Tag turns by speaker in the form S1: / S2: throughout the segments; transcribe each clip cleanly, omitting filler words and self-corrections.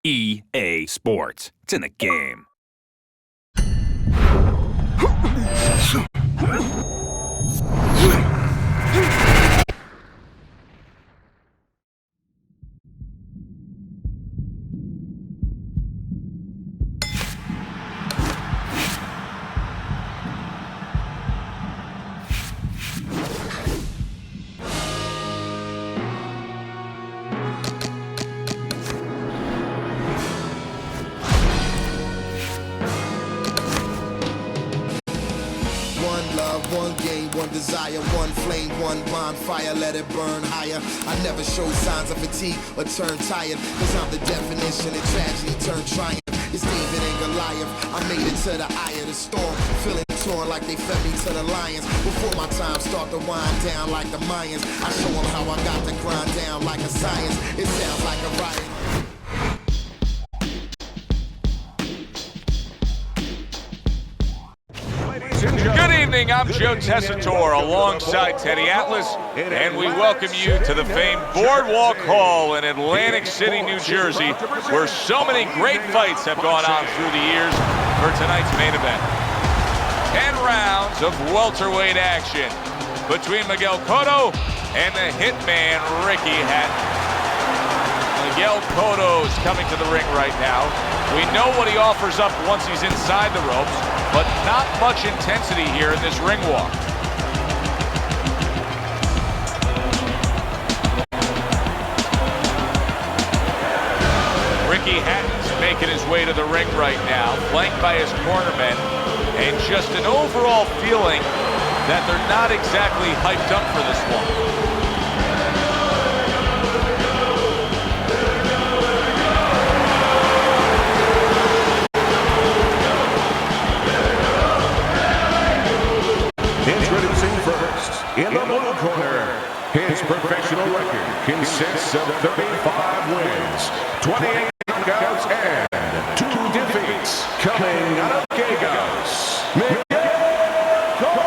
S1: EA Sports. It's in the game.
S2: One game, one desire, one flame, one bonfire, let it burn higher. I never show signs of fatigue or turn tired, cause I'm the definition of tragedy turned triumph. It's David and Goliath, I made it to the eye of the storm, feeling torn like they fed me to the lions. Before my time start to wind down like the Mayans, I show them how I got to grind down like a science. It sounds like a riot.
S3: Good evening, I'm Joe Tessitore alongside Teddy Atlas, and we welcome you to the famed Boardwalk Hall in Atlantic City, New Jersey, where so many great fights have gone on through the years for tonight's main event. 10 rounds of welterweight action between Miguel Cotto and the hitman Ricky Hatton. Miguel Cotto's coming to the ring right now. We know what he offers up once he's inside the ropes, but not much intensity here in this ring walk. Ricky Hatton's making his way to the ring right now, flanked by his cornermen, and just an overall feeling that they're not exactly hyped up for this one.
S4: Introducing first, in the blue corner, his professional record consists of 35 wins, 28 knockouts, and 2 defeats. Coming out of Gallegos, Miguel Cotto.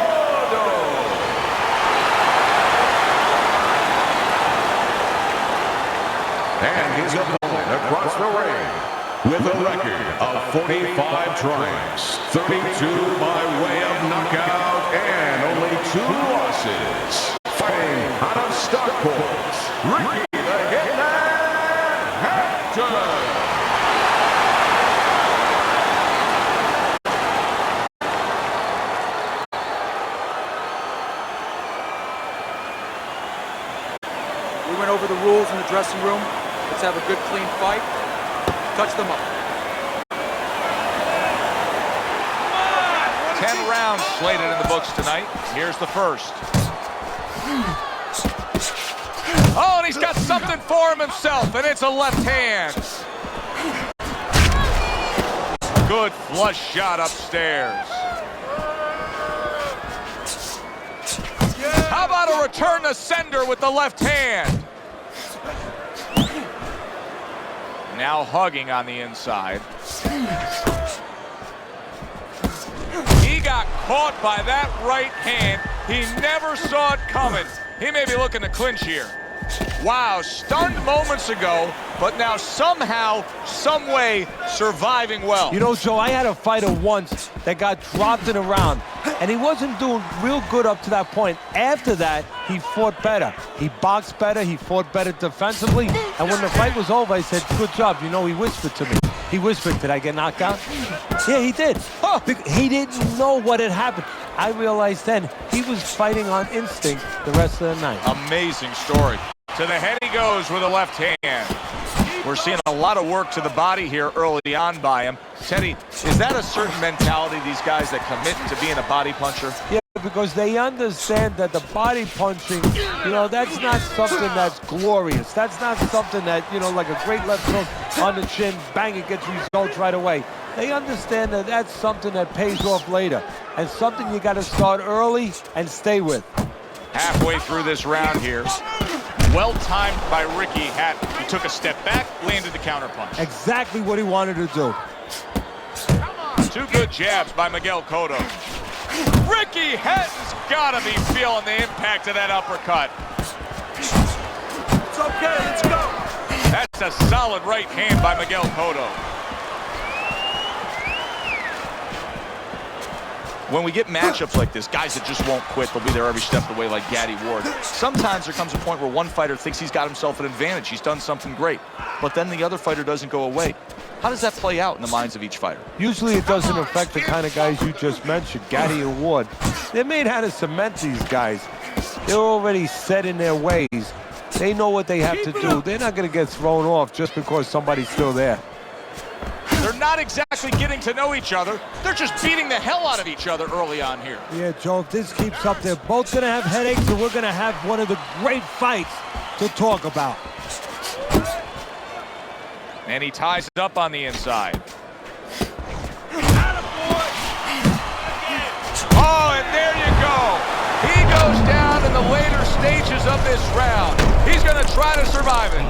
S4: And his opponent across the ring, with a record of 45 triumphs, 32 by way of knockout, and only 2 losses. Fighting out of Stockport, Ricky the Hitman Hatton.
S5: We went over the rules in the dressing room. Let's have a good, clean fight. Touch them up.
S3: 10 rounds slated in the books tonight. Here's the first. Oh, and he's got something for him himself, and it's a left hand. Good flush shot upstairs. How about a return to sender with the left hand? Now hugging on the inside. He got caught by that right hand. He never saw it coming. He may be looking to clinch here. Wow, stunned moments ago, but now somehow, some way, surviving well.
S6: You know, Joe, I had a fighter once that got dropped in a round, and he wasn't doing real good up to that point. After that, he fought better. He boxed better, he fought better defensively, and when the fight was over, I said, good job. You know, he whispered to me. He whispered, did I get knocked out? Yeah, he did. He didn't know what had happened. I realized then he was fighting on instinct the rest of the night.
S3: Amazing story. To the head he goes with a left hand. We're seeing a lot of work to the body here early on by him. Teddy, is that a certain mentality, these guys that commit to being a body puncher?
S6: Yeah, because they understand that the body punching, you know, that's not something that's glorious. That's not something that, you know, like a great left hook on the chin, bang, it gets results right away. They understand that that's something that pays off later, and something you got to start early and stay with.
S3: Halfway through this round here. Well timed by Ricky Hatton. He took a step back, landed the counterpunch.
S6: Exactly what he wanted to do.
S3: 2 good jabs by Miguel Cotto. Ricky Hatton's got to be feeling the impact of that uppercut.
S5: It's okay, let's go.
S3: That's That's a solid right hand by Miguel Cotto.
S7: When we get matchups like this, guys that just won't quit, they'll be there every step of the way like Gaddy Ward. Sometimes there comes a point where one fighter thinks he's got himself an advantage. He's done something great. But then the other fighter doesn't go away. How does that play out in the minds of each fighter?
S6: Usually it doesn't affect the kind of guys you just mentioned, Gaddy and Ward. They're made how to cement these guys. They're already set in their ways. They know what they have to do. They're not going to get thrown off just because somebody's still there.
S3: They're not exactly getting to know each other. They're just beating the hell out of each other early on here.
S6: Yeah, Joe, if this keeps up, they're both going to have headaches, and we're going to have one of the great fights to talk about.
S3: And he ties it up on the inside. Oh, and there you go. He goes down in the later stages of this round. He's going to try to survive it.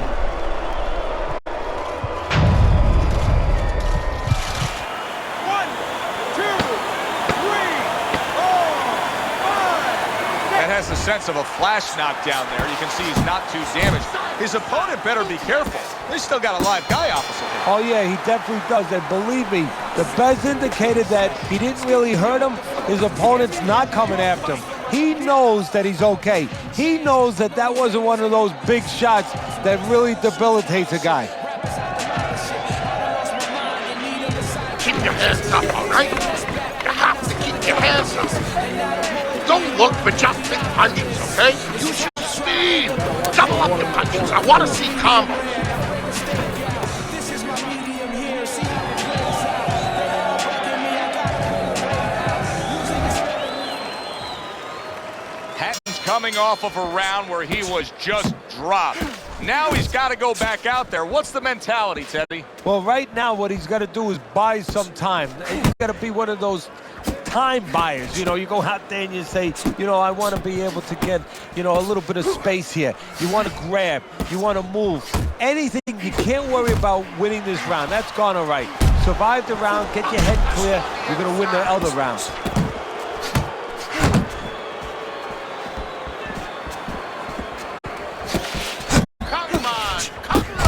S3: Has a sense of a flash knockdown there. You can see he's not too damaged. His opponent better be careful. He's still got a live guy opposite him.
S6: Oh, yeah, he definitely does. And believe me, the best indicated that he didn't really hurt him. His opponent's not coming after him. He knows that he's okay. He knows that that wasn't one of those big shots that really debilitates a guy.
S8: Keep your hands up, all right? You have to keep your hands up. Don't look for just big punches, okay? Use your speed. Double up your punches. I want to see combos.
S3: Hatton's coming off of a round where he was just dropped. Now he's got to go back out there. What's the mentality, Teddy?
S6: Well, right now what he's got to do is buy some time. He's got to be one of those time buyers. You know, you go out there and you say, you know, I want to be able to get, you know, a little bit of space here. You want to grab. You want to move. Anything. You can't worry about winning this round. That's gone all right. Survive the round. Get your head clear. You're going to win the other rounds.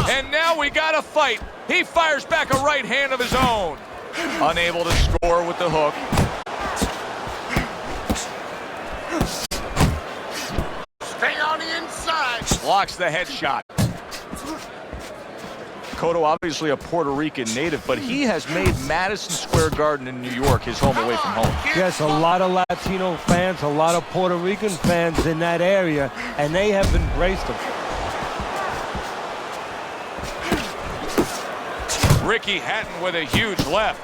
S3: And now we got a fight. He fires back a right hand of his own. Unable to score with the hook.
S8: Stay on the inside.
S3: Blocks the headshot.
S7: Cotto, obviously a Puerto Rican native, but he has made Madison Square Garden in New York his home away from home.
S6: Yes, a lot of Latino fans, a lot of Puerto Rican fans in that area, and they have embraced him.
S3: Ricky Hatton with a huge left.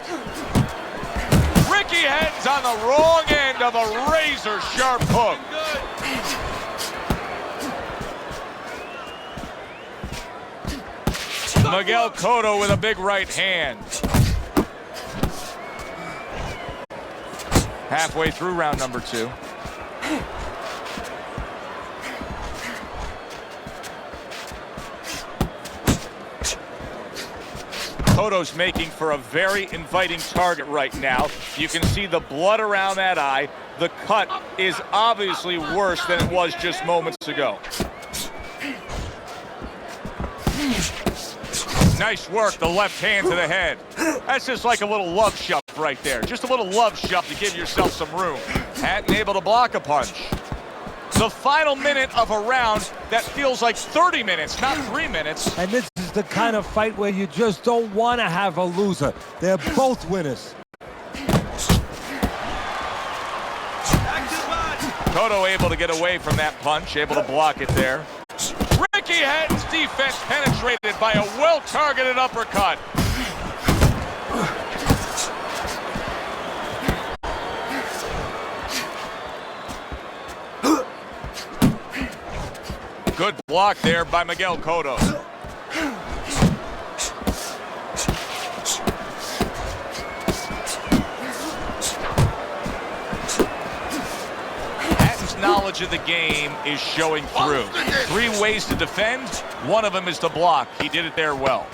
S3: Ricky Hatton's on the wrong end of a razor-sharp hook. Miguel Cotto with a big right hand. Halfway through round number 2. Cotto's making for a very inviting target right now. You can see the blood around that eye. The cut is obviously worse than it was just moments ago. Nice work, the left hand to the head. That's just like a little love shove right there. Just a little love shove to give yourself some room. Hatton able to block a punch. The final minute of a round that feels like 30 minutes, not 3 minutes.
S6: And this is the kind of fight where you just don't want to have a loser. They're both winners.
S3: Cotto able to get away from that punch, able to block it there. Ricky Hatton's defense penetrated by a well-targeted uppercut. Good block there by Miguel Cotto. Hatton's knowledge of the game is showing through. 3 ways to defend. One of them is to block. He did it there well.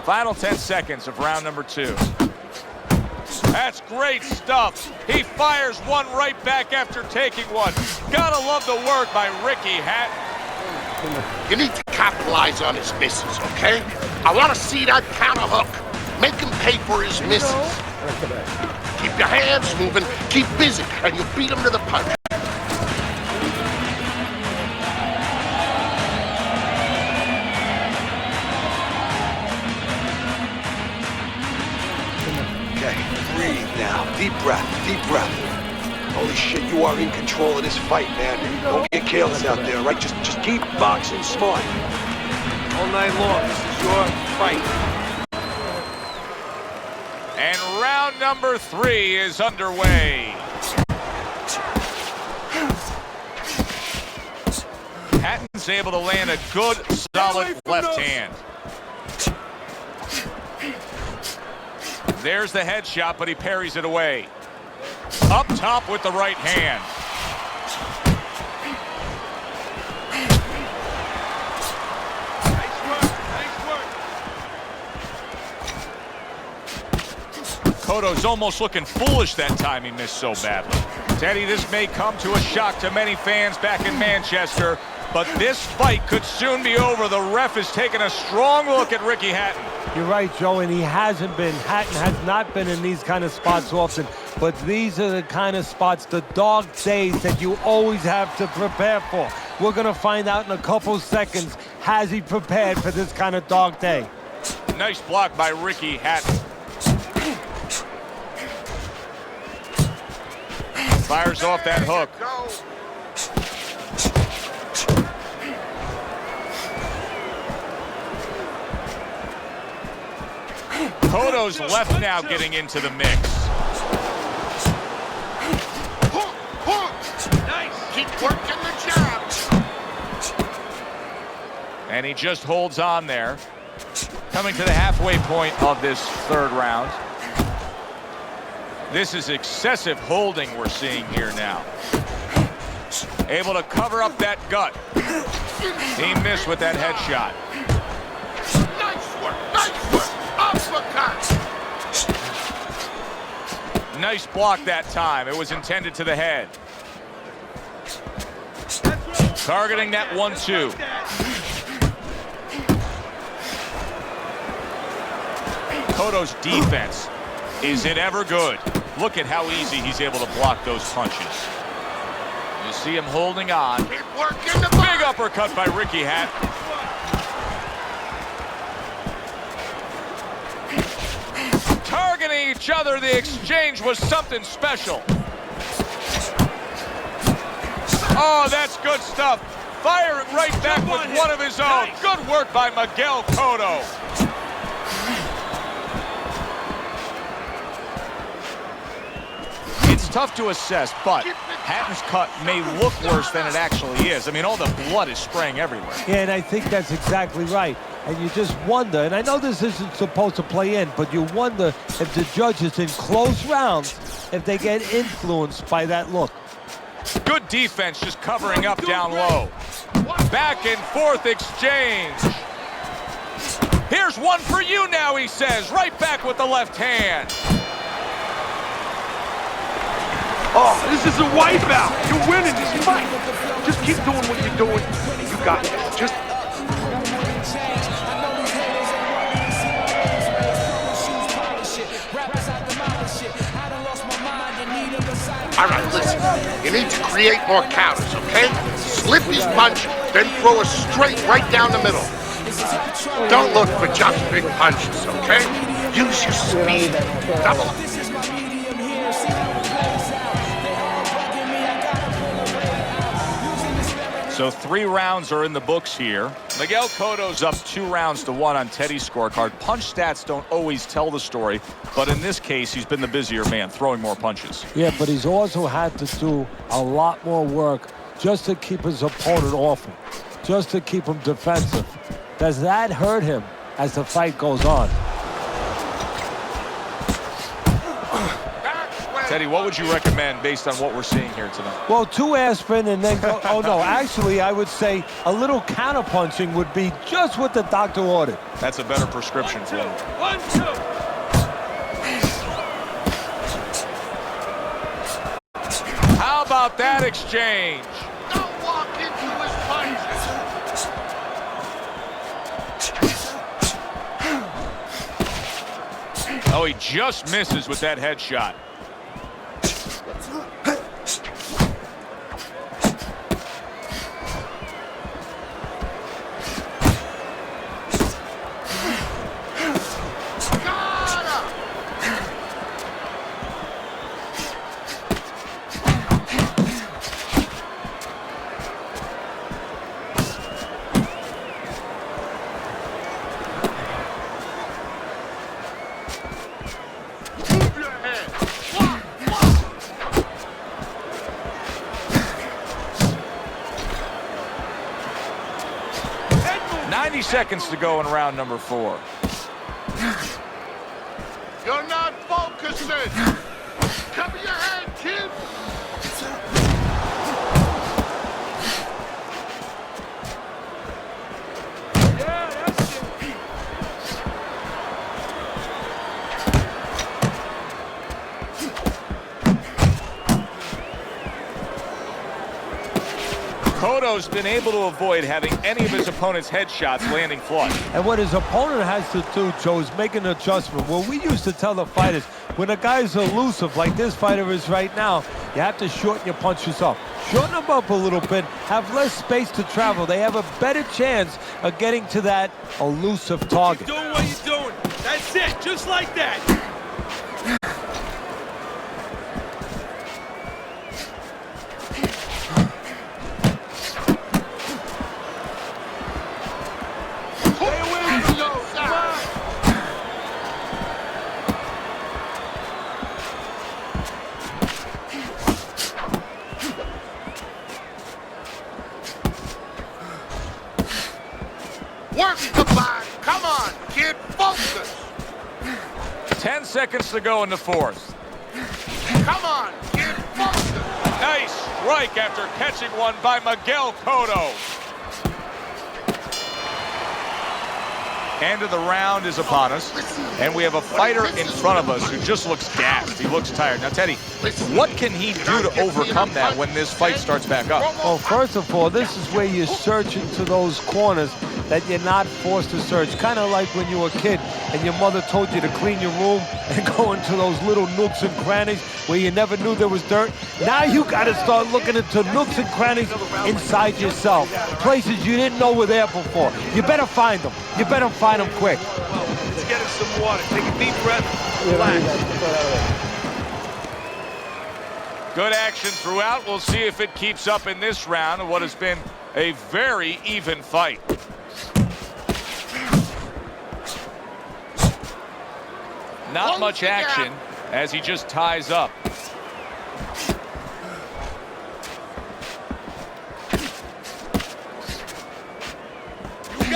S3: Final 10 seconds of round number 2. That's great stuff. He fires one right back after taking one. Gotta love the work by Ricky Hatton.
S8: You need to capitalize on his misses, okay? I want to see that counter hook. Make him pay for his misses. Keep your hands moving, keep busy, and you'll beat him to the punch.
S9: Okay, breathe now. Deep breath, deep breath. Holy shit, you are in control of this fight, man. Don't get careless out there, right? Just keep boxing smart.
S6: All night long, this is your fight.
S3: And round number 3 is underway. Hatton's able to land a good, solid left hand. There's the headshot, but he parries it away. Up top with the right hand. Cotto's almost looking foolish that time he missed so badly. Teddy, this may come to a shock to many fans back in Manchester, but this fight could soon be over. The ref is taking a strong look at Ricky Hatton.
S6: You're right, Joe, and he hasn't been. Hatton has not been in these kind of spots often, but these are the kind of spots, the dog days that you always have to prepare for. We're going to find out in a couple seconds, has he prepared for this kind of dog day?
S3: Nice block by Ricky Hatton. Fires off that hook. Cotto's left now getting into the mix.
S8: Nice. Keep working the jabs.
S3: And he just holds on there. Coming to the halfway point of this 3rd round. This is excessive holding we're seeing here now. Able to cover up that gut. He missed with that headshot.
S8: Nice work, nice work. Uppercut.
S3: Nice block that time. It was intended to the head. Targeting that 1-2. Cotto's defense. Is it ever good? Look at how easy he's able to block those punches. You see him holding on.
S8: Keep working the
S3: Big uppercut by Ricky Hatton. Targeting each other, the exchange was something special. Oh, that's good stuff. Fire it right back with one of his own. Good work by Miguel Cotto. It's tough to assess, but Hatton's cut may look worse than it actually is. I mean, all the blood is spraying everywhere.
S6: Yeah, and I think that's exactly right. And you just wonder, and I know this isn't supposed to play in, but you wonder if the judges in close rounds, if they get influenced by that look.
S3: Good defense, just covering up down low. Back and forth exchange. Here's one for you now, he says. Right back with the left hand.
S9: Oh, this is a wipeout. You're winning this fight. Just keep doing what you're doing. You got this. Just...
S8: All right, listen. You need to create more counters, okay? Slip his punch, then throw a straight right down the middle. Don't look for just big punches, okay? Use your speed. Double up.
S3: So 3 rounds are in the books here. Miguel Cotto's up 2-1 on Teddy's scorecard. Punch stats don't always tell the story, but in this case, he's been the busier man, throwing more punches.
S6: Yeah, but he's also had to do a lot more work just to keep his opponent off him, just to keep him defensive. Does that hurt him as the fight goes on?
S3: Teddy, what would you recommend based on what we're seeing here tonight?
S6: Well, 2 aspirin and then go, oh no, actually I would say a little counterpunching would be just what the doctor ordered.
S3: That's a better prescription for him.
S8: 1-2.
S3: How about that exchange?
S8: Don't walk into his punches.
S3: Oh, he just misses with that headshot.
S8: Move your head.
S3: 90 seconds to go in round number 4.
S8: You're not focusing. Cover your head, kid.
S3: Cotto's been able to avoid having any of his opponent's headshots landing flush.
S6: And what his opponent has to do, Joe, is make an adjustment. Well, we used to tell the fighters, when a guy's elusive like this fighter is right now, you have to shorten your punches up. Shorten them up a little bit, have less space to travel. They have a better chance of getting to that elusive target.
S10: You're doing what you're doing. That's it, just like that.
S8: Work the body. Come on, kid. Focus.
S3: 10 seconds to go in the 4th.
S8: Come on, kid. Focus.
S3: Nice strike after catching one by Miguel Cotto. End of the round is upon us, and we have a fighter in front of us who just looks gassed. He looks tired. Now, Teddy, what can he do to overcome that when this fight starts back up?
S6: Well, first of all, this is where you search into those corners that you're not forced to search. Kind of like when you were a kid and your mother told you to clean your room and go into those little nooks and crannies where you never knew there was dirt. Now you got to start looking into nooks and crannies inside yourself, places you didn't know were there before. You better find them. You better find them quick.
S10: Let's get us some water. Take a deep breath. Relax.
S3: Good action throughout. We'll see if it keeps up in this round of what has been a very even fight. Not much action as he just ties up.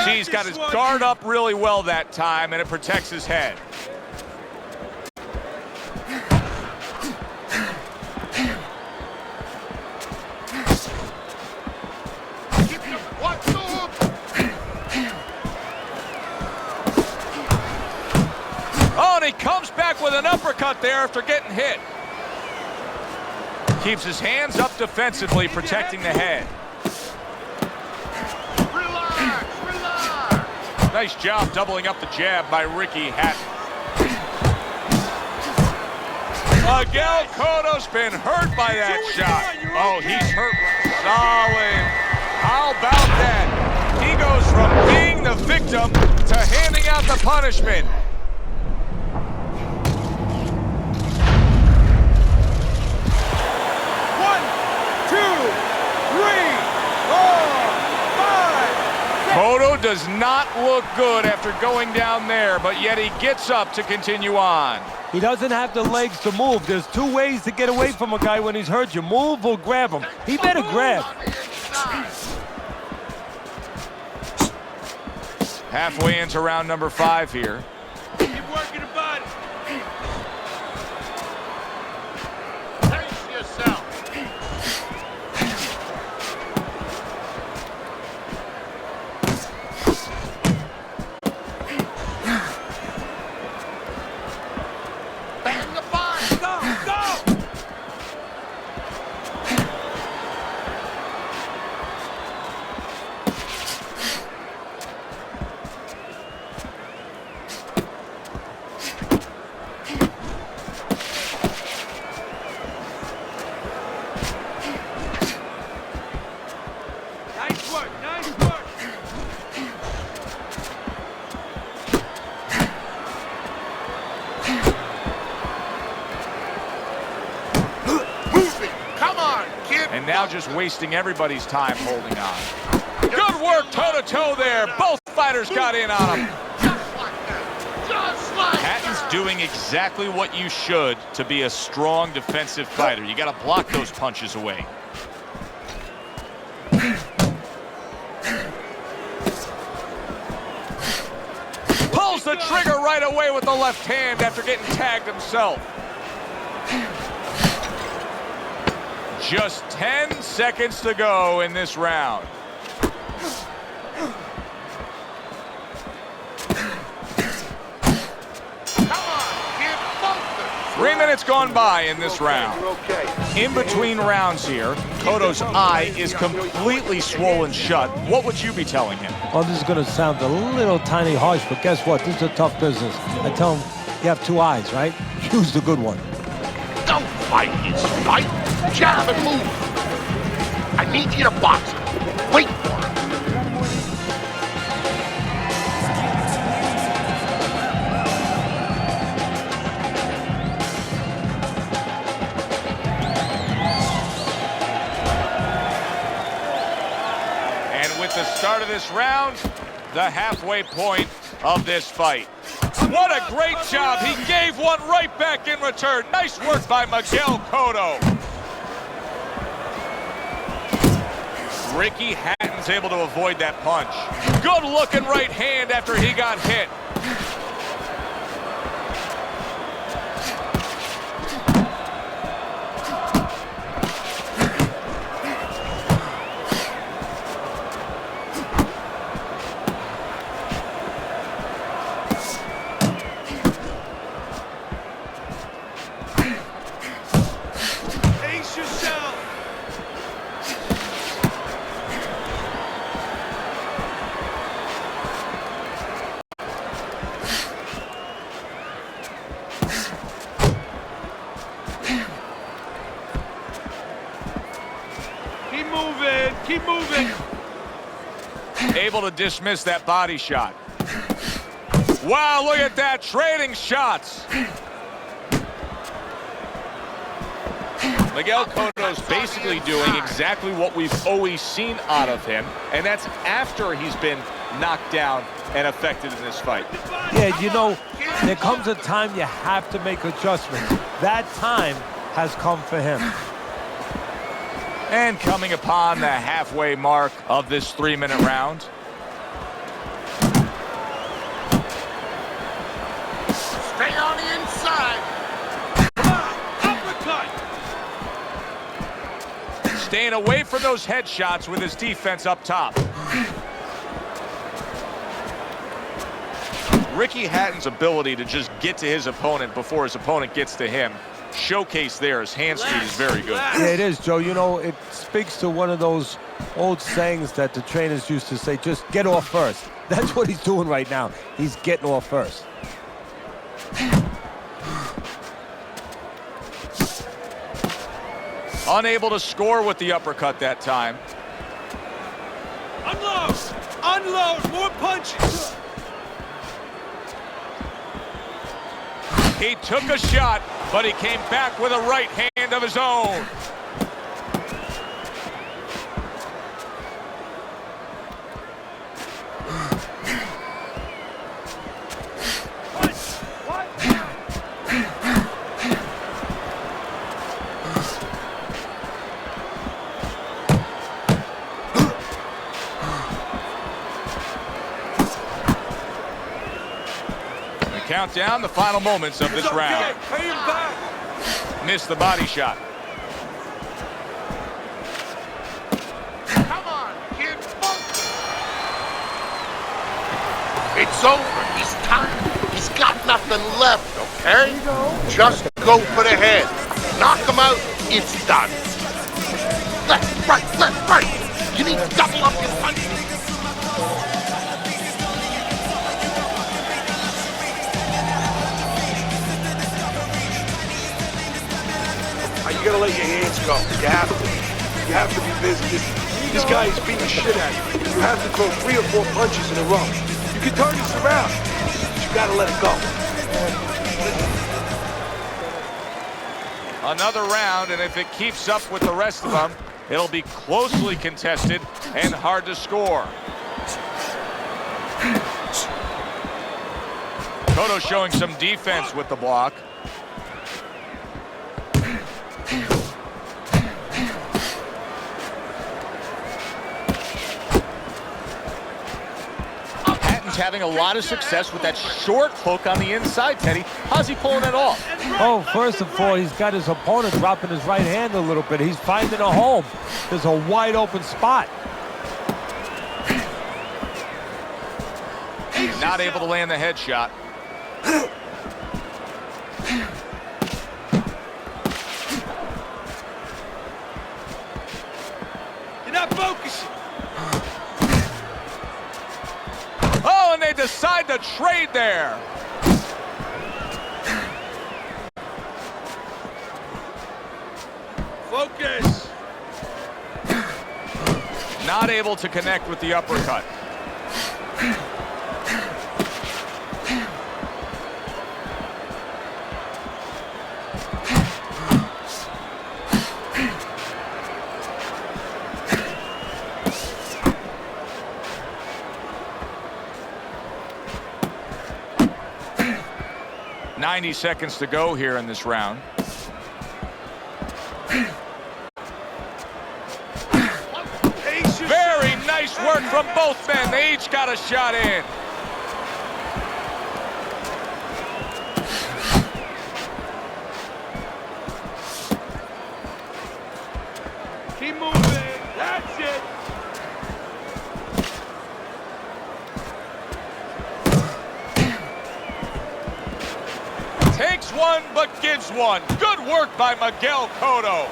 S3: See, he's got his guard up really well that time, and it protects his head. Oh, and he comes back with an uppercut there after getting hit. Keeps his hands up defensively, protecting the head. Nice job doubling up the jab by Ricky Hatton. Miguel Cotto's been hurt by that shot. Oh, he's hurt solid. How about that? He goes from being the victim to handing out the punishment. Cotto does not look good after going down there, but yet he gets up to continue on.
S6: He doesn't have the legs to move. There's two ways to get away from a guy when he's hurt. You move or grab him. He better grab.
S3: Halfway into round number 5 here.
S10: Keep working the body.
S8: Pace yourself.
S3: now just wasting everybody's time holding on. Good work toe-to-toe there. Both fighters got in on him. Hatton's doing exactly what you should to be a strong defensive fighter. You got to block those punches away. Pulls the trigger right away with the left hand after getting tagged himself. Just 10 seconds to go in this round. 3 minutes gone by in this round. In between rounds here, Cotto's eye is completely swollen shut. What would you be telling him?
S6: Well, this is going to sound a little tiny harsh, but guess what? This is a tough business. I tell him, you have two eyes, right? Choose the good one.
S8: Don't fight his fight. Jab and move. I need you to box him. Wait for him.
S3: The start of this round, the halfway point of this fight. What a great job. He gave one right back in return. Nice work by Miguel Cotto. Ricky Hatton's able to avoid that punch. Good looking right hand after he got hit.
S10: Keep moving.
S3: Able to dismiss that body shot. Wow, look at that, trading shots. Miguel Cotto's basically doing exactly what we've always seen out of him, and that's after he's been knocked down and affected in this fight.
S6: Yeah, you know, there comes a time you have to make adjustments. That time has come for him.
S3: And coming upon the halfway mark of this 3-minute round.
S8: Stay on the inside.
S10: Uppercut.
S3: Staying away from those headshots with his defense up top. Ricky Hatton's ability to just get to his opponent before his opponent gets to him, showcase there. His hand speed is very good.
S6: Yeah, it is, Joe. You know, it speaks to one of those old sayings that the trainers used to say, just get off first. That's what he's doing right now. He's getting off first.
S3: Unable to score with the uppercut that time.
S10: Unload! Unload! More punches!
S3: He took a shot, but he came back with a right hand of his own. Count down the final moments of this round.
S10: Pay him back.
S3: Missed the body shot.
S8: Come on, kid. It's over. He's tired. He's got nothing left, okay? Just go for the head. Knock him out. It's done. Left, right. You need to double up your punches.
S9: You gotta let your hands go. You have to. You have to be busy. This guy is beating the shit out of you. You have to throw 3 or 4 punches in a row. You can turn this around, but you gotta let it go.
S3: Another round, and if it keeps up with the rest of them, It'll be closely contested and hard to score. Cotto showing some defense with the block. Hatton's having a lot of success with that short hook on the inside, Teddy. How's he pulling it off?
S6: Oh, first of all, he's got his opponent dropping his right hand a little bit. He's finding a home. There's a wide open spot.
S3: Not able to land the headshot.
S10: You're not focusing.
S3: Oh, and they decide to trade there.
S10: Focus.
S3: Not able to connect with the uppercut. .90 seconds to go here in this round. Very nice work from both men. They each got a shot in.
S10: Keep moving. That's it.
S3: Takes one, but gives one. Good work by Miguel Cotto.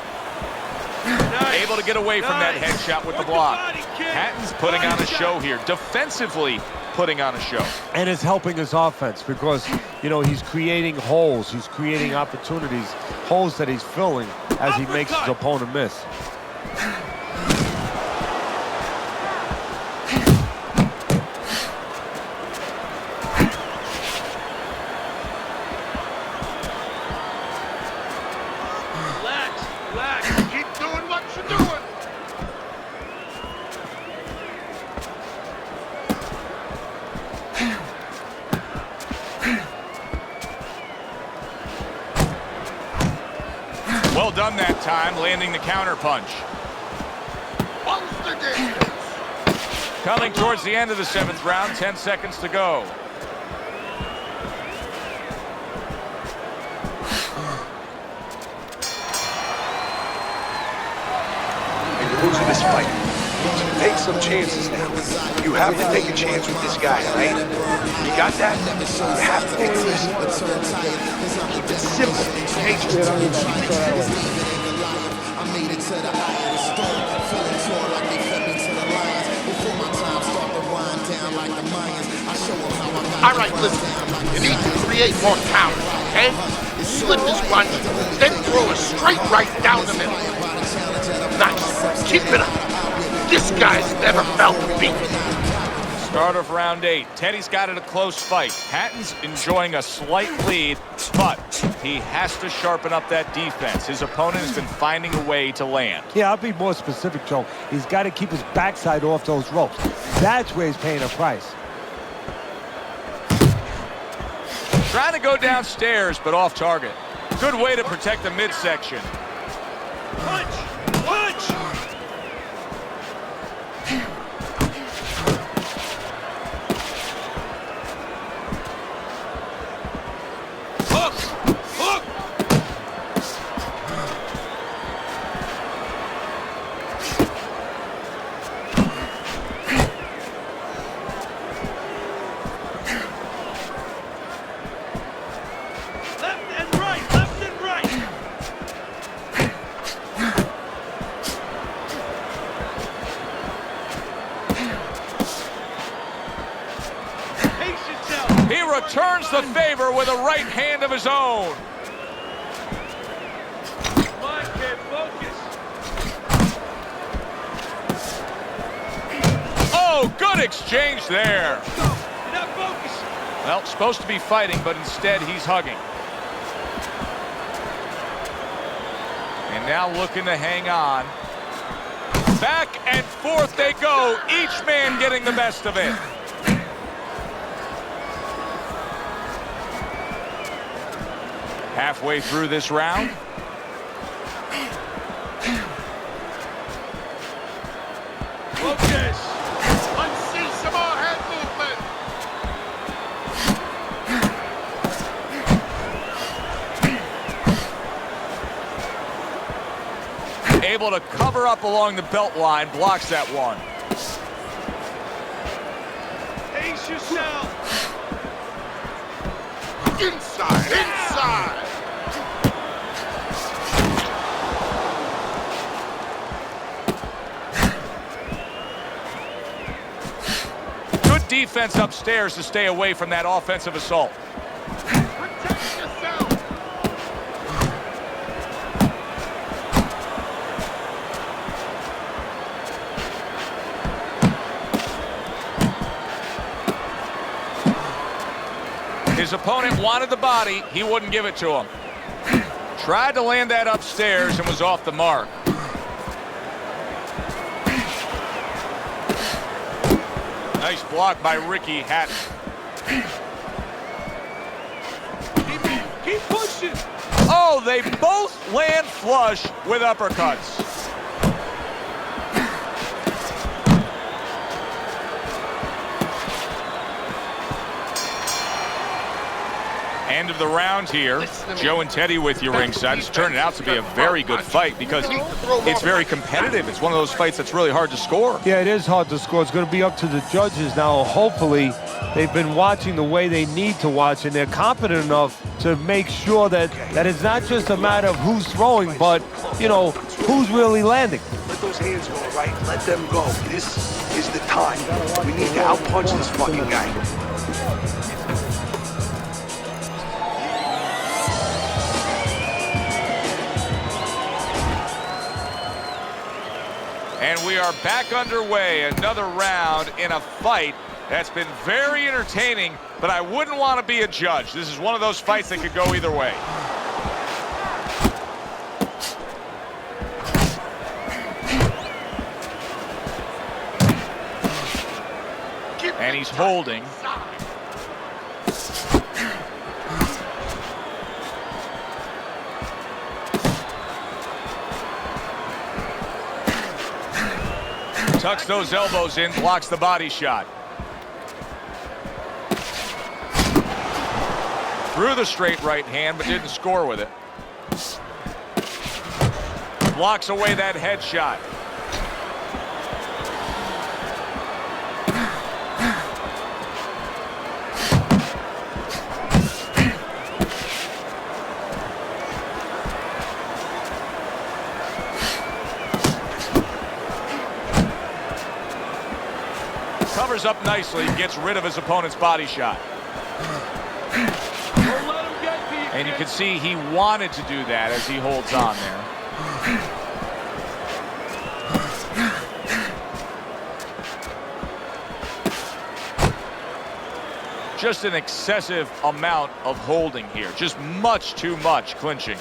S10: Nice.
S3: Able to get away from that headshot with the block. Hatton's putting on a show here. Defensively putting on a show.
S6: And it's helping his offense because, you know, he's creating holes. He's creating opportunities, holes that he's filling as he makes his opponent miss.
S3: Well done that time, landing the counter punch. Coming towards the end of the 7th round, 10 seconds to go.
S9: You're losing this fight. Take some chances now. You have to take a chance with this guy, right? You got that? You have to take a risk. Keep it simple. Take it.
S2: I made it to the eye of the storm, feeling torn like they fed me to the lions. Before my time start to wind down like the Mayans, I show them how I got.
S8: All right, listen. You need to create more counters, okay? Slip his one, then throw a straight right down the middle. Nice. Keep it up. This guy's never felt beat.
S3: Start of round 8. Teddy's got it a close fight. Hatton's enjoying a slight lead, but he has to sharpen up that defense. His opponent has been finding a way to land.
S6: Yeah, I'll be more specific, Joe. He's got to keep his backside off those ropes. That's where he's paying a price.
S3: Trying to go downstairs, but off target. Good way to protect the midsection.
S10: Punch! Punch! Hook! Hook! Left and right! Left and right!
S3: He returns the favor with a right hand of his own.
S10: Come on, kid, focus.
S3: Oh, good exchange there.
S10: You're not focusing.
S3: Well, supposed to be fighting, but instead he's hugging. And now looking to hang on. Back and forth they go, each man getting the best of it. Halfway through this round.
S8: Focus. Let's see some more head movement.
S3: Able to cover up along the belt line, blocks that one.
S10: Ace yourself.
S8: Inside, inside.
S3: Good defense upstairs to stay away from that offensive assault.
S8: Protect yourself.
S3: His opponent wanted the body, he wouldn't give it to him. Tried to land that upstairs and was off the mark. Nice block by Ricky Hatton.
S10: Keep pushing.
S3: Oh, they both land flush with uppercuts. End of the round here. Joe and Teddy with you ringside. It's turning out to be a very good fight because it's very competitive. It's one of those fights that's really hard to score.
S6: Yeah, it is hard to score. It's going to be up to the judges now. Hopefully, they've been watching the way they need to watch, and they're confident enough to make sure that it's not just a matter of who's throwing, but, you know, who's really landing.
S9: Let those hands go, right? Let them go. This is the time. We need to outpunch this fucking guy.
S3: And we are back underway. Another round in a fight that's been very entertaining, but I wouldn't want to be a judge. This is one of those fights that could go either way. And he's holding. Tucks those elbows in, blocks the body shot. Threw the straight right hand, but didn't score with it. Blocks away that headshot. Covers up nicely, gets rid of his opponent's body shot. And you can see he wanted to do that as he holds on there. Just an excessive amount of holding here. Just much too much clinching.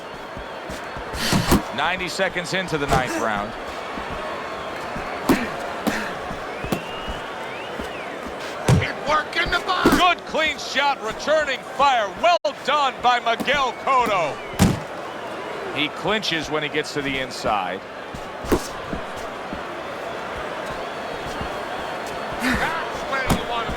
S3: 90 seconds into the 9th round. Good clean shot, returning fire. Well done by Miguel Cotto. He clinches when he gets to the inside.
S8: That's where you want to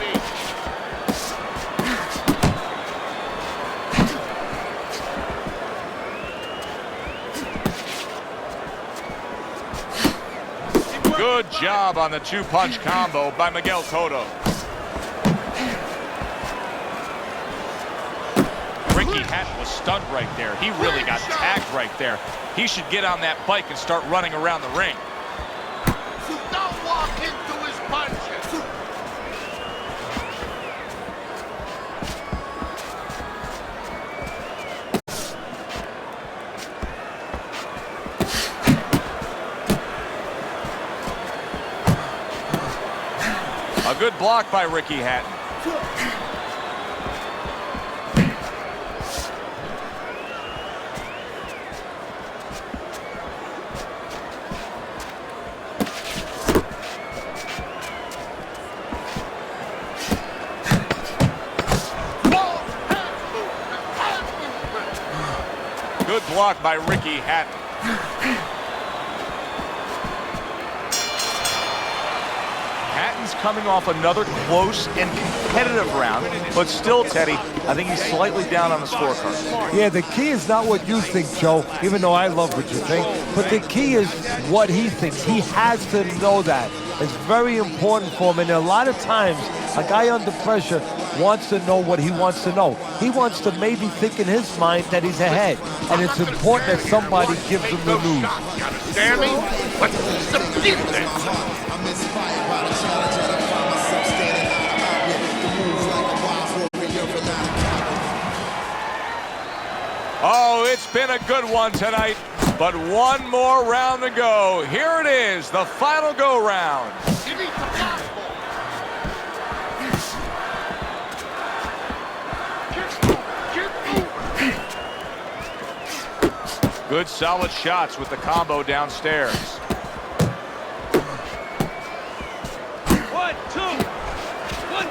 S8: be.
S3: Good job on the two-punch combo by Miguel Cotto. Ricky Hatton was stunned right there. He really got tagged right there. He should get on that bike and start running around the ring.
S8: Don't walk into his punches.
S3: A good block by Ricky Hatton. block by Ricky Hatton.
S7: Hatton's coming off another close and competitive round, but still, Teddy, I think he's slightly down on the scorecard.
S6: Yeah, the key is not what you think, Joe, even though I love what you think, but the key is what he thinks. He has to know that. It's very important for him, and a lot of times, a guy under pressure wants to know what he wants to know. He wants to maybe think in his mind that he's ahead, and it's important that somebody gives him the news.
S8: You understand me? Let's see some defense.
S2: I'm inspired by the challenge and I find myself standing out of outlet. The moves like a wild warrior and not a coward.
S3: Oh, it's been a good one tonight, but one more round to go. Here it is, the final go-round.
S8: You need to block ball.
S3: Good solid shots with the combo downstairs.
S10: 1, 2. 1,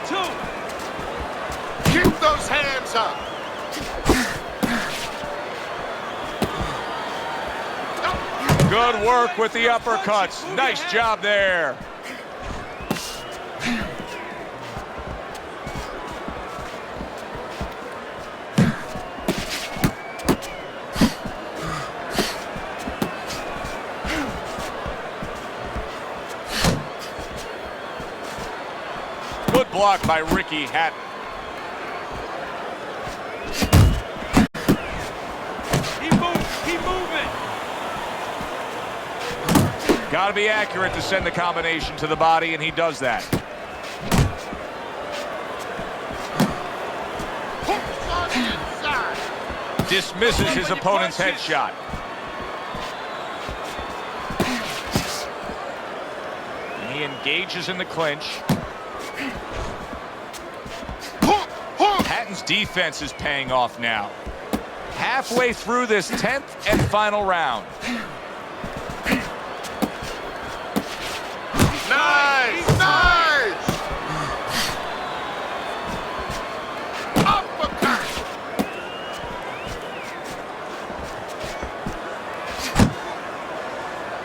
S10: 2.
S8: Keep those hands up.
S3: Good work with the uppercuts. Nice job there. Good block by Ricky Hatton.
S10: Keep moving.
S3: Got to be accurate to send the combination to the body, and he does that.
S8: Hooks on the inside.
S3: Dismisses his opponent's headshot. And he engages in the clinch. Hatton's defense is paying off now. Halfway through this 10th and final round.
S8: Nice! Nice! Uppercut!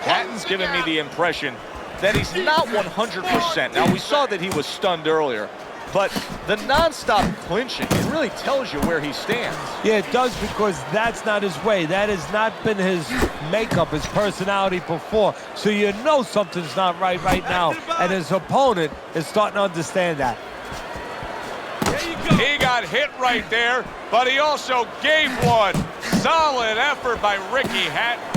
S3: Hatton's giving me the impression that he's not 100%. Now, we saw that he was stunned earlier, but the non-stop clinching, it really tells you where he stands.
S6: Yeah, it does, because that's not his way. That has not been his makeup, his personality before. So you know something's not right now, and his opponent is starting to understand that.
S3: He got hit right there, but he also gave one. Solid effort by Ricky Hatton.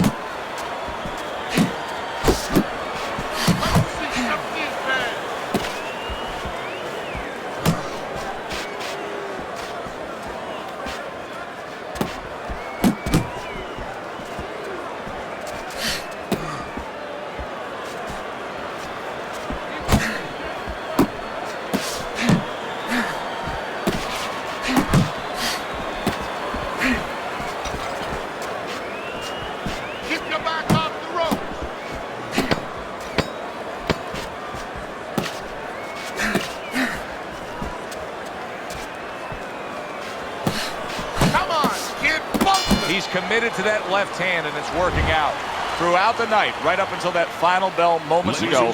S3: He's committed to that left hand, and it's working out. Throughout the night, right up until that final bell moments ago,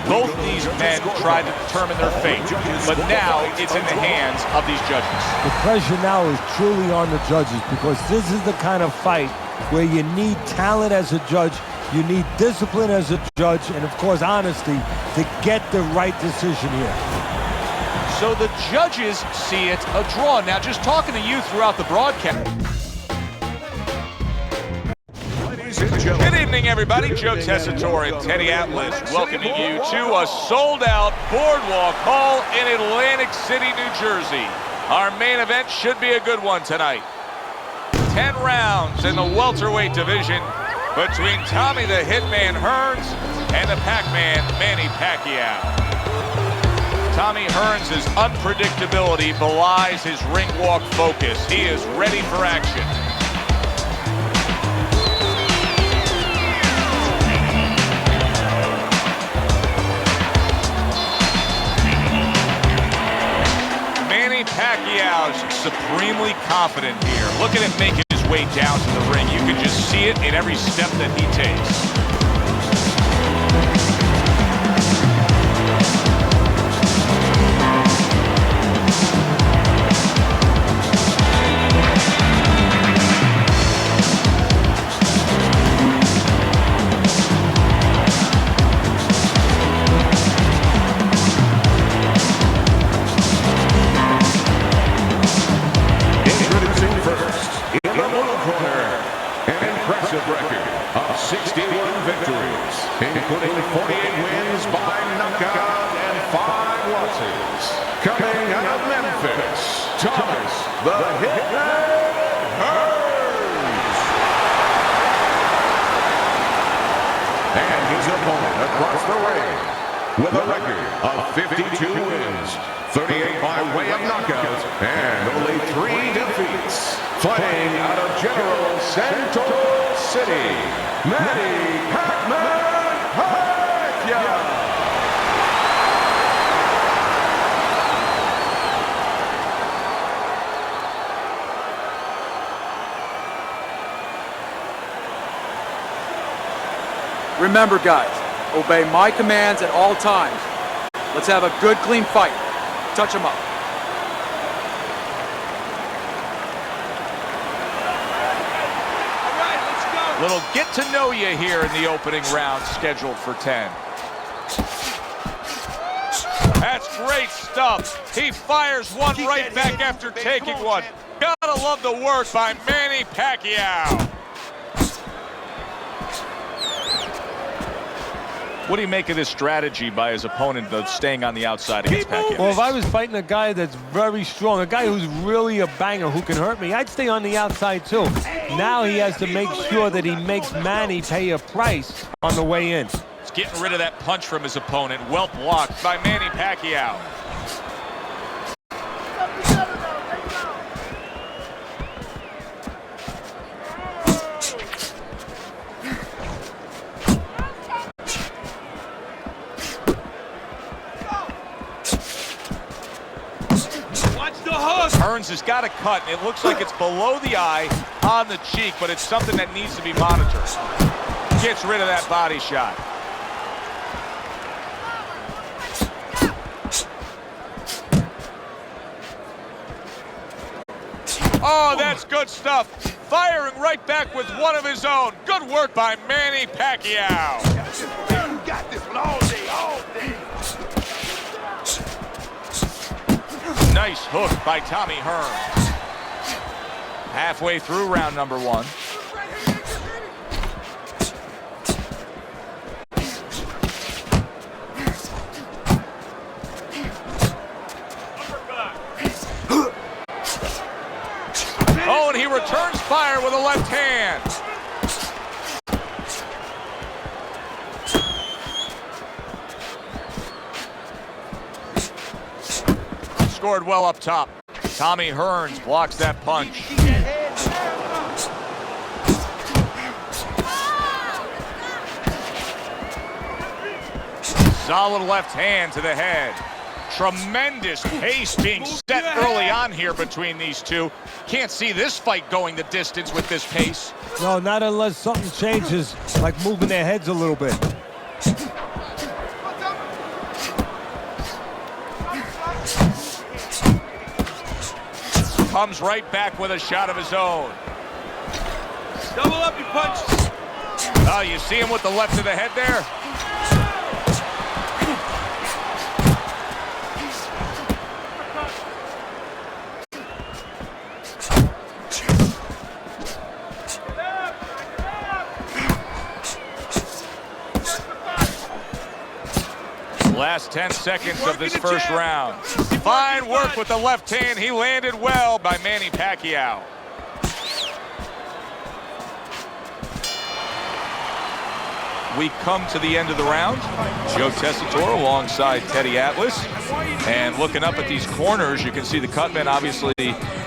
S3: both these men tried to determine their fate, but now it's in the hands of these judges.
S6: The pressure now is truly on the judges, because this is the kind of fight where you need talent as a judge, you need discipline as a judge, and of course honesty to get the right decision here.
S3: So the judges see it a draw. Now, just talking to you throughout the broadcast. Good evening, everybody. Joe Tessitore and Teddy Atlas welcoming you to a sold-out Boardwalk Hall in Atlantic City, New Jersey. Our main event should be a good one tonight. 10 rounds in the welterweight division between Tommy the Hitman Hearns and the Pac-Man Manny Pacquiao. Tommy Hearns' unpredictability belies his ring walk focus. He is ready for action. Manny Pacquiao's supremely confident here. Look at him make his way down to the ring. You can just see it in every step that he takes.
S4: Record of 61 victories, including 48 wins by knockout and 5 losses. Coming out of Memphis, Thomas the Hitman Hearns. And his opponent across the ring with a record of 52 wins, 38 by way of knockout, and only 3 defeats. Fighting out of General Santos City, Manny Pacman Pacquiao.
S5: Remember, guys, obey my commands at all times. Let's have a good, clean fight. Touch him up.
S3: Little get to know you here in the opening round, scheduled for 10. That's great stuff. He fires one right back after taking one. Gotta love the work by Manny Pacquiao. What do you make of this strategy by his opponent, though, staying on the outside against Pacquiao?
S6: Well, if I was fighting a guy that's very strong, a guy who's really a banger who can hurt me, I'd stay on the outside too. Now he has to make sure that he makes Manny pay a price on the way in.
S3: He's getting rid of that punch from his opponent. Well blocked by Manny Pacquiao. Hearns has got a cut. It looks like it's below the eye on the cheek, but it's something that needs to be monitored. Gets rid of that body shot. Oh, that's good stuff. Firing right back with one of his own. Good work by Manny Pacquiao.
S8: You got this one all day, all day.
S3: Nice hook by Tommy Hearns. Halfway through round number 1. Oh, and he returns fire with a left hand. Scored well up top. Tommy Hearns blocks that punch. Solid left hand to the head. Tremendous pace being set early on here between these two. Can't see this fight going the distance with this pace.
S6: No, not unless something changes, like moving their heads a little bit.
S3: Comes right back with a shot of his own.
S10: Double up your punches.
S3: Oh, you see him with the left to the head there? Last 10 seconds of this first round. Fine work with the left hand. He landed well by Manny Pacquiao. We come to the end of the round. Joe Tessitore alongside Teddy Atlas. And looking up at these corners, you can see the cutman obviously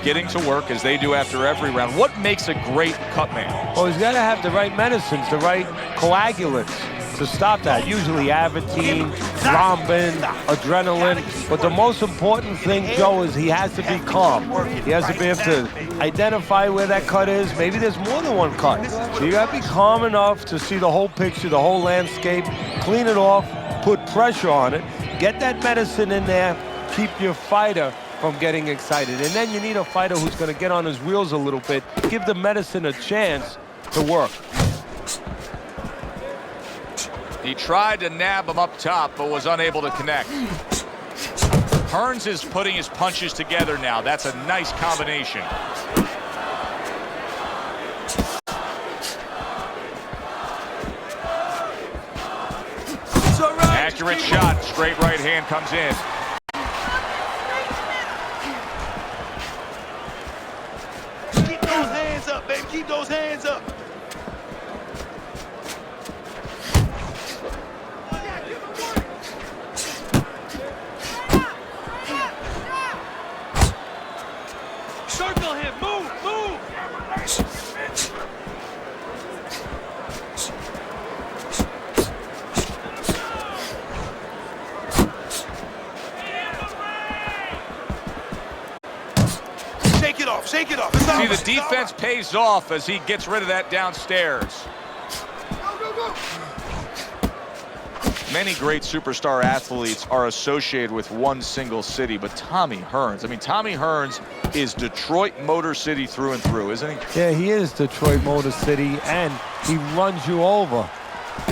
S3: getting to work as they do after every round. What makes a great cutman?
S6: Well, he's got to have the right medicines, the right coagulants. to stop that. Usually Aventine, Thrombin, adrenaline. But the most important thing, Joe, is he has to be calm. He has to be able to identify where that cut is. Maybe there's more than one cut. So you got to be calm enough to see the whole picture, the whole landscape, clean it off, put pressure on it, get that medicine in there, keep your fighter from getting excited. And then you need a fighter who's going to get on his wheels a little bit, give the medicine a chance to work.
S3: He tried to nab him up top, but was unable to connect. Hearns is putting his punches together now. That's a nice combination. Accurate shot, straight right hand comes in.
S10: Keep those hands up, baby. Keep those hands up. Circle him. Move, move. Shake it off. Shake it off. It's
S3: See,
S10: over.
S3: the defense pays off as he gets rid of that downstairs. Many great superstar athletes are associated with one single city, but Tommy Hearns, I mean, Tommy Hearns is Detroit Motor City through and through, isn't he?
S6: Yeah, he is Detroit Motor City, and he runs you over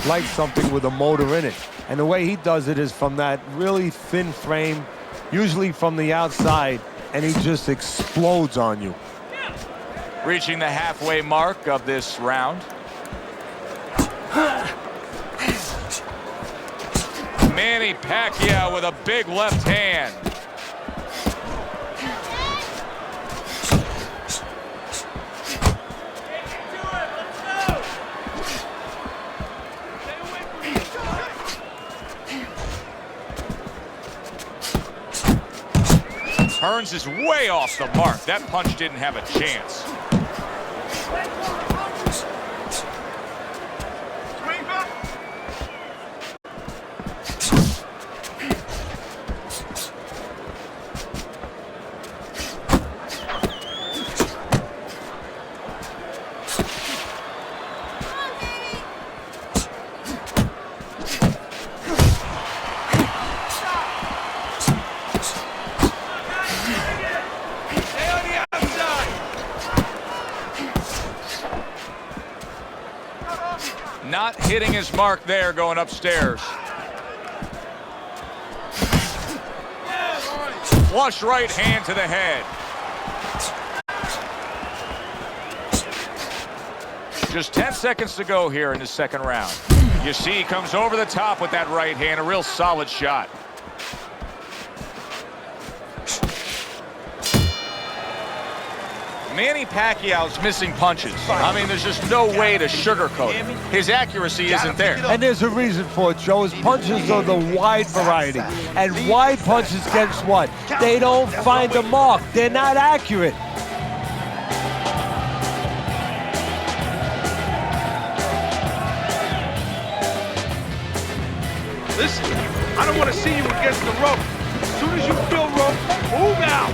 S6: like something with a motor in it. And the way he does it is from that really thin frame, usually from the outside, and he just explodes on you.
S3: Reaching the halfway mark of this round. Manny Pacquiao with a big left hand. Hearns is way off the mark. That punch didn't have a chance. Not hitting his mark there going upstairs. Flush right hand to the head. Just 10 seconds to go here in the second round. You see he comes over the top with that right hand, a real solid shot. Manny Pacquiao's missing punches. I mean, there's just no way to sugarcoat it. His accuracy isn't there.
S6: And there's a reason for it, Joe. His punches are the wide variety. And wide punches, guess what? They don't find the mark. They're not accurate.
S10: Listen, I don't want to see you against the rope. As soon as you feel rope, move out.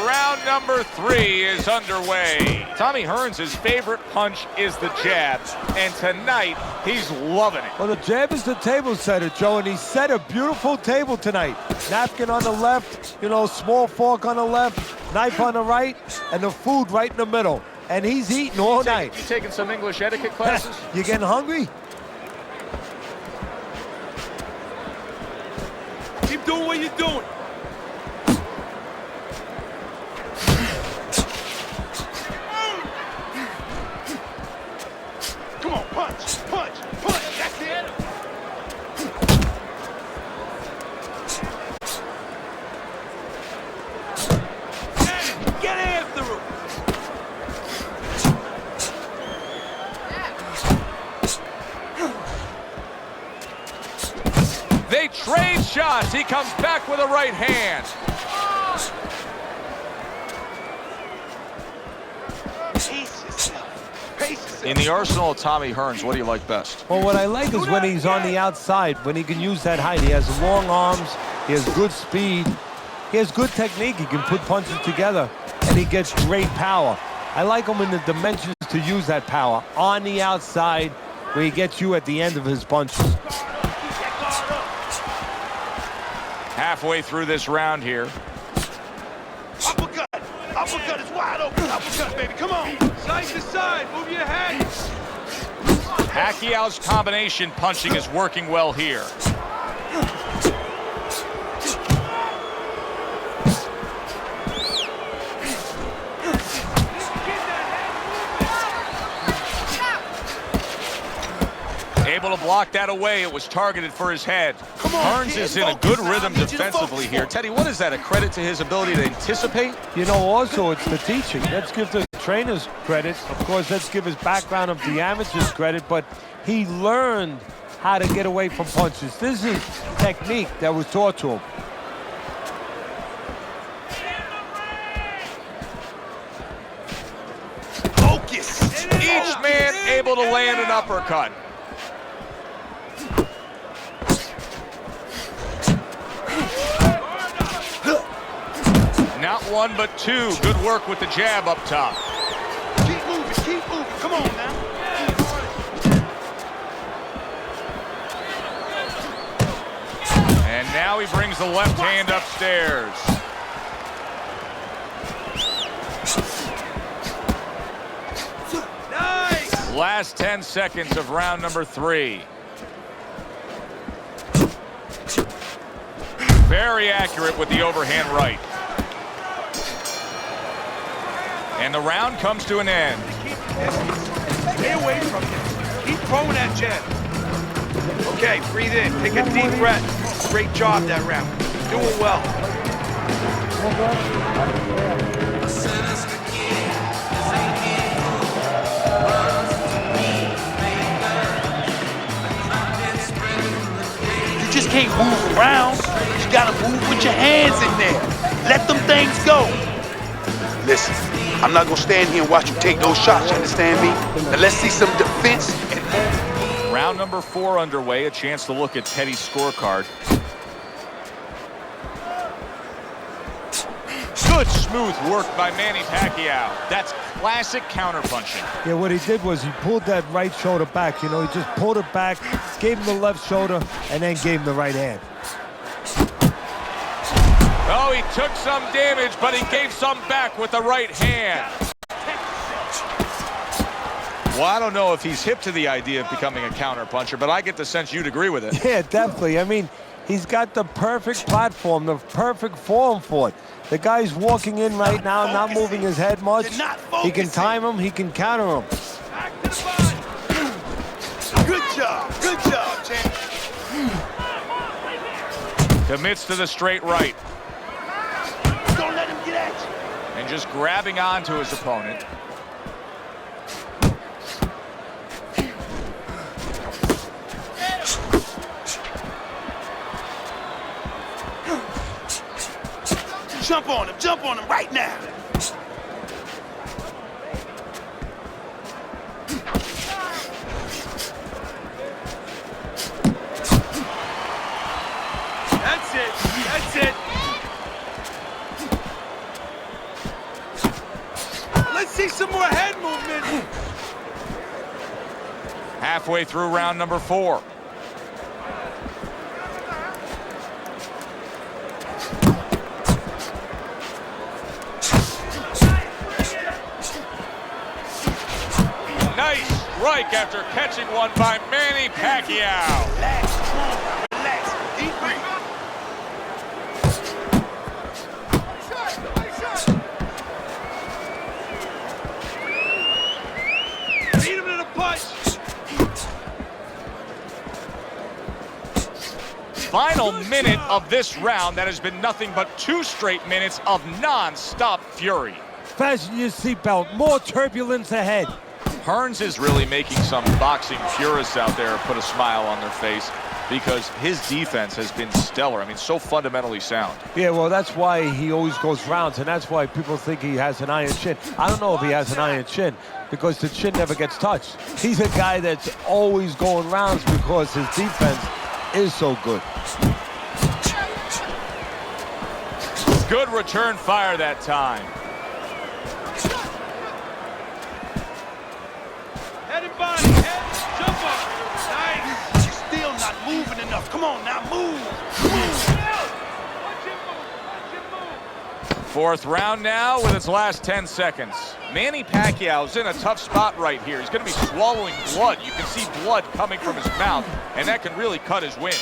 S3: Round number 3 is underway. Tommy Hearns' favorite punch is the jab, and tonight he's loving it.
S6: Well, the jab is the table setter, Joe, and he set a beautiful table tonight. Napkin on the left, you know, small fork on the left, knife on the right, and the food right in the middle. And he's eating all night.
S3: You taking some English etiquette classes?
S6: You getting hungry?
S10: Keep doing what you're doing. Come on, punch, punch, punch. That's it. Get after him.
S3: They trade shots. He comes back with a right hand.
S7: In the arsenal of Tommy Hearns, what do you like best?
S6: Well, what I like is when he's on the outside, when he can use that height. He has long arms, he has good speed, he has good technique, he can put punches together, and he gets great power. I like him in the dimensions to use that power on the outside where he gets you at the end of his punches.
S3: Halfway through this round here.
S10: Uppercut! Uppercut is wide open! Uppercut, baby, come on! Side to side, move your head!
S3: Pacquiao's combination punching is working well here. Able to block that away. It was targeted for his head. Hearns is in a good rhythm defensively here. Teddy, what is that? A credit to his ability to anticipate?
S6: You know, also, it's the teaching. Let's give the trainers credit. Of course, let's give his background of the amateurs credit, but he learned how to get away from punches. This is technique that was taught to him.
S10: Focus!
S3: Each man able to land an uppercut. Not one, but two. Good work with the jab up top.
S10: Keep moving, come on now.
S3: And now he brings the left hand upstairs.
S10: Nice!
S3: Last 10 seconds of round number 3. Very accurate with the overhand right. And the round comes to an end.
S10: Stay away from him. Keep throwing that jab. Okay, breathe in. Take a deep breath. Great job that round. Doing well. You just can't move around. You gotta move with your hands in there. Let them things go. Listen, I'm not gonna stand here and watch you take those shots, you understand me? Now let's see some defense and move.
S3: Round number 4 underway, a chance to look at Teddy's scorecard. Good smooth work by Manny Pacquiao. That's classic counterpunching.
S6: Yeah, what he did was he pulled that right shoulder back. You know, he just pulled it back, gave him the left shoulder, and then gave him the right hand.
S3: Oh, he took some damage, but he gave some back with the right hand. Well, I don't know if he's hip to the idea of becoming a counterpuncher, but I get the sense you'd agree with it.
S6: Yeah, definitely. I mean, he's got the perfect platform, the perfect form for it. The guy's walking in right now, not moving his head much. He can time him, he can counter him.
S10: Good job, champ.
S3: Commits to the straight right.
S10: Don't let him get at you.
S3: And just grabbing onto his opponent.
S10: Jump on him right now. That's it. Let's see some more head movement.
S3: Halfway through round number 4. Nice strike after catching one by Manny Pacquiao.
S10: Relax. Deep breath. Beat him to the punch.
S3: Final minute of this round that has been nothing but 2 straight minutes of non-stop fury.
S6: Fasten your seatbelt. More turbulence ahead.
S3: Hearns is really making some boxing purists out there put a smile on their face because his defense has been stellar. I mean, so fundamentally sound.
S6: Yeah, well, that's why he always goes rounds, and that's why people think he has an iron chin. I don't know if he has an iron chin because the chin never gets touched. He's a guy that's always going rounds because his defense is so good.
S3: Good return fire that time.
S10: Head and body, head, jumper. Nice. She's still not moving enough. Come on now, move.
S3: Fourth round now with its last 10 seconds. Manny Pacquiao's in a tough spot right here. He's going to be swallowing blood. You can see blood coming from his mouth, and that can really cut his win.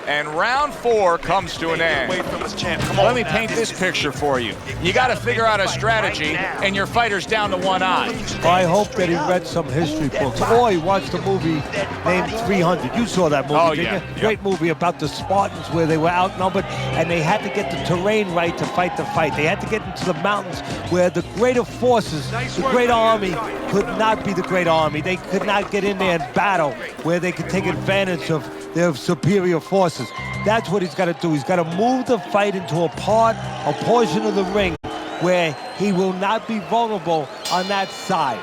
S3: And round 4 comes to an end. Let me paint this picture for you. You got to figure out a strategy, and your fighter's down to one eye.
S6: Well, I hope that he read some history books, or he watched a movie named 300. You saw that movie, didn't you? Great movie about the Spartans where they were outnumbered, and they had to get the terrain right to fight the fight. They had to get into the mountains where the greater forces, the great army, could not be the great army. They could not get in there and battle where they could take advantage of their superior forces. That's what he's got to do. He's got to move the fight into a portion of the ring where he will not be vulnerable on that side.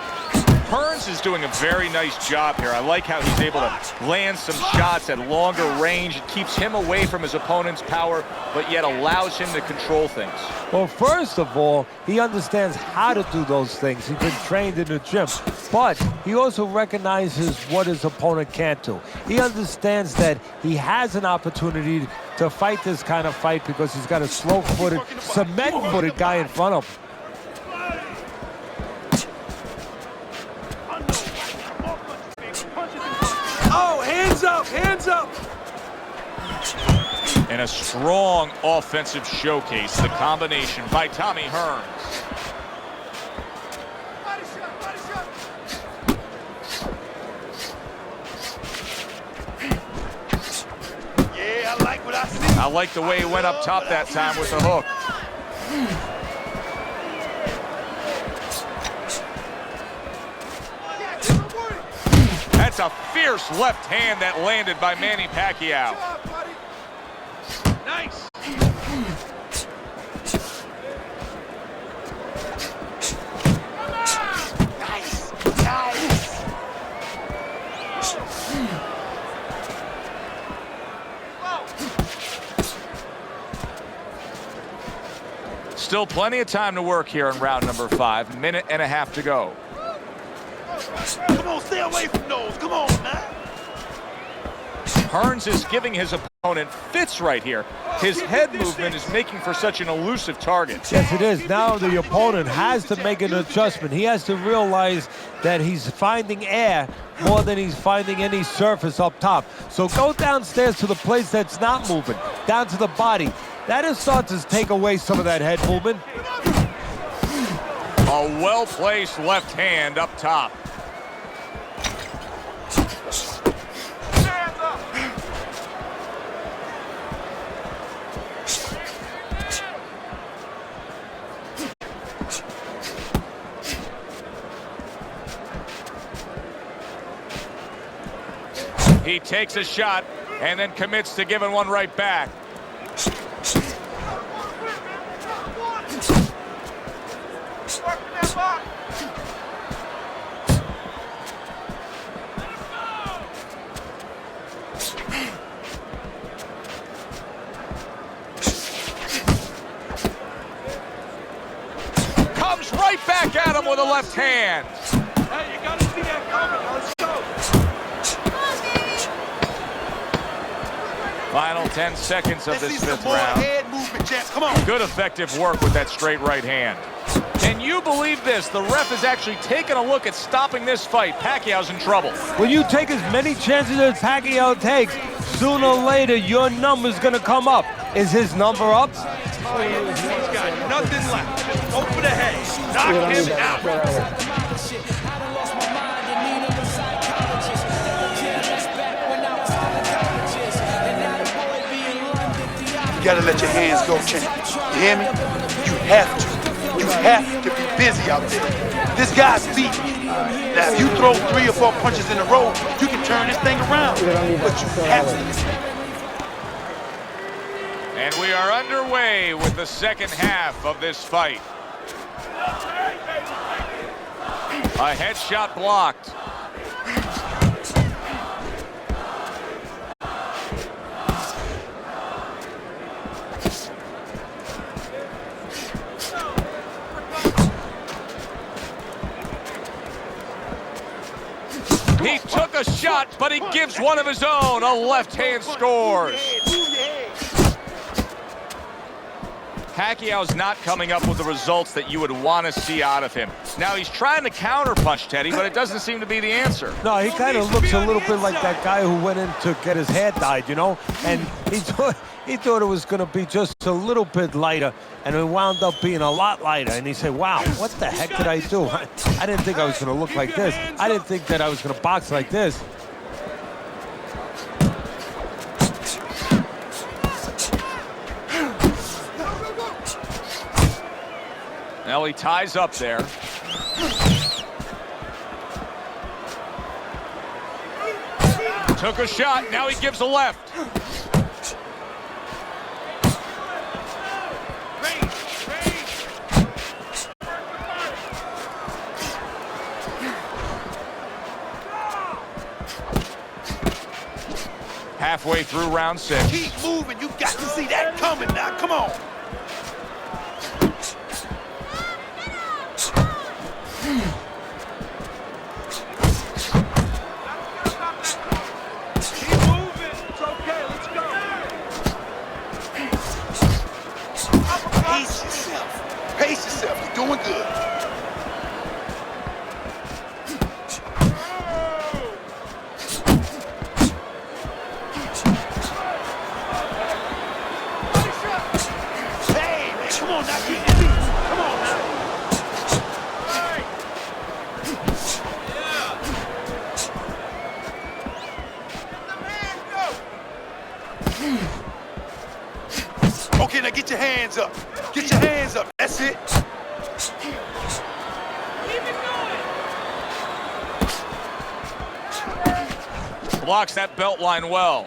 S3: Hearns is doing a very nice job here. I like how he's able to land some shots at longer range. It keeps him away from his opponent's power, but yet allows him to control things.
S6: Well, first of all, he understands how to do those things. He's been trained in the gym, but he also recognizes what his opponent can't do. He understands that he has an opportunity to fight this kind of fight because he's got a slow-footed, cement-footed guy in front of him.
S9: Oh, hands up, hands up.
S3: And a strong offensive showcase, the combination by Tommy Hearns.
S10: Yeah, I like what I see.
S3: I like the way he went up top that time with the hook. That's a fierce left hand that landed by Manny Pacquiao.
S9: Nice.
S3: Still plenty of time to work here in round number 5. Minute and a half to go.
S10: Come on, stay away from those. Come on, man.
S3: Hearns is giving his opponent fits right here. His head movement is making for such an elusive target.
S6: Yes, it is. Now the opponent has to make an adjustment. He has to realize that he's finding air more than he's finding any surface up top. So go downstairs to the place that's not moving, down to the body. That'll start to take away some of that head movement.
S3: A well-placed left hand up top. He takes a shot and then commits to giving one right back. Comes right back at him with a left hand.
S9: Hey, you gotta see that coming. Let's go.
S3: Final 10 seconds of this 5th round.
S10: Head movement, Jack. Come on.
S3: Good effective work with that straight right hand. Can you believe this? The ref has actually taken a look at stopping this fight. Pacquiao's in trouble.
S6: When you take as many chances as Pacquiao takes, sooner or later your number's gonna come up. Is his number up?
S9: He's got nothing left. Just go for the head. Knock him out.
S10: You gotta let your hands go, champ. You hear me? You have to. You have to be busy out there. This guy's beat. Now, if you throw 3 or 4 punches in a row, you can turn this thing around. But you have to.
S3: And we are underway with the second half of this fight. A headshot blocked. He took a shot, but he gives one of his own. A left hand scores. Pacquiao's not coming up with the results that you would want to see out of him. Now, he's trying to counterpunch, Teddy, but it doesn't seem to be the answer.
S6: No, he kind of looks a little bit like that guy who went in to get his hair dyed, you know? And he thought it was going to be just a little bit lighter, and it wound up being a lot lighter. And he said, wow, what the heck did I do? I didn't think I was going to look like this. I didn't think that I was going to box like this.
S3: Now he ties up there. Took a shot, now he gives a left. Halfway through round 6.
S10: Keep moving, you got to see that coming now, come on. Pace yourself, you're doing good. Hey, man, come on now, get in. Come on now. Okay, now get your hands up. Get your hands up. That's it.
S3: Blocks that belt line well.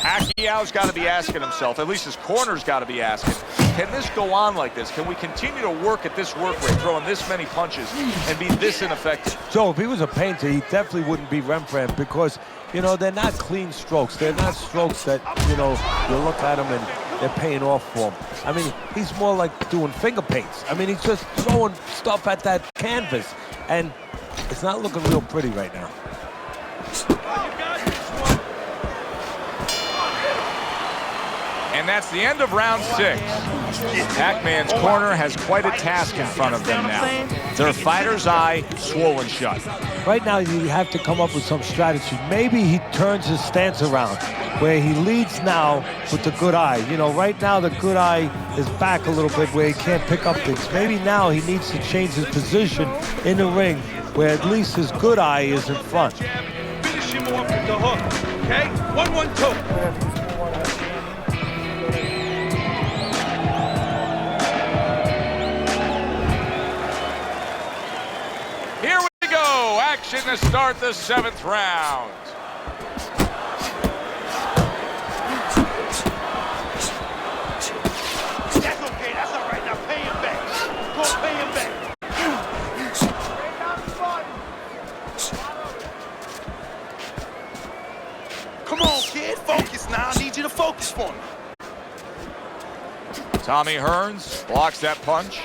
S3: Pacquiao's got to be asking himself, at least his corner's got to be asking, can this go on like this? Can we continue to work at this work rate, throwing this many punches and be this ineffective?
S6: Joe, if he was a painter, he definitely wouldn't be Rembrandt because, you know, they're not clean strokes. They're not strokes that, you know, you look at them and they're paying off for him. I mean, he's more like doing finger paints. I mean, he's just throwing stuff at that canvas, and it's not looking real pretty right now.
S3: And that's the end of round 6. Pac-Man's corner has quite a task in front of them now. Their fighter's eye swollen shut.
S6: Right now, you have to come up with some strategy. Maybe he turns his stance around, where he leads now with the good eye. You know, right now the good eye is back a little bit where he can't pick up things. Maybe now he needs to change his position in the ring, where at least his good eye is in front.
S9: Finish him off with the hook, okay? 1-1-2.
S3: Action to start the 7th round.
S10: That's okay, that's all right. Now pay him back. Go pay him back. Come on, kid, focus now. I need you to focus for me.
S3: Tommy Hearns blocks that punch.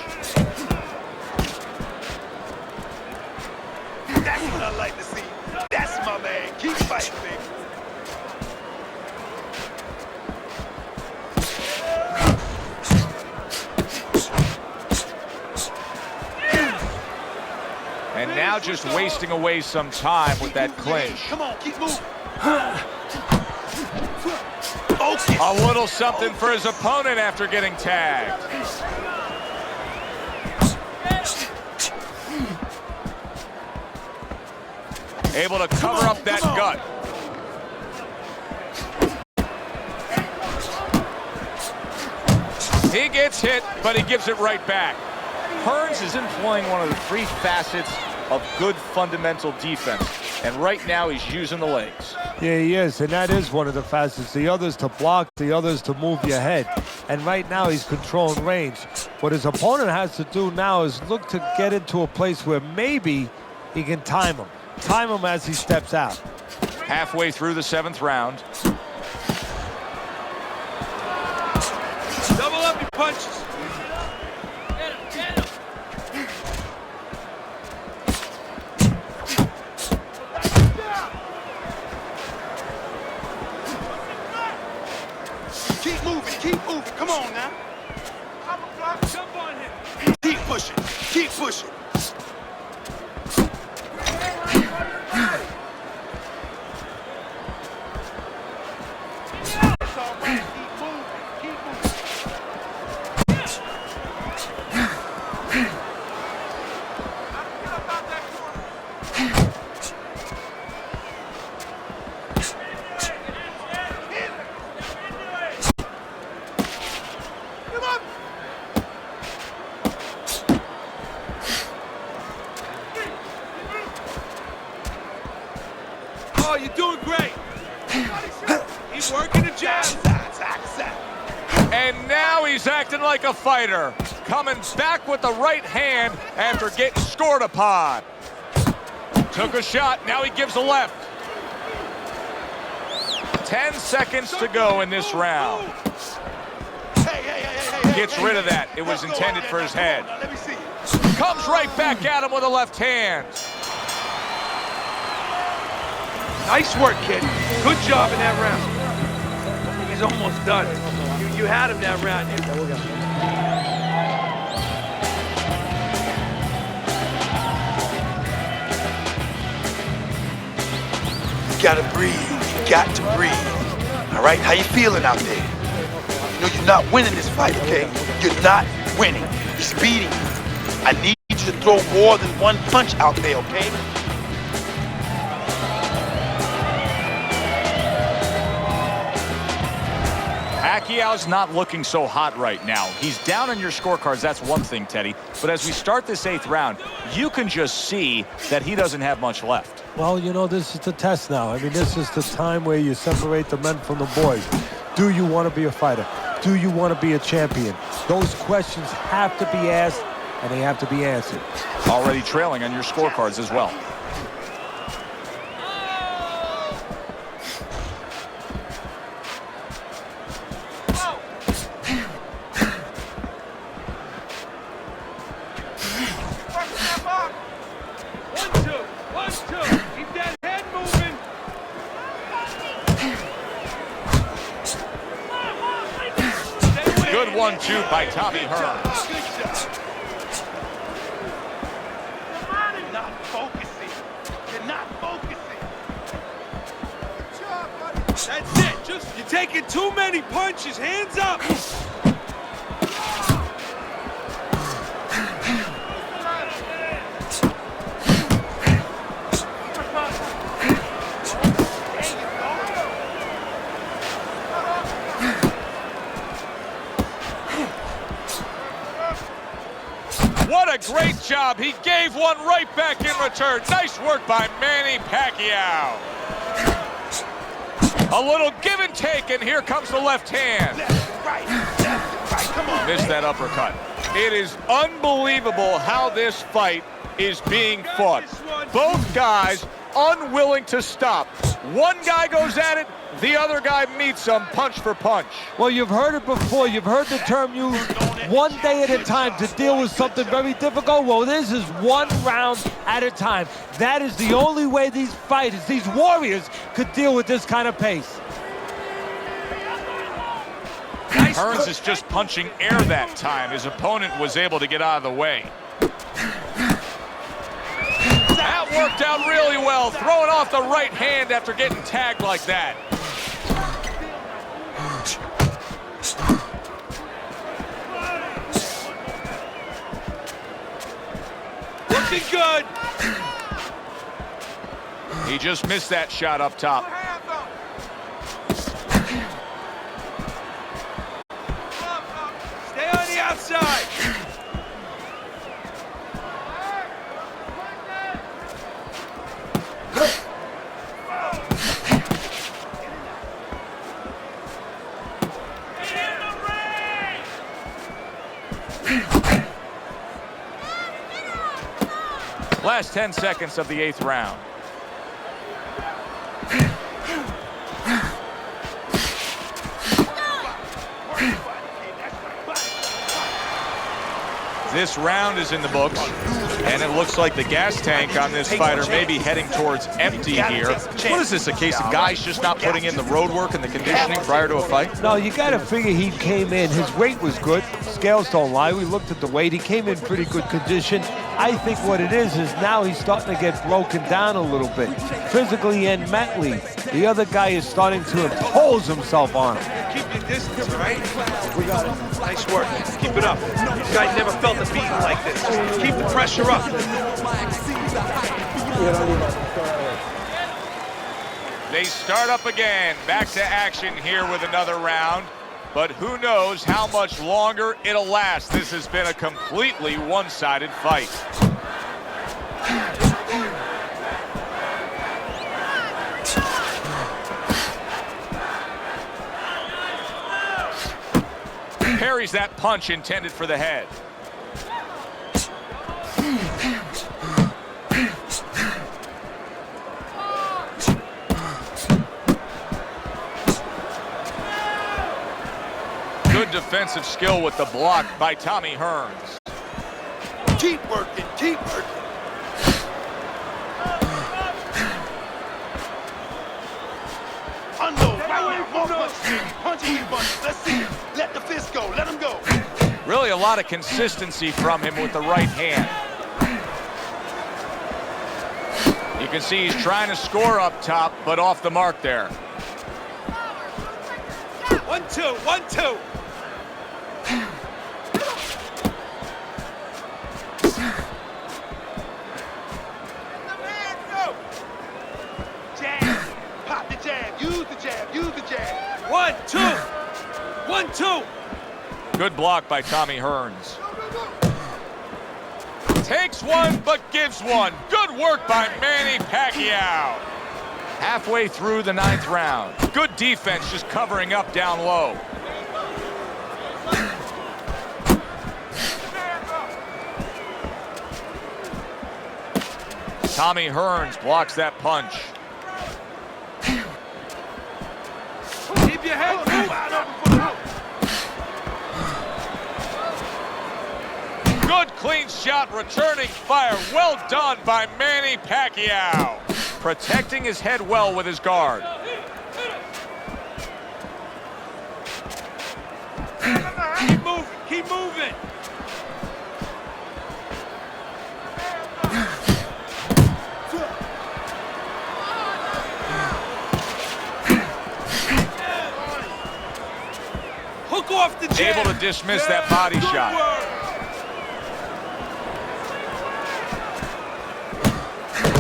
S10: That's what I like to see. That's my man. Keep fighting, baby.
S3: And now just wasting away some time with that clinch.
S10: Come on, keep moving.
S3: A little something for his opponent after getting tagged. Able to cover up that gut. He gets hit, but he gives it right back.
S7: Hearns is employing one of the 3 facets of good fundamental defense, and right now he's using the legs.
S6: Yeah, he is, and that is one of the facets. The other's to block, the other's to move your head. And right now he's controlling range. What his opponent has to do now is look to get into a place where maybe he can time him. Time him as he steps out.
S7: Halfway through the 7th round.
S9: Double up your punches.
S10: Keep moving, come on now.
S9: Jump on him.
S10: Keep pushing.
S9: It's all right. Keep moving. Oh, you're doing great. He's working the jab.
S3: And now he's acting like a fighter, coming back with the right hand after getting scored upon. Took a shot, now he gives a left. 10 seconds to go in this round. Gets rid of that. It was intended for his head.
S10: Let me see.
S3: Comes right back at him with a left hand.
S9: Nice work, kid. Good job in that round. He's almost done. You had him that round.
S10: You gotta breathe. You got to breathe. All right? How you feeling out there? You know you're not winning this fight, okay? You're not winning. He's beating you. I need you to throw more than one punch out there, okay?
S7: Pacquiao's not looking so hot right now. He's down on your scorecards, that's one thing, Teddy. But as we start this 8th round, you can just see that he doesn't have much left.
S6: Well, you know, this is the test now. I mean, this is the time where you separate the men from the boys. Do you want to be a fighter? Do you want to be a champion? Those questions have to be asked, and they have to be answered.
S7: Already trailing on your scorecards as well.
S3: Good 1-2 by Tommy Hearns.
S10: You're not focusing. You're not focusing.
S9: That's it. You're taking too many punches. Hands up.
S3: What a great job. He gave one right back in return. Nice work by Manny Pacquiao. A little give and take, and here comes the left hand.
S10: Come on.
S3: Missed that uppercut. It is unbelievable how this fight is being fought. Both guys unwilling to stop. One guy goes at it, the other guy meets him punch for punch.
S6: Well, you've heard it before. You've heard the term used, one day at a time to deal with something very difficult. Well, this is one round at a time. That is the only way these fighters, these warriors, could deal with this kind of pace.
S3: Hearns is just punching air that time. His opponent was able to get out of the way. That worked out really well, throwing off the right hand after getting tagged like that.
S9: Looking good.
S3: He just missed that shot up top.
S9: Stay on the outside.
S3: Last 10 seconds of the 8th round. This round is in the books, and it looks like the gas tank on this fighter may be heading towards empty here. What is this, a case of guys just not putting in the road work and the conditioning prior to a fight?
S6: No, you got to figure he came in. His weight was good. Scales don't lie. We looked at the weight. He came in pretty good condition. I think what it is now he's starting to get broken down a little bit, physically and mentally. The other guy is starting to impose himself on him.
S9: Keep your distance, all right? We got it. Nice work. Keep it up. This guy never felt a beating like this. Keep the pressure up.
S3: They start up again. Back to action here with another round. But who knows how much longer it'll last. This has been a completely one-sided fight. Parries that punch intended for the head. Good defensive skill with the block by Tommy Hearns.
S9: Keep working, keep working.
S10: Unload, right now, punching you bunch. Let's see it. Let the fist go, let him go.
S3: Really a lot of consistency from him with the right hand. You can see he's trying to score up top, but off the mark there.
S9: 1-2, 1-2.
S10: Jab, pop the jab, use the jab, use the jab.
S9: 1-2, 1-2.
S3: Good block by Tommy Hearns. Takes one, but gives one. Good work by Manny Pacquiao. Halfway through the 9th round. Good defense, just covering up down low. Tommy Hearns blocks that punch.
S9: Keep your head moving.
S3: Good clean shot, returning fire. Well done by Manny Pacquiao. Protecting his head well with his guard.
S9: Keep moving, keep moving. Hook off the jab.
S3: Able to dismiss that body shot.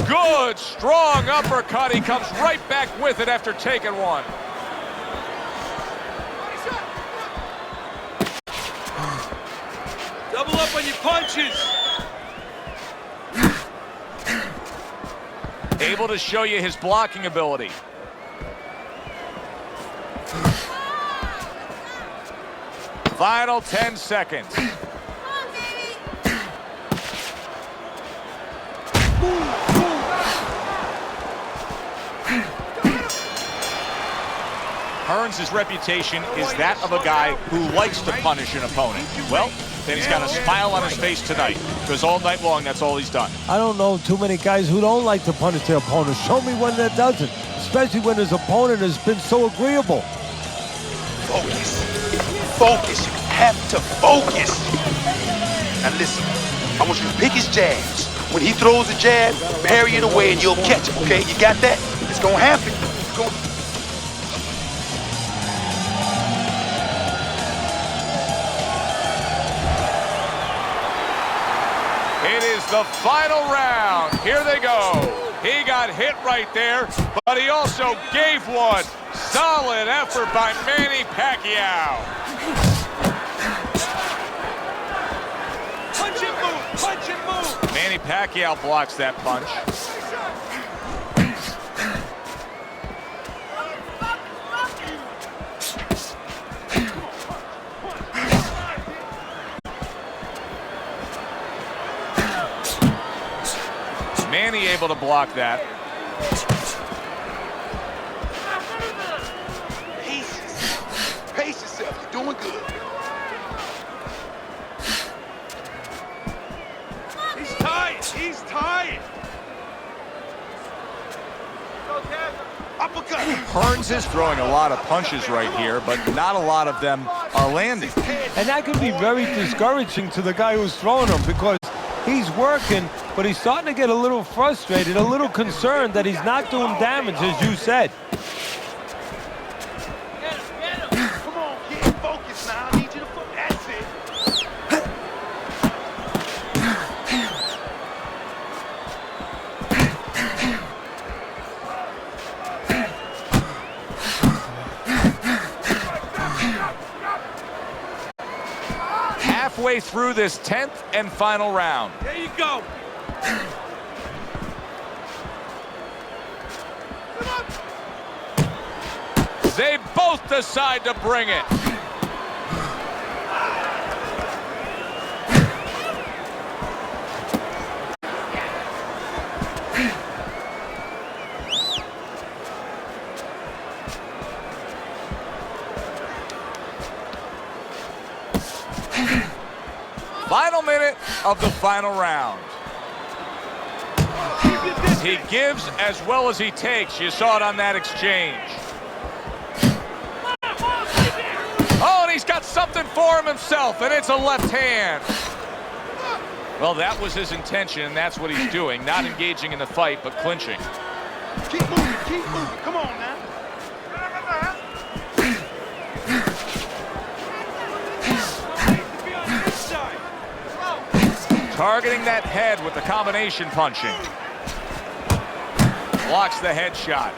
S3: Good, strong uppercut. He comes right back with it after taking one.
S9: Double up on your punches.
S3: Able to show you his blocking ability. Final 10 seconds. Hearns' reputation is that of a guy who likes to punish an opponent. Well, then he's got a smile on his face tonight, because all night long, that's all he's done.
S6: I don't know too many guys who don't like to punish their opponent. Show me one that doesn't, especially when his opponent has been so agreeable.
S10: Focus. Focus. You have to focus. Now listen, I want you to pick his jabs. When he throws a jab, parry it away and you'll catch him, okay? You got that? It's gonna happen. It's gonna...
S3: It is the final round. Here they go. He got hit right there, but he also gave one. Solid effort by Manny Pacquiao.
S9: Punch and move, punch and move.
S3: Manny Pacquiao blocks that punch. able to block that.
S10: Pace yourself. You're doing good.
S9: He's tired. He's tired.
S10: Uppercut.
S7: Hearns is throwing a lot of punches right here, but not a lot of them are landing.
S6: And that can be very discouraging to the guy who's throwing them because he's working, but he's starting to get a little frustrated, a little concerned that he's not doing damage, as you said.
S10: Come on, get focused now. I need you to focus. That's it.
S3: Halfway through this 10th and final round.
S9: There you go.
S3: They both decide to bring it. Final minute of the final round. He gives as well as he takes. You saw it on that exchange. Oh, and he's got something for him himself, and it's a left hand. Well, that was his intention, and that's what he's doing. Not engaging in the fight, but clinching.
S10: Keep moving. Keep moving. Come on now.
S3: Targeting that head with the combination punching. Blocks the headshot.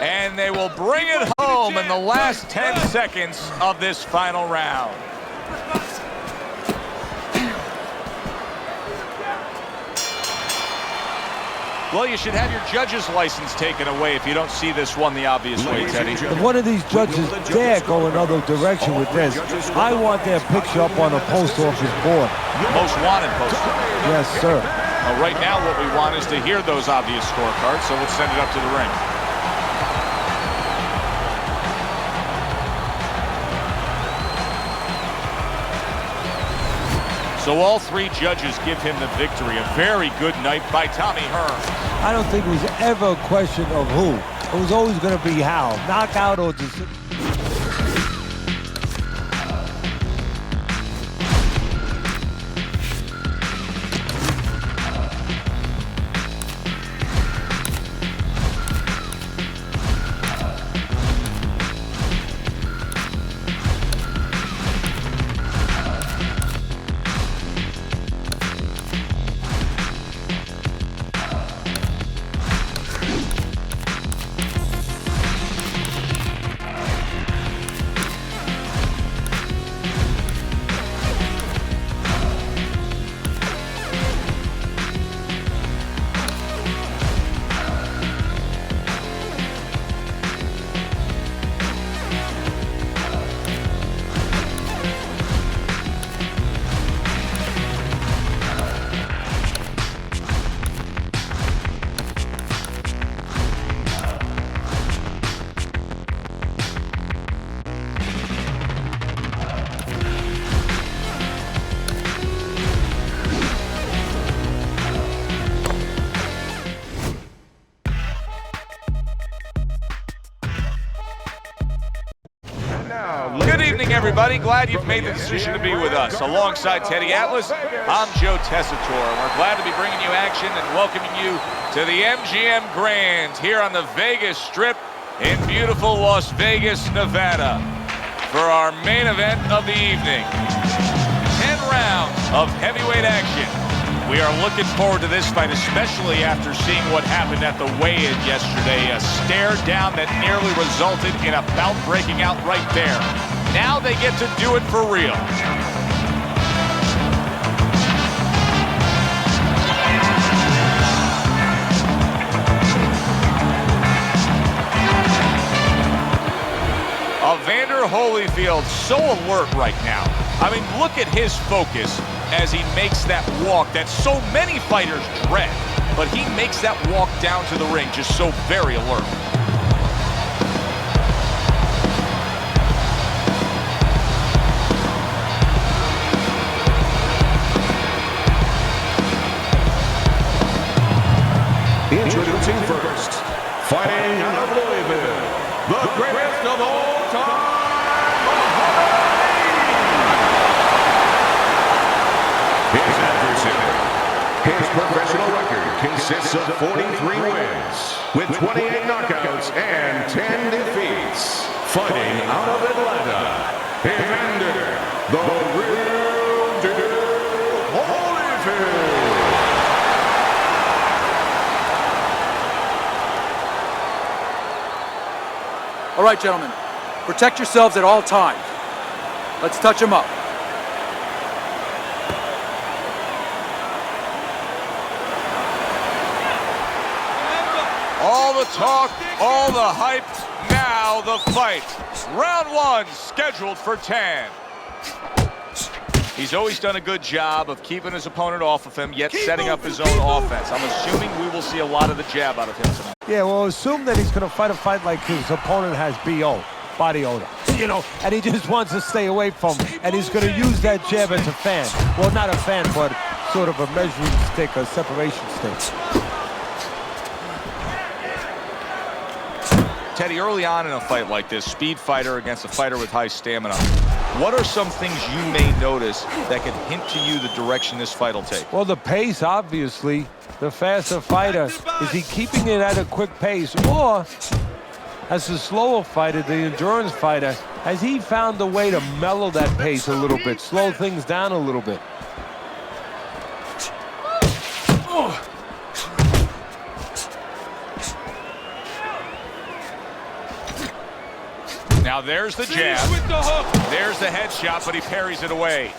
S3: And they will bring it home in the last 10 seconds of this final round. Well, you should have your judge's license taken away if you don't see this one the obvious way, Teddy.
S6: If one of these judges dare go another direction with this, I want their picture up on a post office board.
S3: Most wanted poster.
S6: Yes, sir.
S3: Well, right now what we want is to hear those obvious scorecards, so let's send it up to the ring. So all three judges give him the victory. A very good night by Tommy Hearns.
S6: I don't think it was ever a question of who. It was always going to be how. Knockout or just...
S3: Good evening, everybody. Glad you've made the decision to be with us. Alongside Teddy Atlas, I'm Joe Tessitore. We're glad to be bringing you action and welcoming you to the MGM Grand here on the Vegas Strip in beautiful Las Vegas, Nevada, for our main event of the evening. 10 rounds of heavyweight action. We are looking forward to this fight, especially after seeing what happened at the weigh-in yesterday. A stare down that nearly resulted in a bout breaking out right there. Now they get to do it for real. Holyfield so alert right now. I mean, look at his focus as he makes that walk that so many fighters dread. But he makes that walk down to the ring just so very alert.
S4: Introducing first, fighting out of Louisville, the greatest of all time, his adversary. His professional record consists of 43 wins, with 28 knockouts and 10 defeats. Fighting out of Atlanta, Evander, the real deal Holyfield.
S5: All right, gentlemen, protect yourselves at all times. Let's touch them up.
S3: All the talk, all the hype, now the fight. Round one, scheduled for 10. He's always done a good job of keeping his opponent off of him, yet setting up his own offense. I'm assuming we will see a lot of the jab out of him tonight.
S6: Yeah, well, assume that he's going to fight a fight like his opponent has BO, body odor, you know, and he just wants to stay away from him, and he's going to use that jab as a fan. Well, not a fan, but sort of a measuring stick, a separation stick.
S3: Teddy, early on in a fight like this, speed fighter against a fighter with high stamina, what are some things you may notice that could hint to you the direction this fight will take?
S6: Well, the pace, obviously. The faster fighter, is he keeping it at a quick pace? Or, as the slower fighter, the endurance fighter, has he found a way to mellow that pace a little bit, slow things down a little bit?
S3: Now there's the jab, there's the headshot, but he parries it away.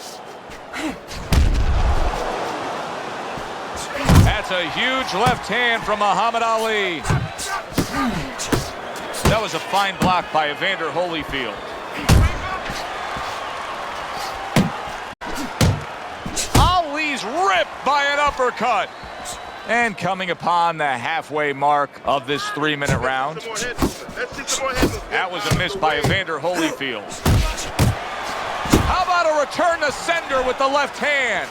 S3: That's a huge left hand from Muhammad Ali. That was a fine block by Evander Holyfield. Ali's ripped by an uppercut. And coming upon the halfway mark of this 3-minute round. That was a miss by Evander Holyfield. How about a return to sender with the left hand?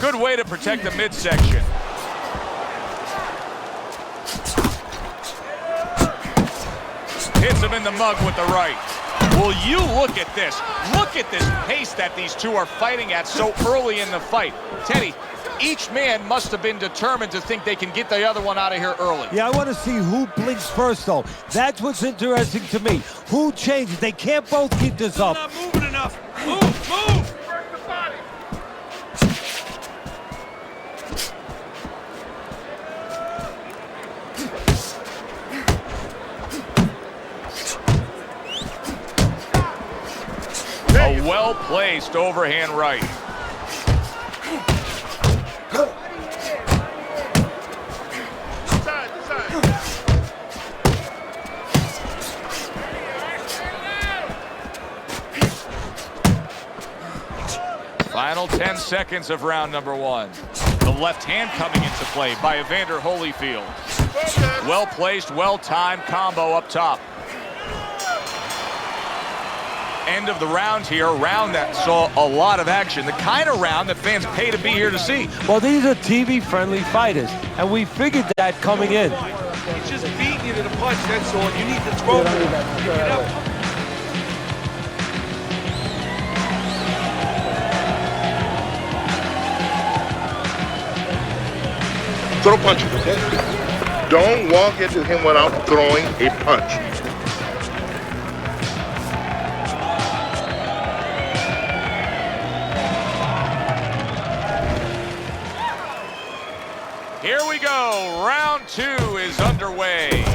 S3: Good way to protect the midsection. Hits him in the mug with the right. Will you look at this? Look at this pace that these two are fighting at so early in the fight. Teddy, each man must have been determined to think they can get the other one out of here early.
S6: Yeah, I want to see who blinks first, though. That's what's interesting to me. Who changes? They can't both keep this up.
S9: Not moving enough. Move!
S3: A well-placed overhand right. Final 10 seconds of round number one. The left hand coming into play by Evander Holyfield. Well-placed, well-timed combo up top. End of the round here, a round that saw a lot of action, the kind of round that fans pay to be here to see.
S6: Well, these are TV-friendly fighters, and we figured that coming in.
S9: He's just beating you to the punch, that's all. You need to throw him.
S8: Throw punches, okay? Don't walk into him without throwing a punch.
S3: Here we go. Round two is underway.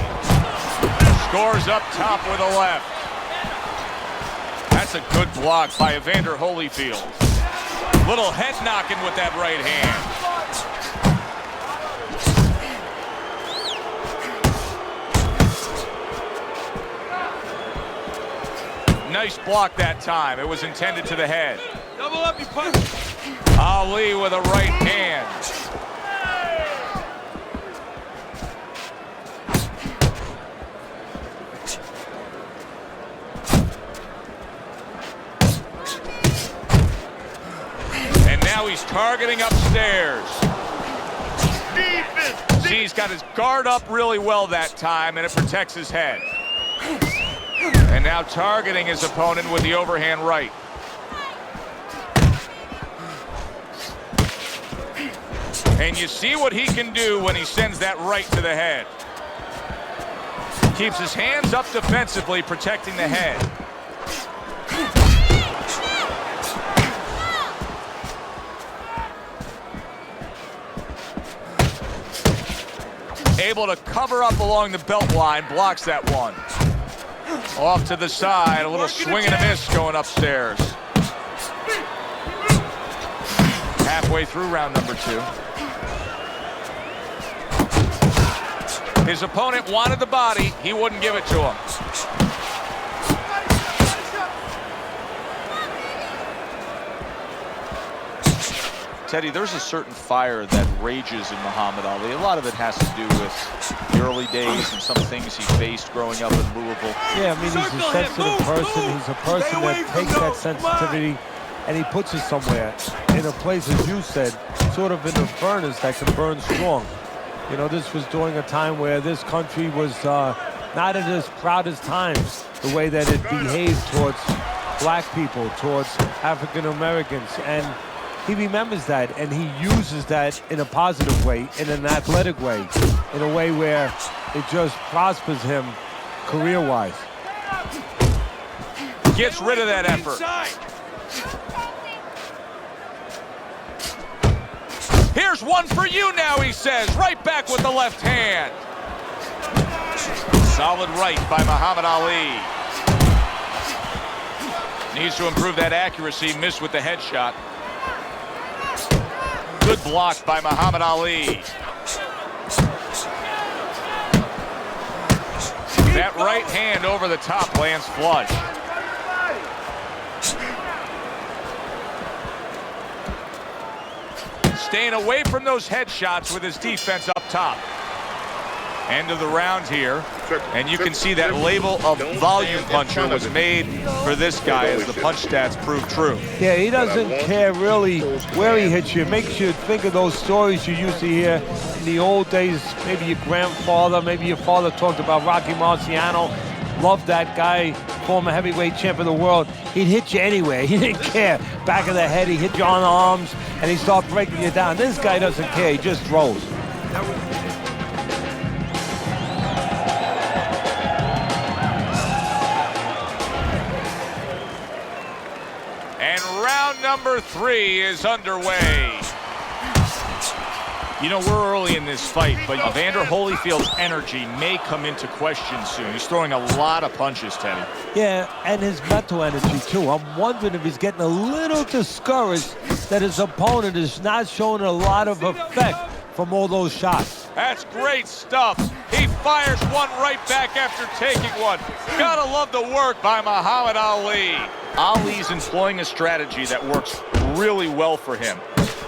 S3: Scores up top with a left. That's a good block by Evander Holyfield. Little head knocking with that right hand. Nice block that time. It was intended to the head.
S9: Double up, you punch.
S3: Ali with a right hand. And now he's targeting upstairs. See, he's got his guard up really well that time, and it protects his head. And now targeting his opponent with the overhand right. And you see what he can do when he sends that right to the head. Keeps his hands up defensively, protecting the head. Able to cover up along the belt line, blocks that one. Off to the side, a little swing and a miss going upstairs. Halfway through round number 2. His opponent wanted the body, he wouldn't give it to him.
S7: Teddy, there's a certain fire that rages in Muhammad Ali. A lot of it has to do with the early days and some things he faced growing up in Louisville.
S6: Yeah, I mean, he's a sensitive person. He's a person that takes that sensitivity and he puts it somewhere in a place, as you said, sort of in a furnace that can burn strong. You know, this was during a time where this country was not at its proudest times, the way that it behaved towards black people, towards African Americans, and he remembers that, and he uses that in a positive way, in an athletic way, in a way where it just prospers him career-wise.
S3: Gets rid of that effort. Here's one for you now, he says. Right back with the left hand. Solid right by Muhammad Ali. Needs to improve that accuracy. Missed with the headshot. Good block by Muhammad Ali. That right hand over the top lands flush. Staying away from those headshots with his defense up top. End of the round here, and you can see that label of volume puncher was made for this guy, as the punch stats prove true.
S6: Yeah, he doesn't care really where he hits you. It makes you think of those stories you used to hear in the old days. Maybe your grandfather, maybe your father talked about Rocky Marciano. Loved that guy, former heavyweight champ of the world. He'd hit you anywhere. He didn't care. Back of the head, he hit you on the arms, and he started breaking you down. This guy doesn't care. He just throws.
S3: Round number 3 is underway. You know, we're early in this fight, but Evander Holyfield's energy may come into question soon. He's throwing a lot of punches, Teddy.
S6: Yeah, and his mental energy, too. I'm wondering if he's getting a little discouraged that his opponent is not showing a lot of effect from all those shots.
S3: That's great stuff. He fires one right back after taking one. Gotta love the work by Muhammad Ali.
S7: Ali's employing a strategy that works really well for him.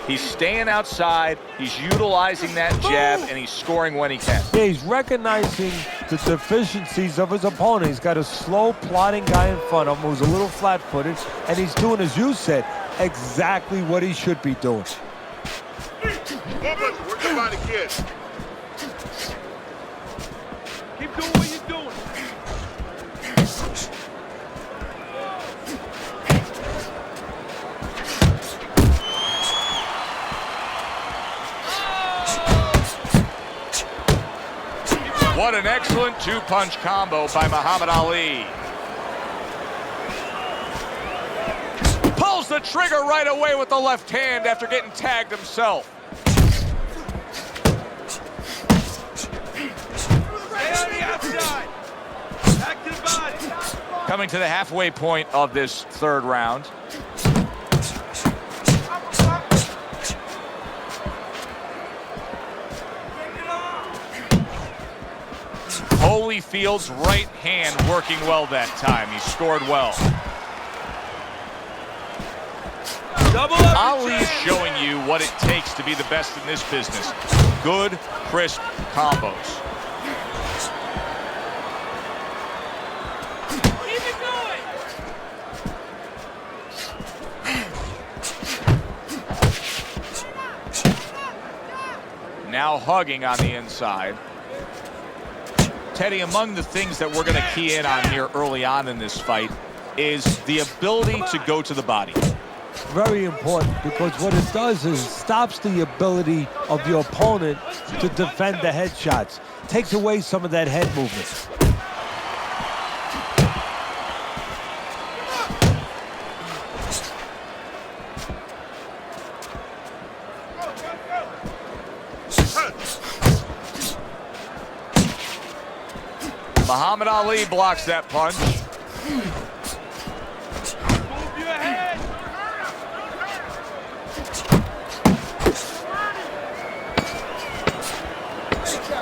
S7: He's staying outside, he's utilizing that jab, and he's scoring when he can.
S6: Yeah, he's recognizing the deficiencies of his opponent. He's got a slow, plodding guy in front of him who's a little flat-footed, and he's doing, as you said, exactly what he should be doing.
S8: Where's the body, kid?
S9: Keep doing what you're doing.
S3: What an excellent 2-punch combo by Muhammad Ali. Pulls the trigger right away with the left hand after getting tagged himself.
S9: Stay on the outside. Back to the body.
S3: Coming to the halfway point of this third round. Holyfield's right hand working well that time. He scored well. Ali's showing you what it takes to be the best in this business. Good, crisp combos. Now hugging on the inside. Teddy, among the things that we're going to key in on here early on in this fight is the ability to go to the body.
S6: Very important, because what it does is stops the ability of your opponent to defend the headshots. Takes away some of that head movement.
S3: Muhammad Ali blocks that punch.
S9: Move your head.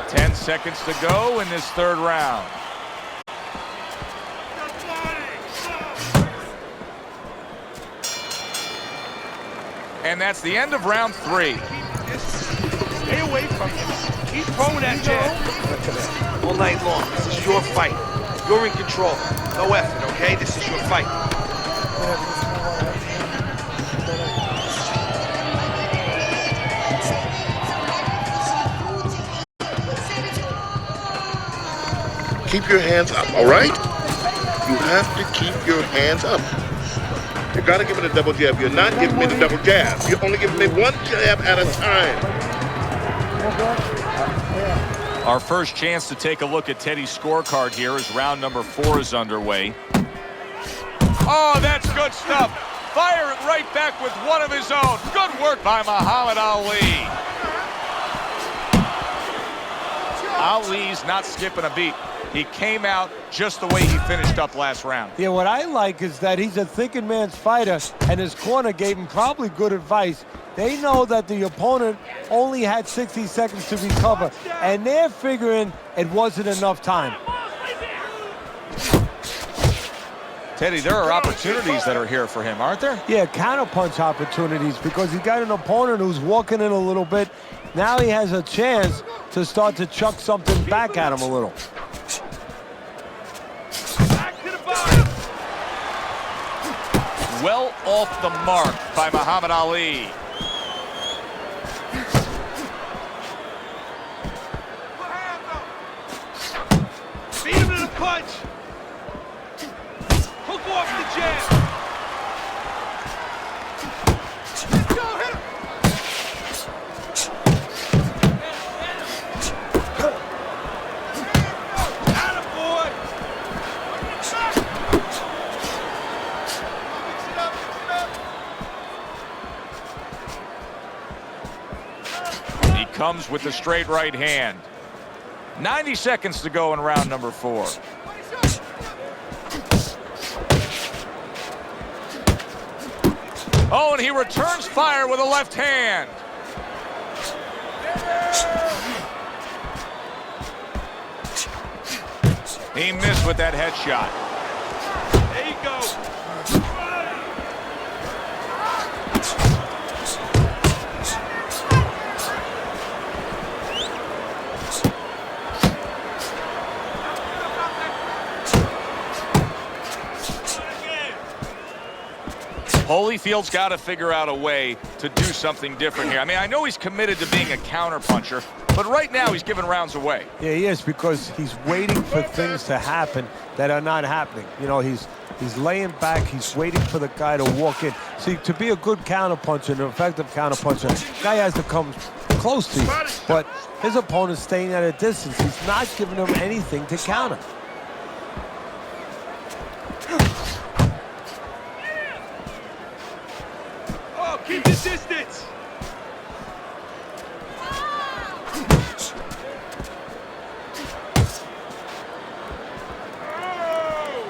S3: 10 seconds to go in this third round. And that's the end of round 3.
S9: Stay away from him. Keep throwing that jab. All night long. This is your fight. You're in control. No effort, okay? This is your fight.
S8: Keep your hands up, all right? You have to keep your hands up. You gotta give it a double jab. You're not giving me the double jab. You're only giving me one jab at a time.
S3: Our first chance to take a look at Teddy's scorecard here as round number 4 is underway. Oh, that's good stuff. Fire it right back with one of his own. Good work by Muhammad Ali. Ali's not skipping a beat. He came out just the way he finished up last round.
S6: Yeah, what I like is that he's a thinking man's fighter, and his corner gave him probably good advice. They know that the opponent only had 60 seconds to recover, and they're figuring it wasn't enough time.
S7: Teddy, there are opportunities that are here for him, aren't there?
S6: Yeah, counterpunch opportunities, because he's got an opponent who's walking in a little bit. Now he has a chance to start to chuck something back at him a little.
S3: Well off the mark by Muhammad Ali.
S9: Beat him to the punch. Hook off the jab. Go, hit him. Attaboy.
S3: He comes with the straight right hand. 90 seconds to go in round number 4. Oh, and he returns fire with a left hand. He missed with that headshot.
S9: There you go.
S3: Holyfield's got to figure out a way to do something different here. I mean, I know he's committed to being a counterpuncher, but right now he's giving rounds away.
S6: Yeah, he is, because he's waiting for things to happen that are not happening. You know, he's laying back, he's waiting for the guy to walk in. See, to be a good counterpuncher, an effective counterpuncher, the guy has to come close to you. But his opponent's staying at a distance. He's not giving him anything to counter.
S9: Oh, keep the distance. Oh.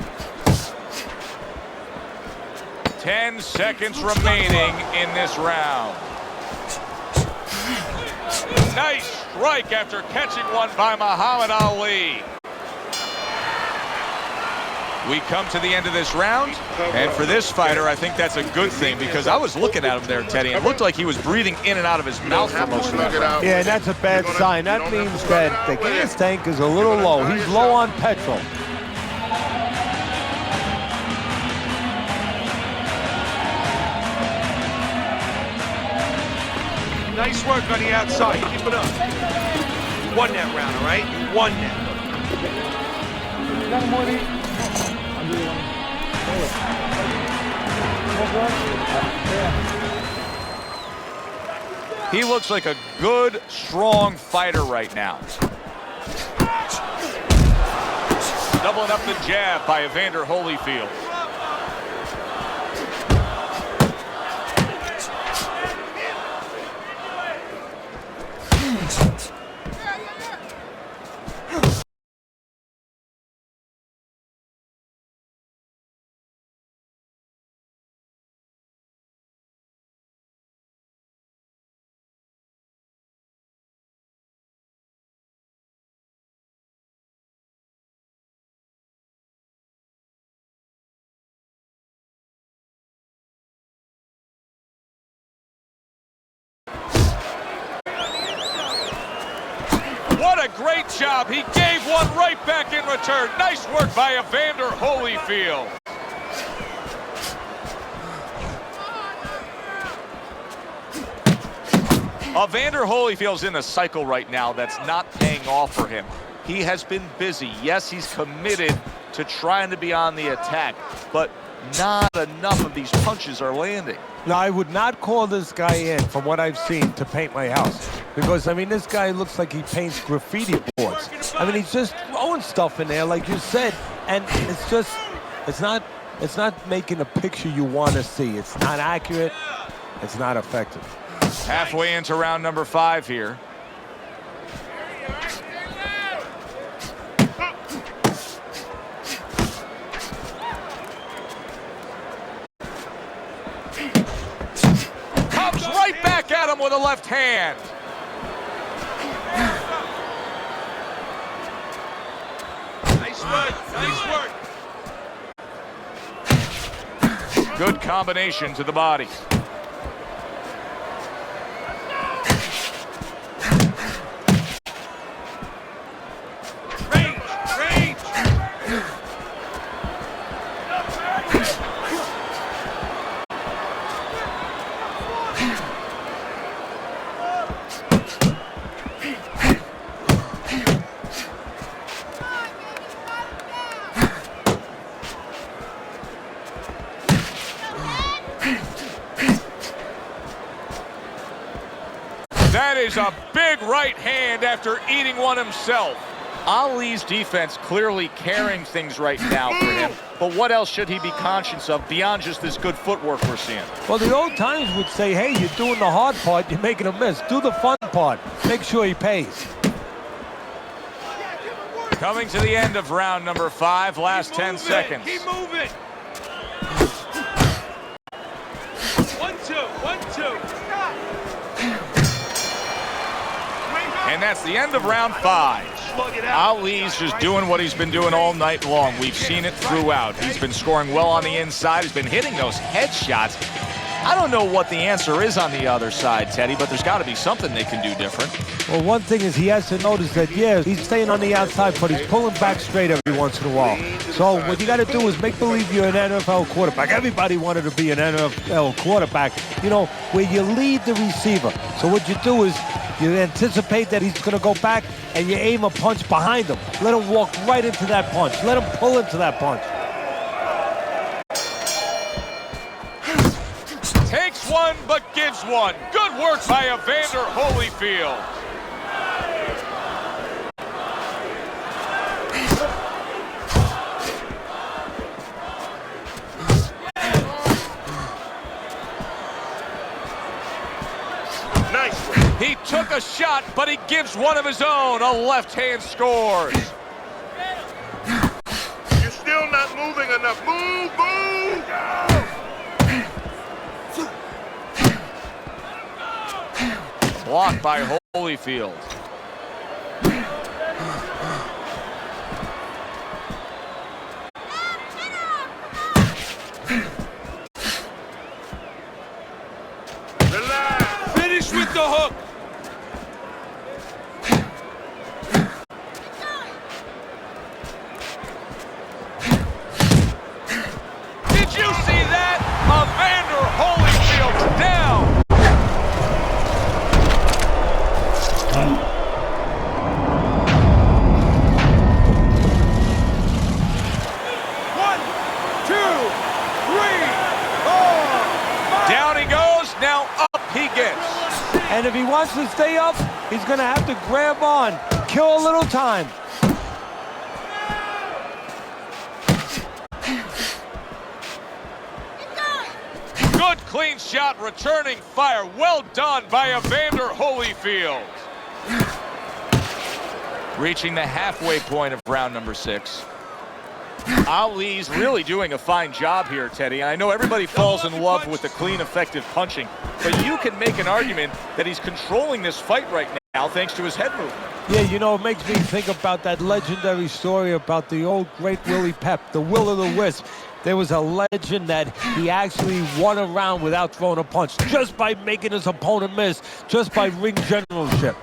S3: 10 seconds remaining in this round. Nice strike after catching one by Muhammad Ali. We come to the end of this round, and for this fighter, I think that's a good thing because I was looking at him there, Teddy, and it looked like he was breathing in and out of his mouth for most of that round.
S6: Yeah, and that's a bad sign. That means that the gas tank is a little low. He's low on petrol.
S9: Nice work on the outside. Keep it up. You won that round, all right? You won that.
S3: He looks like a good, strong fighter right now. Doubling up the jab by Evander Holyfield. What a great job. He gave one right back in return. Nice work by Evander Holyfield. Evander Holyfield's in a cycle right now that's not paying off for him. He has been busy. Yes, he's committed to trying to be on the attack, but not enough of these punches are landing.
S6: Now, I would not call this guy in, from what I've seen, to paint my house. Because, I mean, this guy looks like he paints graffiti boards. I mean, he's just throwing stuff in there, like you said, and it's just, it's not making a picture you want to see. It's not accurate. It's not effective.
S3: Halfway into round number 5 here. Comes right back at him with a left hand.
S9: Nice work. Nice work.
S3: Good combination to the body. That is a big right hand after eating one himself. Ali's defense clearly carrying things right now for him, but what else should he be conscious of beyond just this good footwork we're seeing?
S6: Well, the old times would say, hey, you're doing the hard part, you're making a miss. Do the fun part. Make sure he pays.
S3: Coming to the end of round number 5, last 10 seconds.
S9: Keep moving. 1-2, 1-2.
S3: And that's the end of round 5. Ali's just doing what he's been doing all night long. We've seen it throughout. He's been scoring well on the inside. He's been hitting those headshots. I don't know what the answer is on the other side, Teddy, but there's got to be something they can do different.
S6: Well, one thing is he has to notice that, yeah, he's staying on the outside, but he's pulling back straight every once in a while. So what you got to do is make believe you're an NFL quarterback. Everybody wanted to be an NFL quarterback, you know, where you lead the receiver. So what you do is you anticipate that he's going to go back, and you aim a punch behind him. Let him walk right into that punch. Let him pull into that punch.
S3: Takes one, but gives one. Good work by Evander Holyfield.
S9: Nice.
S3: He took a shot, but he gives one of his own. A left hand scores.
S8: You're still not moving enough. Move, move!
S3: Blocked by Holyfield.
S9: hook.
S3: Did you see that? Evander Holyfield down. Down he goes, now up he gets.
S6: And if he wants to stay up, he's going to have to grab on, kill a little time.
S3: Good clean shot, returning fire. Well done by Evander Holyfield.
S7: Reaching the halfway point of round number 6. Ali's really doing a fine job here, Teddy. I know everybody falls in love with the clean, effective punching, but you can make an argument that he's controlling this fight right now thanks to his head movement.
S6: Yeah, you know, it makes me think about that legendary story about the old great Willie Pep, the Will o' the Wisp. There was a legend that he actually won a round without throwing a punch, just by making his opponent miss, just by ring generalship.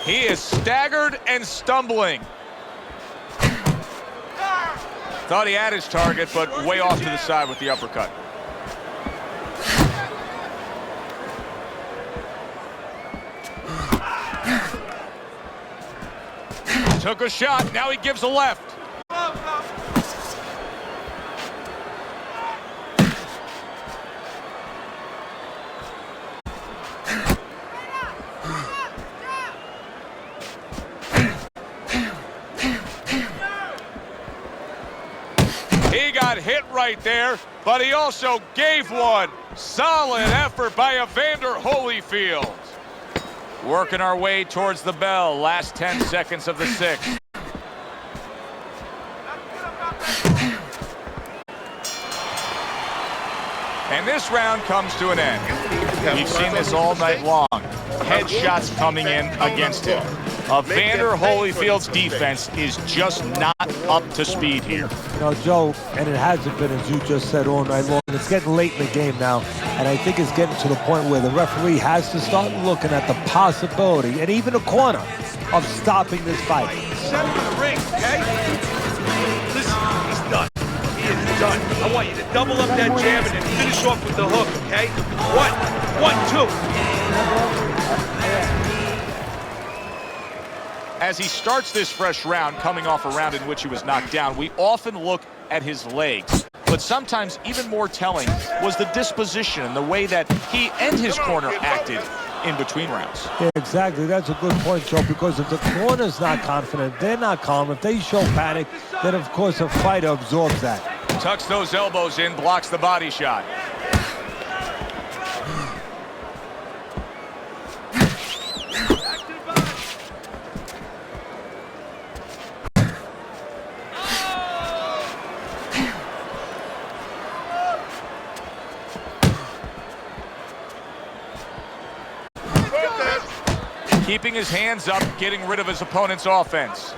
S3: He is staggered and stumbling. Thought he had his target, but way off to the side with the uppercut. Took a shot, now he gives a left. He got hit right there, but he also gave one. Solid effort by Evander Holyfield. Working our way towards the bell. Last 10 seconds of the 6th. And this round comes to an end. We've seen this all night long. Headshots coming in against him. Evander Holyfield's defense is just not up to speed here.
S6: You know, Joe, and it hasn't been, as you just said, all night long. It's getting late in the game now, and I think it's getting to the point where the referee has to start looking at the possibility, and even a corner, of stopping this fight.
S9: Set him in the ring, okay? Listen, he's done. He is done. I want you to double up that jab and then finish off with the hook, okay? 1, 2.
S3: As he starts this fresh round, coming off a round in which he was knocked down, we often look at his legs. But sometimes even more telling was the disposition and the way that he and his corner acted in between rounds.
S6: Yeah, exactly. That's a good point, Joe, because if the corner's not confident, they're not calm. If they show panic, then, of course, a fighter absorbs that.
S3: Tucks those elbows in, blocks the body shot. Keeping his hands up, getting rid of his opponent's offense.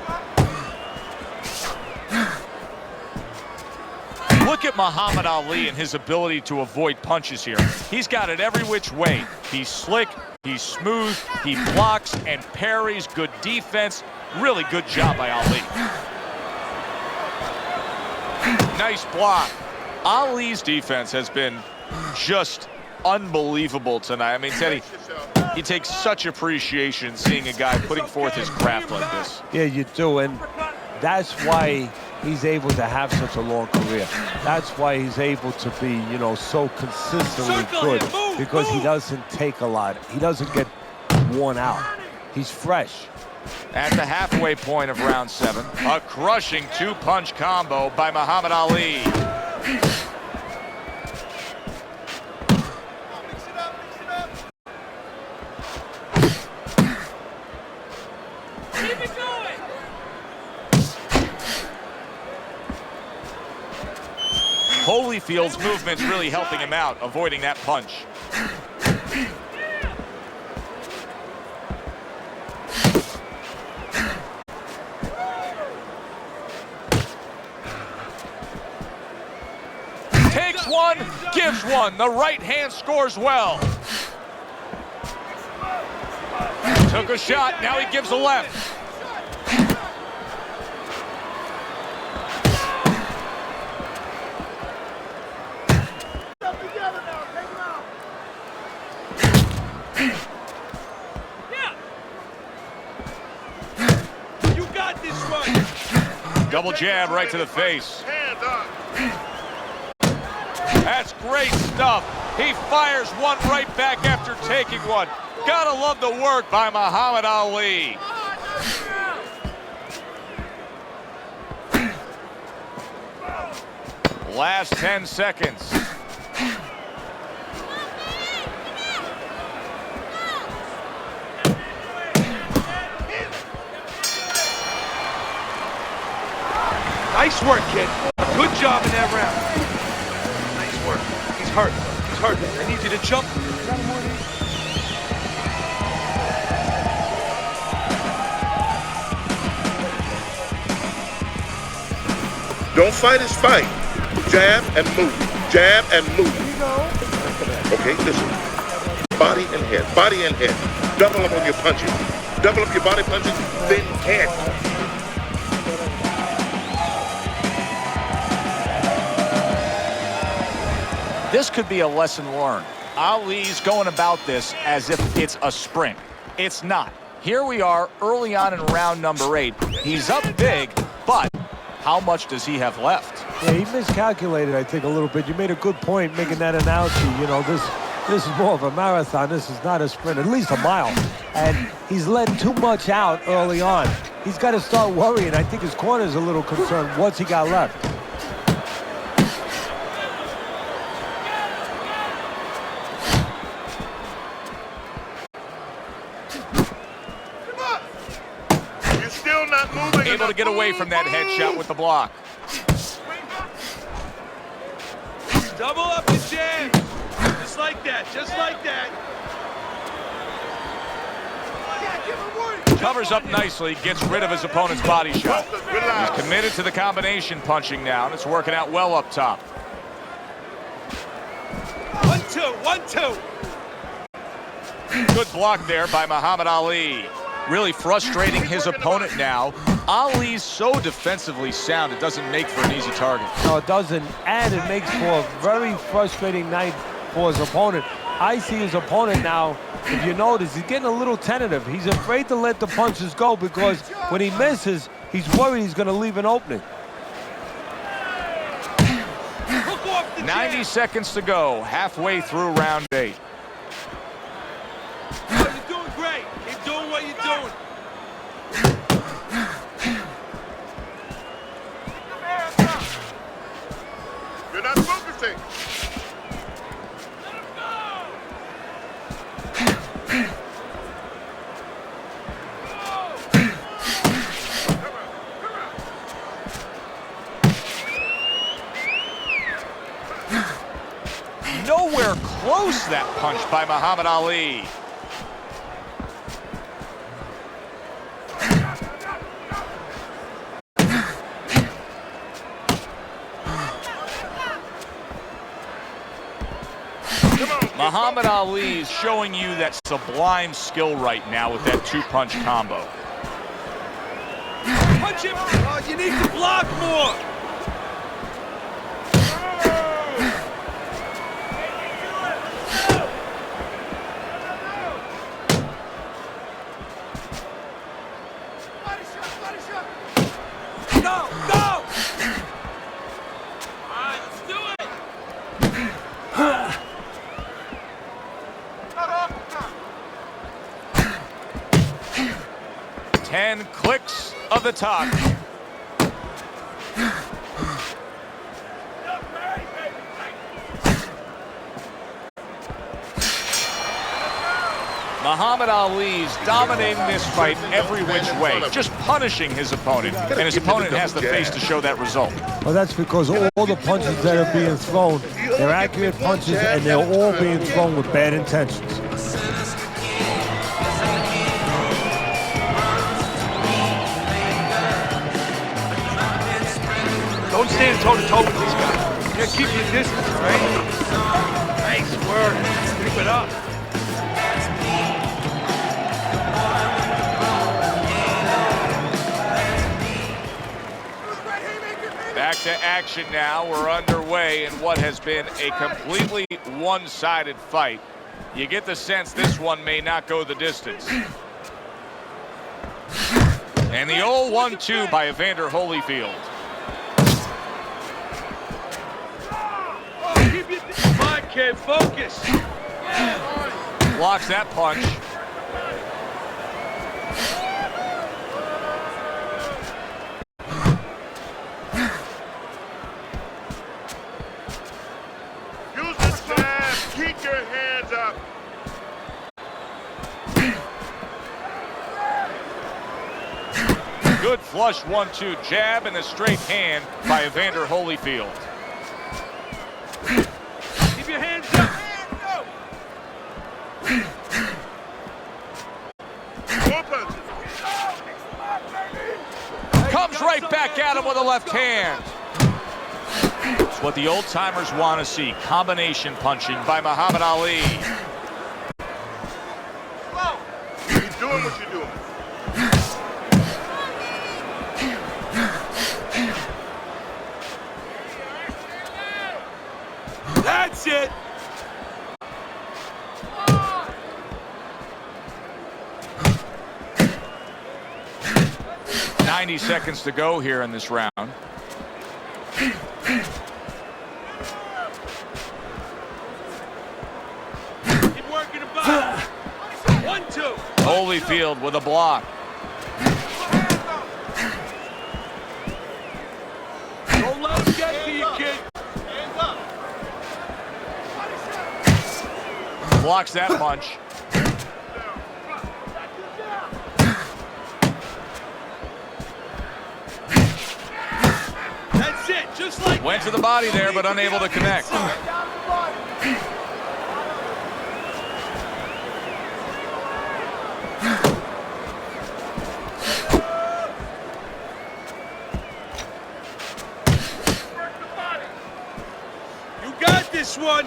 S3: Look at Muhammad Ali and his ability to avoid punches here. He's got it every which way. He's slick, he's smooth, he blocks and parries. Good defense. Really good job by Ali. Nice block. Ali's defense has been just unbelievable tonight. I mean, Teddy, he takes such appreciation seeing a guy putting forth his craft like this.
S6: Yeah, you do, and that's why he's able to have such a long career. That's why he's able to be, you know, so consistently good, because he doesn't take a lot. He doesn't get worn out. He's fresh.
S3: At the halfway point of round 7, a crushing 2-punch combo by Muhammad Ali. Holyfield's movement's really helping him out, avoiding that punch. one, gives one. The right hand scores well. Took a shot, now he gives a left.
S9: You got this one.
S3: Double jab right to the face. That's great stuff. He fires one right back after taking one. Gotta love the work by Muhammad Ali. Last 10 seconds.
S9: Nice work, kid. Good job in that round. Nice work. He's hurt. He's hurt. I need you to jump.
S8: Don't fight his fight. Jab and move. Jab and move. Okay, listen. Body and head. Body and head. Double up on your punches. Double up your body punches, then head.
S7: This could be a lesson learned. Ali's going about this as if it's a sprint. It's not. Here we are early on in round number 8. He's up big, but how much does he have left?
S6: Yeah, he miscalculated, I think, a little bit. You made a good point making that analogy. You know, this is more of a marathon. This is not a sprint, at least a mile. And he's letting too much out early on. He's got to start worrying. I think his corner's a little concerned. What's he got left?
S3: Able to get away from that headshot with the block.
S9: Double up the jab. Just like that. Just like that.
S3: Covers up nicely, gets rid of his opponent's body shot. He's committed to the combination punching now, and it's working out well up top.
S9: 1-2, 1-2.
S3: Good block there by Muhammad Ali.
S7: Really frustrating his opponent now. Ali's so defensively sound, it doesn't make for an easy target.
S6: No, it doesn't, and it makes for a very frustrating night for his opponent. I see his opponent now, if you notice, he's getting a little tentative. He's afraid to let the punches go because when he misses, he's worried he's going to leave an opening.
S3: 90 seconds to go, halfway through round 8.
S9: You're doing great. Keep doing what you're doing.
S8: You're not focusing.
S3: Nowhere close that punch by Muhammad Ali. Muhammad Ali is showing you that sublime skill right now with that two-punch combo.
S9: Punch him. Oh, you need to block more. Go, go. All right, let's do it.
S3: 10 clicks of the talk. Muhammad Ali's dominating this fight every which way, just punishing his opponent, and his opponent has the face to show that result.
S6: Well, that's because all the punches that are being thrown, they're accurate punches, and they're all being thrown with bad intentions.
S9: Don't stand toe-to-toe with this guy. You're gotta keep your distance, right? Nice work. Keep it up.
S3: Back to action now. We're underway in what has been a completely one-sided fight. You get the sense this one may not go the distance. And the old 1-2 by Evander Holyfield.
S9: Come on, kid, focus.
S3: Blocks that punch.
S8: Use the jab. Keep your hands up.
S3: Good flush 1-2 jab and a straight hand by Evander Holyfield.
S9: Keep your hands up.
S3: Comes right back at him with a left hand. It's what the old-timers want to see. Combination punching by Muhammad Ali.
S8: Keep doing what you're doing.
S9: That's it.
S3: .90 seconds to go here in this round.
S9: Keep working the body. 1-2.
S3: Holyfield with a block.
S9: Don't let him get to you, kid.
S3: Blocks that punch.
S9: That's it, just like
S3: Went to the body there, but unable to connect.
S9: You got this one.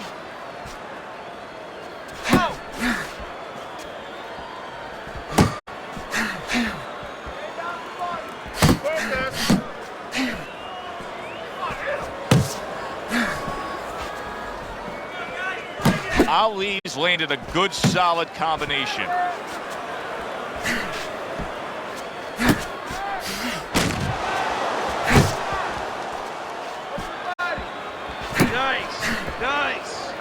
S3: Ali's landed a good, solid combination.
S9: Nice, nice.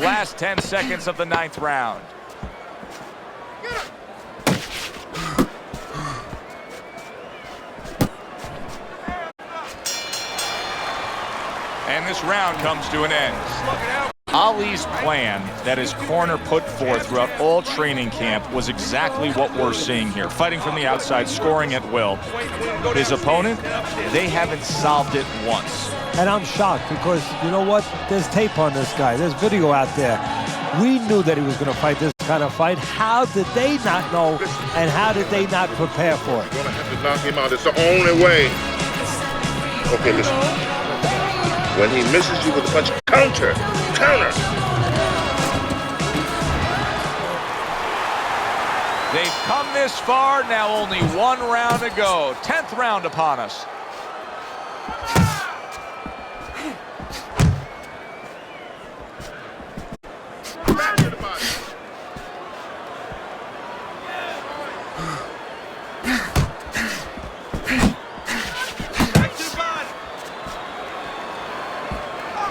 S3: Last 10 seconds of the 9th round. And this round comes to an end. Ali's plan that his corner put forth throughout all training camp was exactly what we're seeing here. Fighting from the outside, scoring at will. His opponent, they haven't solved it once.
S6: And I'm shocked because, you know what? There's tape on this guy. There's video out there. We knew that he was going to fight this kind of fight. How did they not know, and how did they not prepare for it?
S8: You're gonna have to knock him out. It's the only way. Okay, listen. When he misses you with a punch, counter.
S3: They've come this far, now only one round to go. 10th round upon us.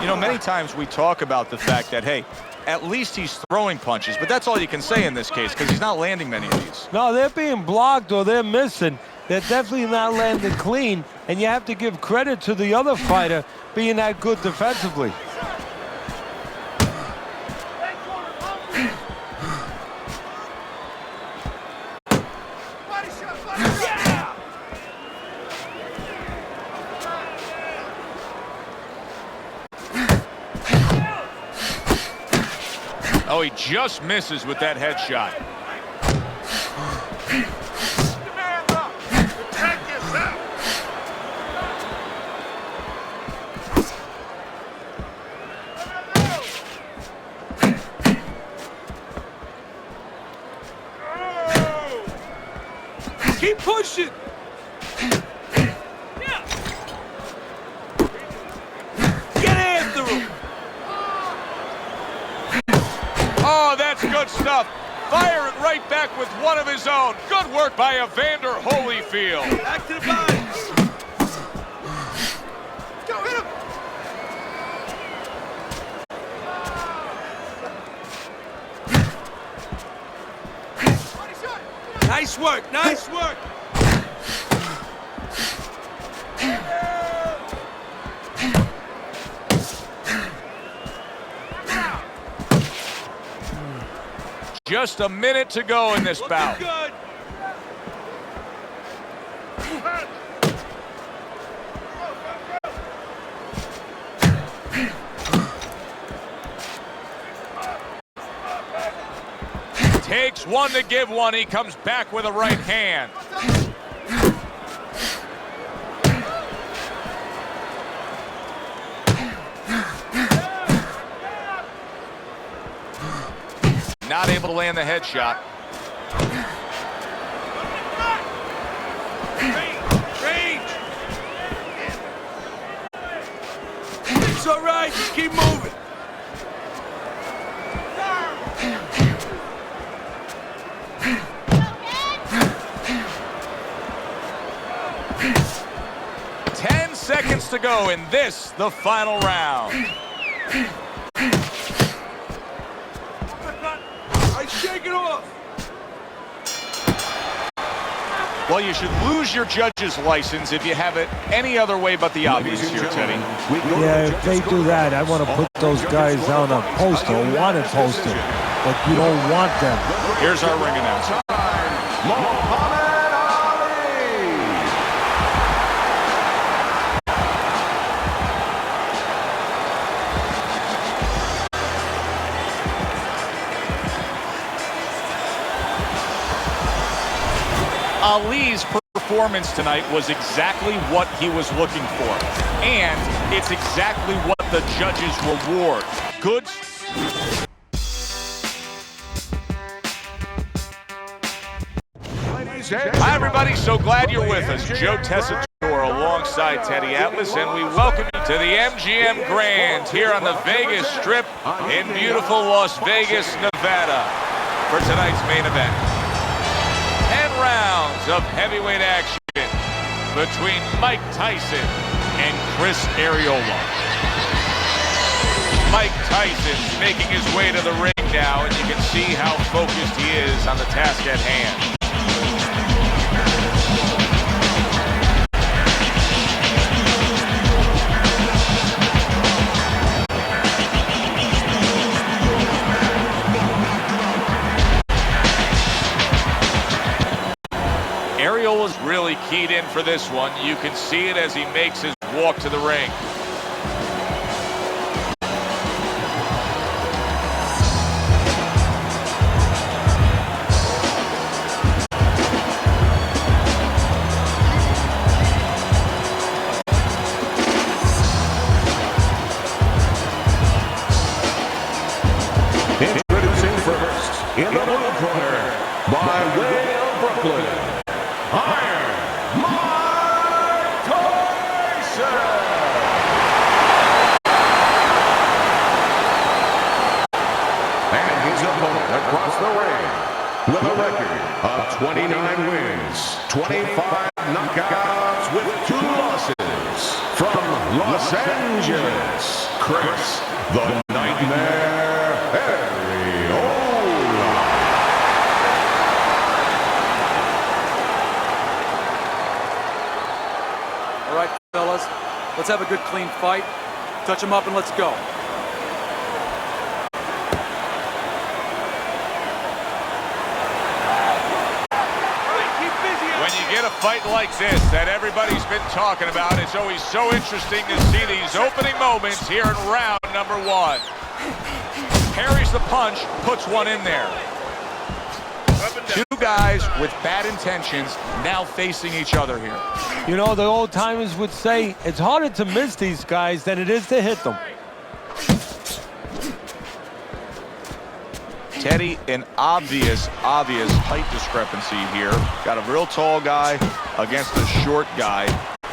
S3: You know, many times we talk about the fact that, hey, at least he's throwing punches, but that's all you can say in this case because he's not landing many of these.
S6: No, they're being blocked or they're missing. They're definitely not landing clean, and you have to give credit to the other fighter being that good defensively.
S3: Oh, he just misses with that headshot.
S9: Keep pushing. Get after him.
S3: Oh, that's good stuff. Firing right back with one of his own. Good work by Evander Holyfield.
S9: Back to the body. Go, hit him. Nice work, nice work.
S3: Just a minute to go in this bout.
S9: Good.
S3: Takes one to give one. He comes back with a right hand. Not able to land the headshot.
S9: Range. It's all right. Just keep moving.
S3: Seconds to go in this, the final round.
S9: I shake it off.
S3: Well, you should lose your judge's license if you have it any other way but the obvious here, Teddy.
S6: Yeah, if they do that, I want to put those guys on a poster, wanted poster, but you don't want them.
S3: Here's our ring announcer. Ali's performance tonight was exactly what he was looking for. And it's exactly what the judges reward. Good. Hi, everybody. So glad you're with us. Joe Tessitore alongside Teddy Atlas, and we welcome you to the MGM Grand here on the Vegas Strip in beautiful Las Vegas, Nevada, for tonight's main event. 10 rounds of heavyweight action between Mike Tyson and Chris Arreola. Mike Tyson making his way to the ring now, and you can see how focused he is on the task at hand. Arreola's really keyed in for this one. You can see it as he makes his walk to the ring.
S4: Introducing first, in the blue corner, by way of Brooklyn, Iron Mike Tyson! And his opponent across the ring, with a record of 29 wins, 25 knockouts with 2 losses, from Los Angeles, Chris the Nightmare Arreola.
S5: All right, fellas, let's have a good, clean fight. Touch them up and let's go.
S3: When you get a fight like this that everybody's been talking about, it's always so interesting to see these opening moments here in round number 1. Parries the punch, puts one in there. 2 guys with bad intentions now facing each other here.
S6: You know, the old timers would say it's harder to miss these guys than it is to hit them.
S7: Teddy, an obvious height discrepancy here. Got a real tall guy against a short guy.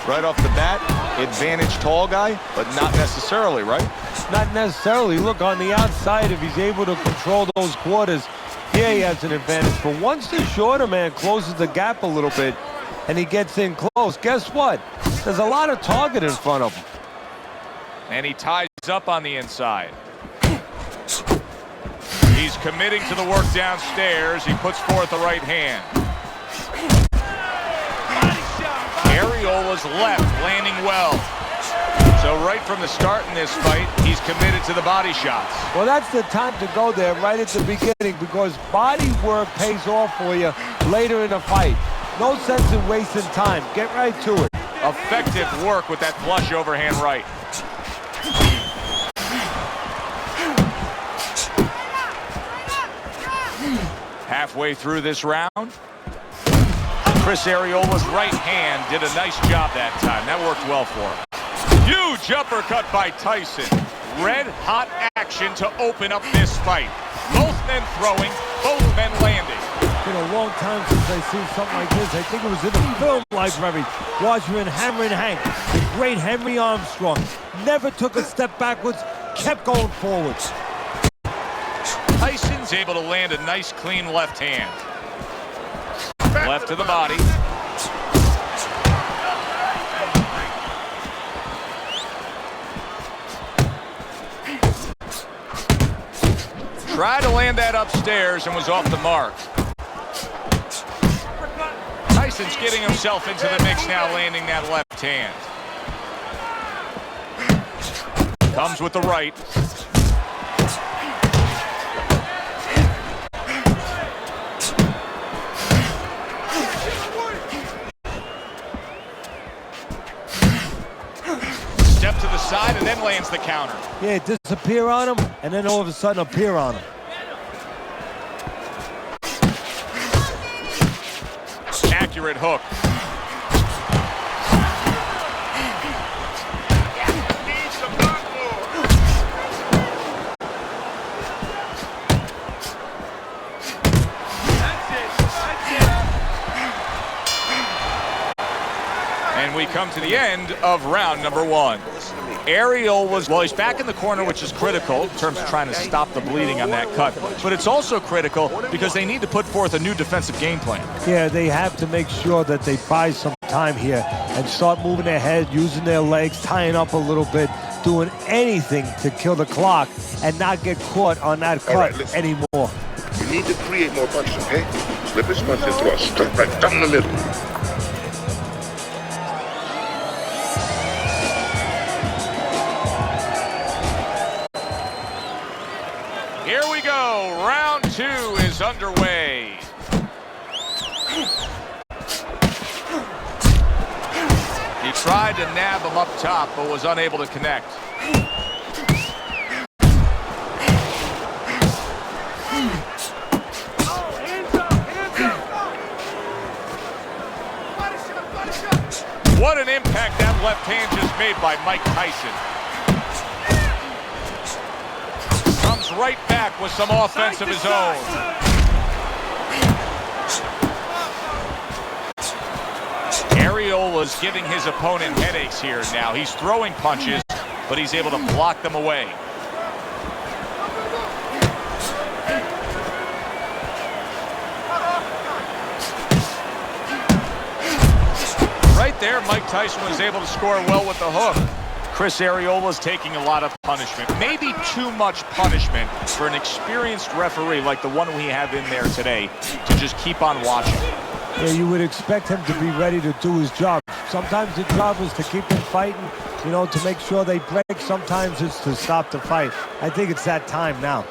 S7: Right off the bat, advantage tall guy, but not necessarily, right?
S6: Not necessarily. Look, on the outside, if he's able to control those quarters, yeah, he has an advantage. But once the shorter man closes the gap a little bit and he gets in close, guess what? There's a lot of target in front of him.
S3: And he ties up on the inside. He's committing to the work downstairs. He puts forth the right hand. Ariola's left, landing well. So right from the start in this fight, he's committed to the body shots.
S6: Well, that's the time to go there right at the beginning, because body work pays off for you later in the fight. No sense in wasting time. Get right to it.
S3: Effective work with that flush overhand right. Halfway through this round, Chris Ariola's right hand did a nice job that time. That worked well for him. Huge uppercut by Tyson. Red hot action to open up this fight. Both men throwing, both men landing.
S6: It's been a long time since I've seen something like this. I think it was in the film library. Watching Hammer and Hank, the great Henry Armstrong, never took a step backwards, kept going forwards.
S3: Tyson's able to land a nice clean left hand. Left to the body. Tried to land that upstairs and was off the mark. Tyson's getting himself into the mix now, landing that left hand. Comes with the right. Step to the side and then lands the counter.
S6: Yeah, disappear on him and then all of a sudden appear on him.
S3: Accurate hook. And we come to the end of round number one. Ariola's, well, he's back in the corner, which is critical in terms of trying to stop the bleeding on that cut. But it's also critical because they need to put forth a new defensive game plan.
S6: Yeah, they have to make sure that they buy some time here and start moving their head, using their legs, tying up a little bit, doing anything to kill the clock and not get caught on that cut anymore.
S8: You need to create more punches, okay? Slip his punch and thrust. Right down the middle.
S3: Here we go. Round two is underway. He tried to nab him up top, but was unable to connect. What an impact that left hand just made by Mike Tyson. Comes right back with some offense of his own. Ariola's giving his opponent headaches here now. He's throwing punches, but he's able to block them away. Right there, Mike Tyson was able to score well with the hook. Chris Ariola's taking a lot of punishment. Maybe too much punishment for an experienced referee like the one we have in there today to just keep on watching.
S6: Yeah, you would expect him to be ready to do his job. Sometimes the job is to keep them fighting, you know, to make sure they break. Sometimes it's to stop the fight. I think it's that time now.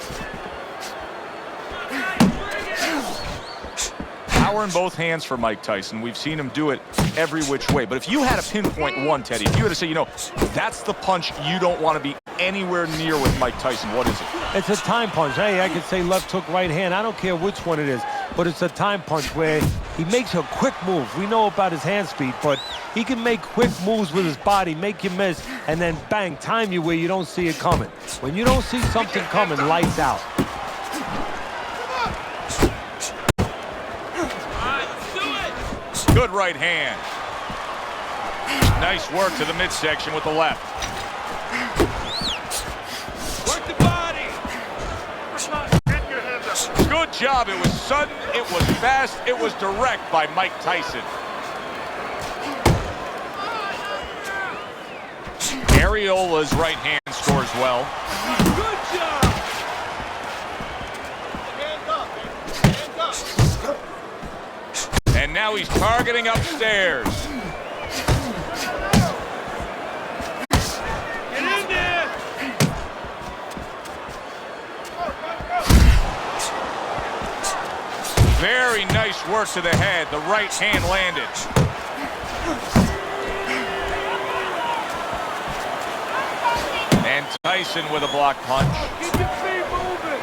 S7: Power in both hands for Mike Tyson. We've seen him do it every which way. But if you had to pinpoint one, Teddy, if you had to say, you know, that's the punch you don't want to be anywhere near with Mike Tyson, what is it?
S6: It's a time punch. Hey, I could say left hook, right hand. I don't care which one it is, but it's a time punch where he makes a quick move. We know about his hand speed, but he can make quick moves with his body, make you miss, and then bang, time you where you don't see it coming. When you don't see something coming, lights out.
S3: Good right hand. Nice work to the midsection with the left.
S9: Work the body.
S3: Good job. It was sudden, it was fast, it was direct by Mike Tyson. Ariola's right hand scores well.
S9: Good job. Hands up.
S3: And now he's targeting upstairs.
S9: Get in there.
S3: Very nice work to the head. The right hand landed. And Tyson with a block punch.
S9: Keep your feet moving.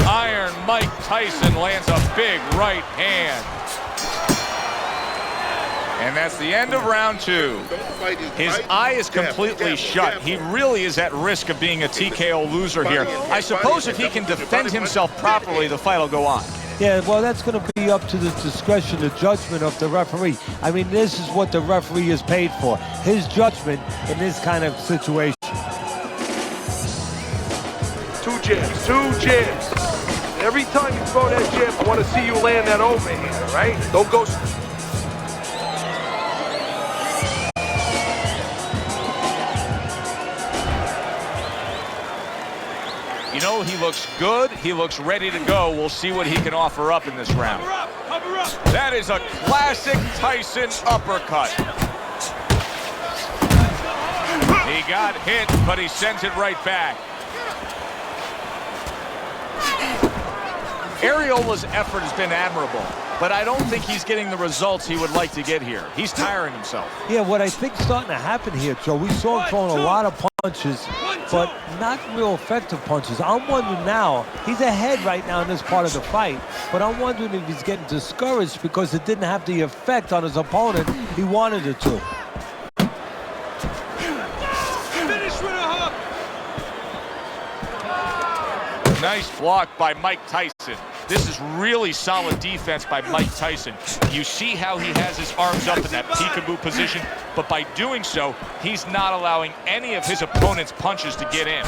S3: Iron Mike Tyson lands a big right hand. And that's the end of round 2. His eye is completely shut. He really is at risk of being a TKO loser here. I suppose if he can defend himself properly, the fight will go on.
S6: Yeah, well, that's going to be up to the discretion, the judgment of the referee. I mean, this is what the referee is paid for. His judgment in this kind of situation.
S9: 2 jabs, 2 jabs. Every time you throw that jab, I want to see you land that overhand, all right? Don't go...
S3: You know, he looks good. He looks ready to go. We'll see what he can offer up in this round.
S9: Cover up, cover up.
S3: That is a classic Tyson uppercut. He got hit, but he sends it right back. Ariola's effort has been admirable, but I don't think he's getting the results he would like to get here. He's tiring himself.
S6: Yeah, what I think is starting to happen here, Joe, we saw him throwing a lot of punches, but not real effective punches. I'm wondering now, he's ahead right now in this part of the fight, but I'm wondering if he's getting discouraged because it didn't have the effect on his opponent he wanted it to.
S9: Finish with a hook.
S3: Nice block by Mike Tyson. This is really solid defense by Mike Tyson. You see how he has his arms up in that peekaboo position, but by doing so, he's not allowing any of his opponent's punches to get in.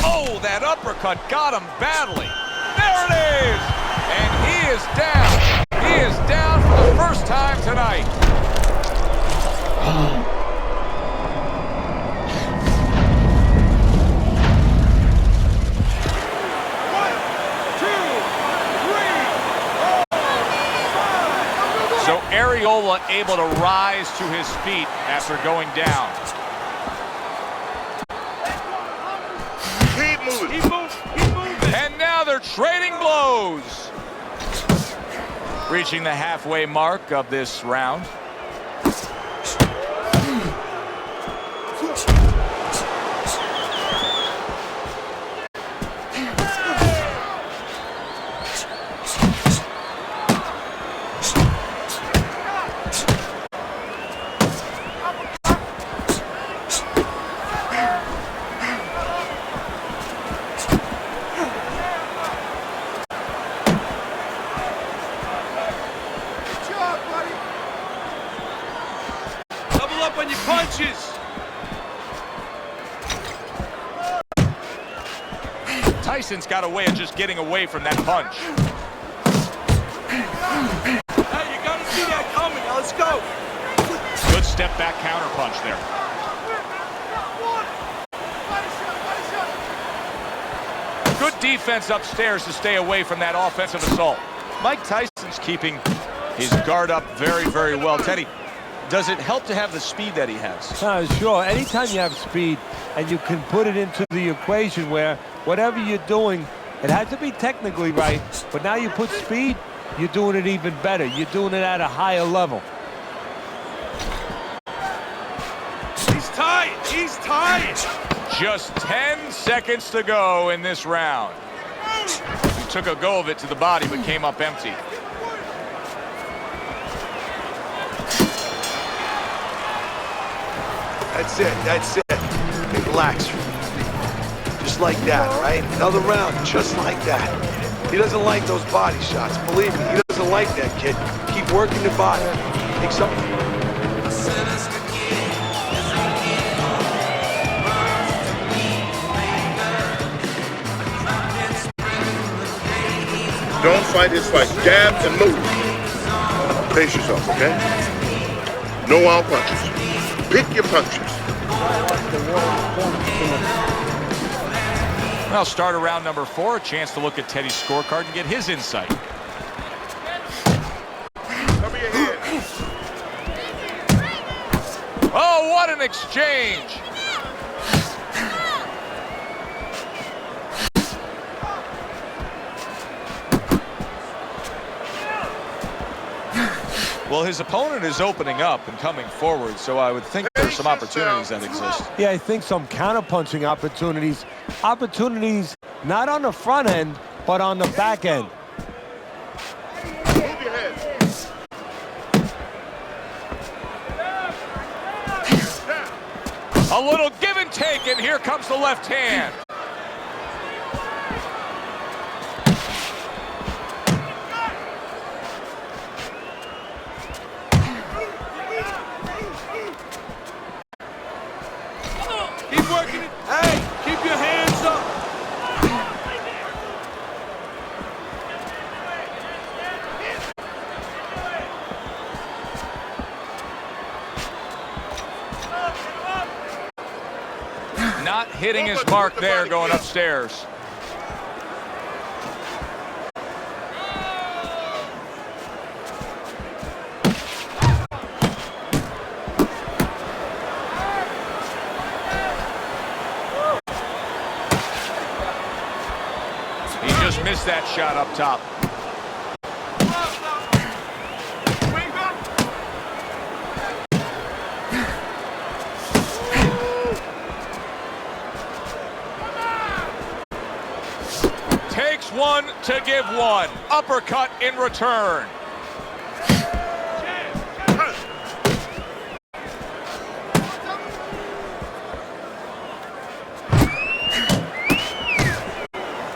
S3: Oh, that uppercut got him badly. There it is! And he is down. He is down for the first time tonight. So Ariola able to rise to his feet after going down.
S8: Keep moving.
S9: Keep moving, keep moving.
S3: And now they're trading blows. Reaching the halfway mark of this round.
S9: Double up on your punches.
S3: Tyson's got a way of just getting away from that punch.
S9: Hey, you gotta see that coming. Now let's go.
S3: Good step back counter punch there. Good defense upstairs to stay away from that offensive assault. Mike Tyson's keeping his guard up very, very well. Teddy, does it help to have the speed that he has?
S6: Sure. Anytime you have speed and you can put it into the equation where whatever you're doing, it has to be technically right, but now you put speed, you're doing it even better. You're doing it at a higher level.
S9: He's tired. He's tired.
S3: Just 10 seconds to go in this round. He took a go of it to the body, but came up empty.
S9: That's it, that's it. Okay, relax. Just like that, all right? Another round, just like that. He doesn't like those body shots. Believe me, he doesn't like that, kid. Keep working the body. Take something.
S8: Don't fight his fight. Jab and move. Pace yourself, okay? No wild punches. Pick your punches.
S3: Well, start of round number 4, a chance to look at Teddy's scorecard and get his insight.
S8: Cover your head.
S3: Oh, what an exchange! Well, his opponent is opening up and coming forward, so I would think there's some opportunities that exist.
S6: Yeah, I think some counter-punching opportunities. Opportunities not on the front end, but on the back end.
S8: Move your head.
S3: A little give and take, and here comes the left hand.
S9: Keep working it. Hey, keep your hands up.
S3: Not hitting his mark there, going upstairs. He just missed that shot up top. Takes one to give one. Uppercut in return.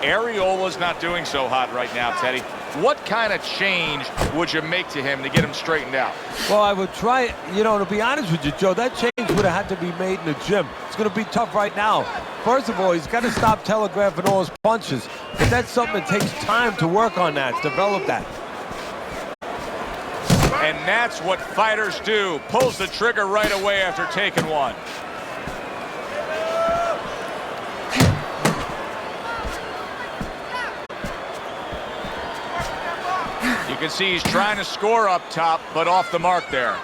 S3: Ariola's not doing so hot right now, Teddy. What kind of change would you make to him to get him straightened out?
S6: Well, I would try, you know, to be honest with you, Joe, that change would have had to be made in the gym. It's going to be tough right now. First of all, he's got to stop telegraphing all his punches. But that's something that takes time to work on that, develop that.
S3: And that's what fighters do. Pulls the trigger right away after taking one. You can see he's trying to score up top, but off the mark there.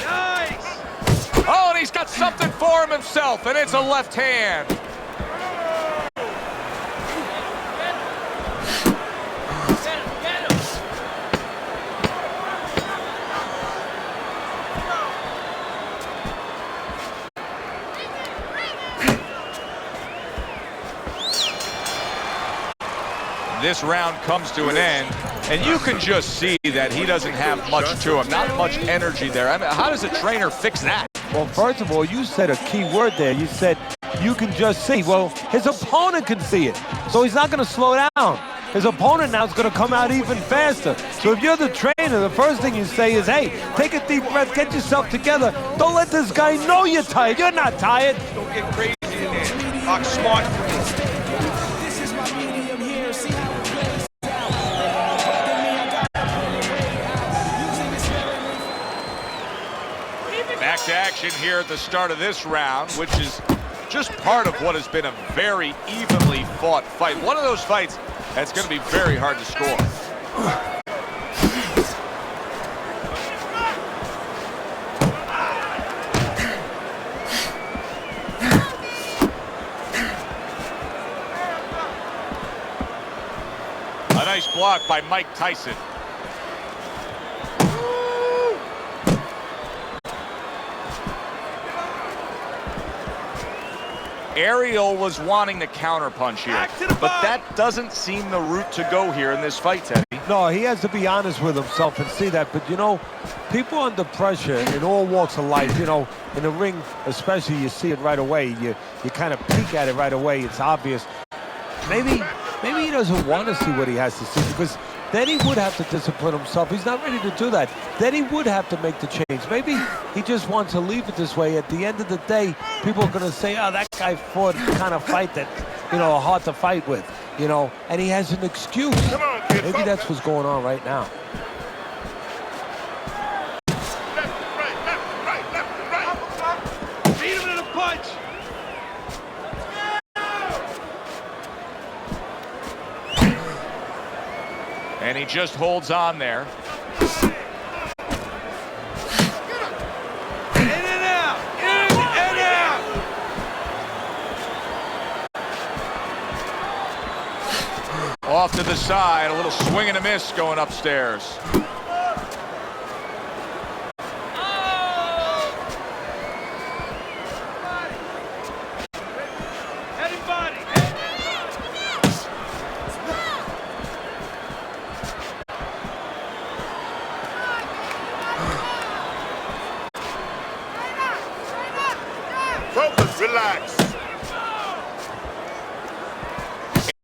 S9: Nice.
S3: Oh, and he's got something for him himself, and it's a left hand. This round comes to an end, and you can just see that he doesn't have much to him. Not much energy there. I mean, how does a trainer fix that?
S6: Well, first of all, you said a key word there. You said you can just see. Well, his opponent can see it, so he's not going to slow down. His opponent now is going to come out even faster. So if you're the trainer, the first thing you say is, hey, take a deep breath, get yourself together. Don't let this guy know you're tired. You're not tired.
S9: Don't get crazy in there. Talk smart for me.
S3: Back to action here at the start of this round, which is just part of what has been a very evenly fought fight. One of those fights that's going to be very hard to score. A nice block by Mike Tyson. Ariel was wanting to counterpunch here, but that doesn't seem the route to go here in this fight, Teddy.
S6: No, he has to be honest with himself and see that. But, you know, people under pressure in all walks of life, you know, in the ring especially, you see it right away. You kind of peek at it right away. It's obvious. Maybe he doesn't want to see what he has to see, because then he would have to discipline himself. He's not ready to do that. Then he would have to make the change. Maybe he just wants to leave it this way. At the end of the day, people are going to say, oh, that guy fought the kind of fight that, you know, hard to fight with, you know, and he has an excuse.
S8: Come on, kid.
S6: Maybe that's what's going on right now.
S9: Beat him in a punch.
S3: And he just holds on there.
S9: In and out. In and out.
S3: Off to the side, a little swing and a miss going upstairs.
S8: Focus, relax.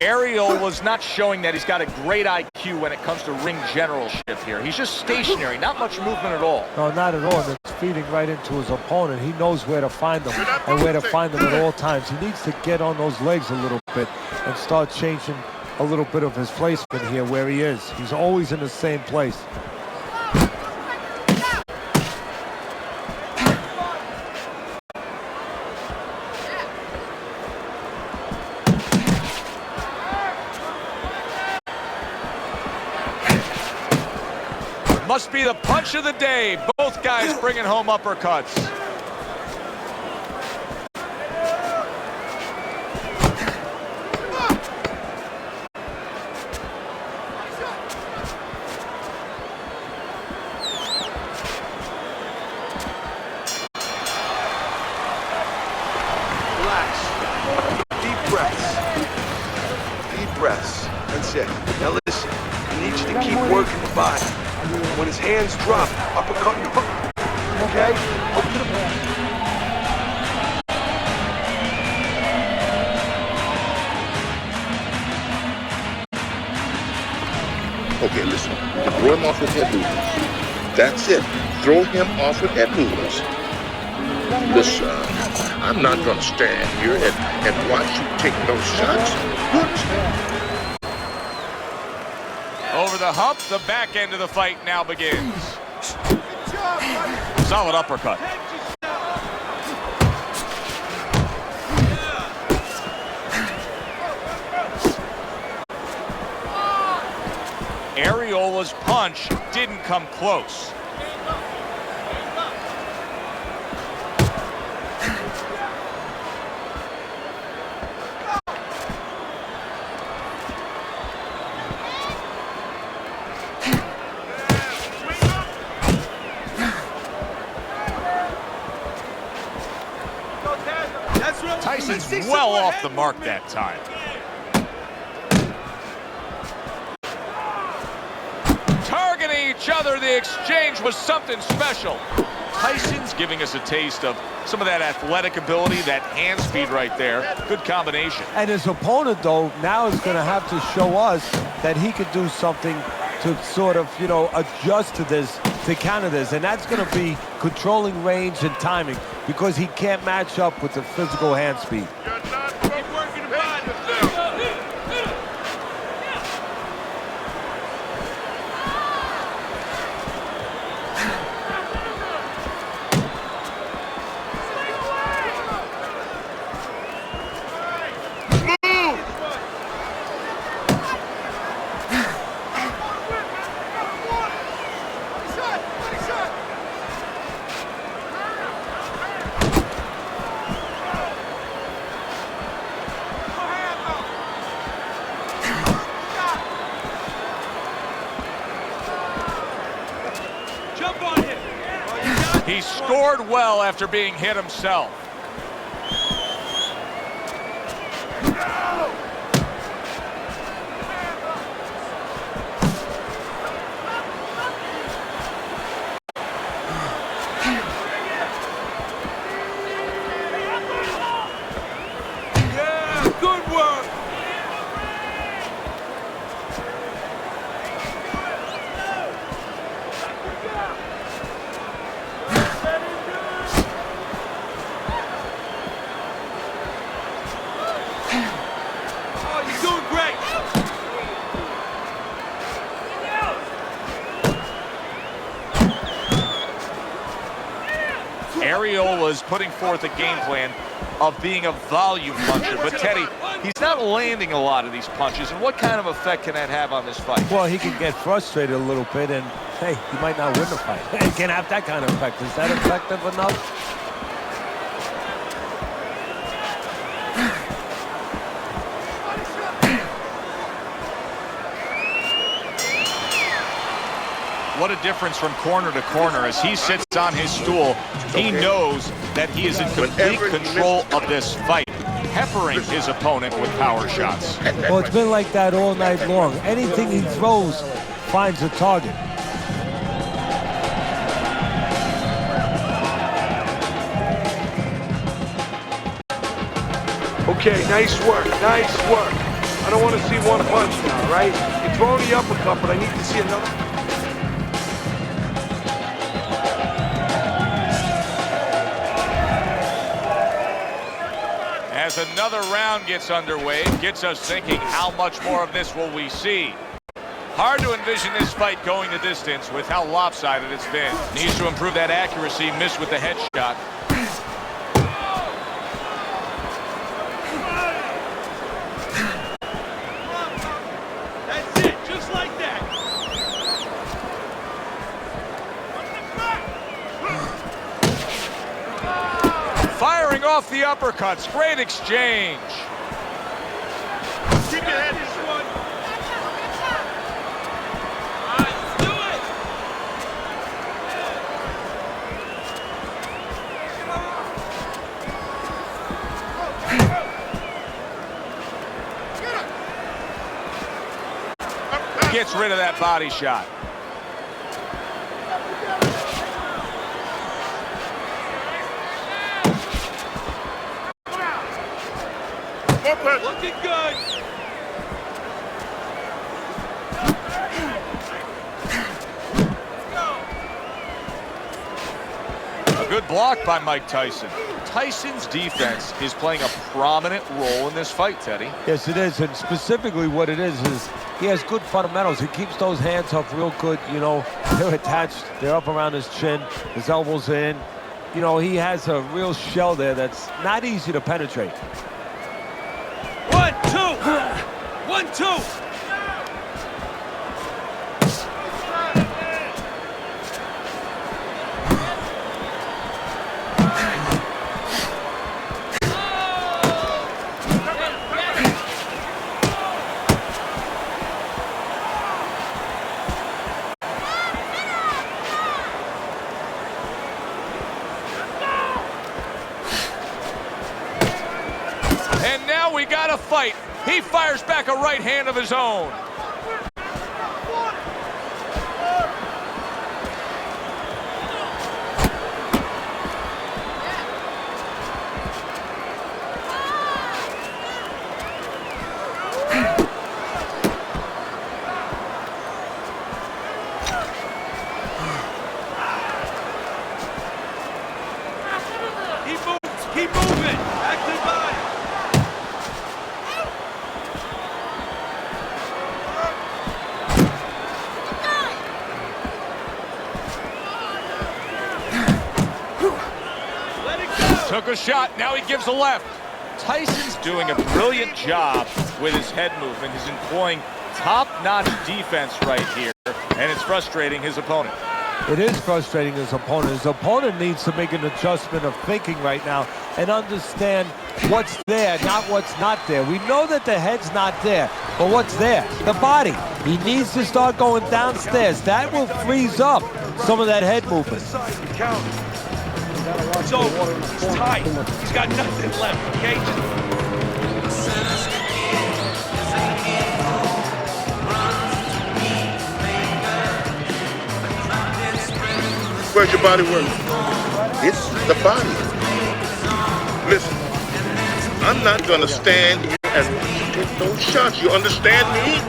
S7: Ariel was not showing that he's got a great IQ when it comes to ring generalship here. He's just stationary, not much movement at all.
S6: No, not at all. And it's feeding right into his opponent. He knows where to find them and where to find them at all times. He needs to get on those legs a little bit and start changing a little bit of his placement here where he is. He's always in the same place.
S3: Must be the punch of the day. Both guys bringing home uppercuts.
S9: Relax. Deep breaths. Deep breaths. That's it. Now listen. I need you to keep working the body. When his hands drop, uppercut and hook. Okay? Hook to the body.
S8: Okay, listen. Throw him off with head movements. That's it. Throw him off with head movements. Listen, I'm not going to stand here and watch you take those shots.
S3: Over the hump, the back end of the fight now begins. Solid uppercut. Ariola's punch didn't come close. Tyson's well off the mark that time. Targeting each other, the exchange was something special. Tyson's giving us a taste of some of that athletic ability, that hand speed right there. Good combination.
S6: And his opponent, though, now is going to have to show us that he could do something to sort of, you know, adjust to this, to counter this. And that's going to be controlling range and timing, because he can't match up with the physical hand speed.
S8: Keep working the body.
S3: He scored well after being hit himself. Arreola is putting forth a game plan of being a volume puncher. But, Teddy, he's not landing a lot of these punches. And what kind of effect can that have on this fight?
S6: Well, he can get frustrated a little bit, and, hey, he might not win the fight. It can have that kind of effect. Is that effective enough?
S3: What a difference from corner to corner. As he sits on his stool, he knows that he is in complete control of this fight, peppering his opponent with power shots.
S6: Well, it's been like that all night long. Anything he throws finds a target.
S9: Okay, nice work, nice work. I don't want to see one punch now, right? You're throwing the uppercut, but I need to see another.
S3: As another round gets underway, it gets us thinking, how much more of this will we see? Hard to envision this fight going the distance with how lopsided it's been. Needs to improve that accuracy, missed with the headshot.
S9: That's it, just like that.
S3: Firing off the uppercuts. Great exchange.
S9: Keep your head this one. Let's do
S3: it. Gets rid of that body shot.
S9: Looking good.
S3: A good block by Mike Tyson. Tyson's defense is playing a prominent role in this fight, Teddy.
S6: Yes, it is, and specifically what it is he has good fundamentals. He keeps those hands up real good. You know, they're attached. They're up around his chin. His elbows in. You know, he has a real shell there that's not easy to penetrate.
S9: 1, 2. 1, 2.
S3: And now we got a fight. He fires back a right hand of his own.
S9: Keep moving. Back to the body. Let it go.
S3: Took a shot. Now he gives a left. Tyson's doing a brilliant job with his head movement. He's employing top-notch defense right here, and it's frustrating his opponent.
S6: It is frustrating his opponent. His opponent needs to make an adjustment of thinking right now and understand what's there, not what's not there. We know that the head's not there, but what's there? The body. He needs to start going downstairs. That will freeze up some of that head movement.
S9: It's over. It's tight. He's got nothing left, okay?
S8: Where's your body work? It's the body. Listen, I'm not gonna stand here and take those shots. You understand me?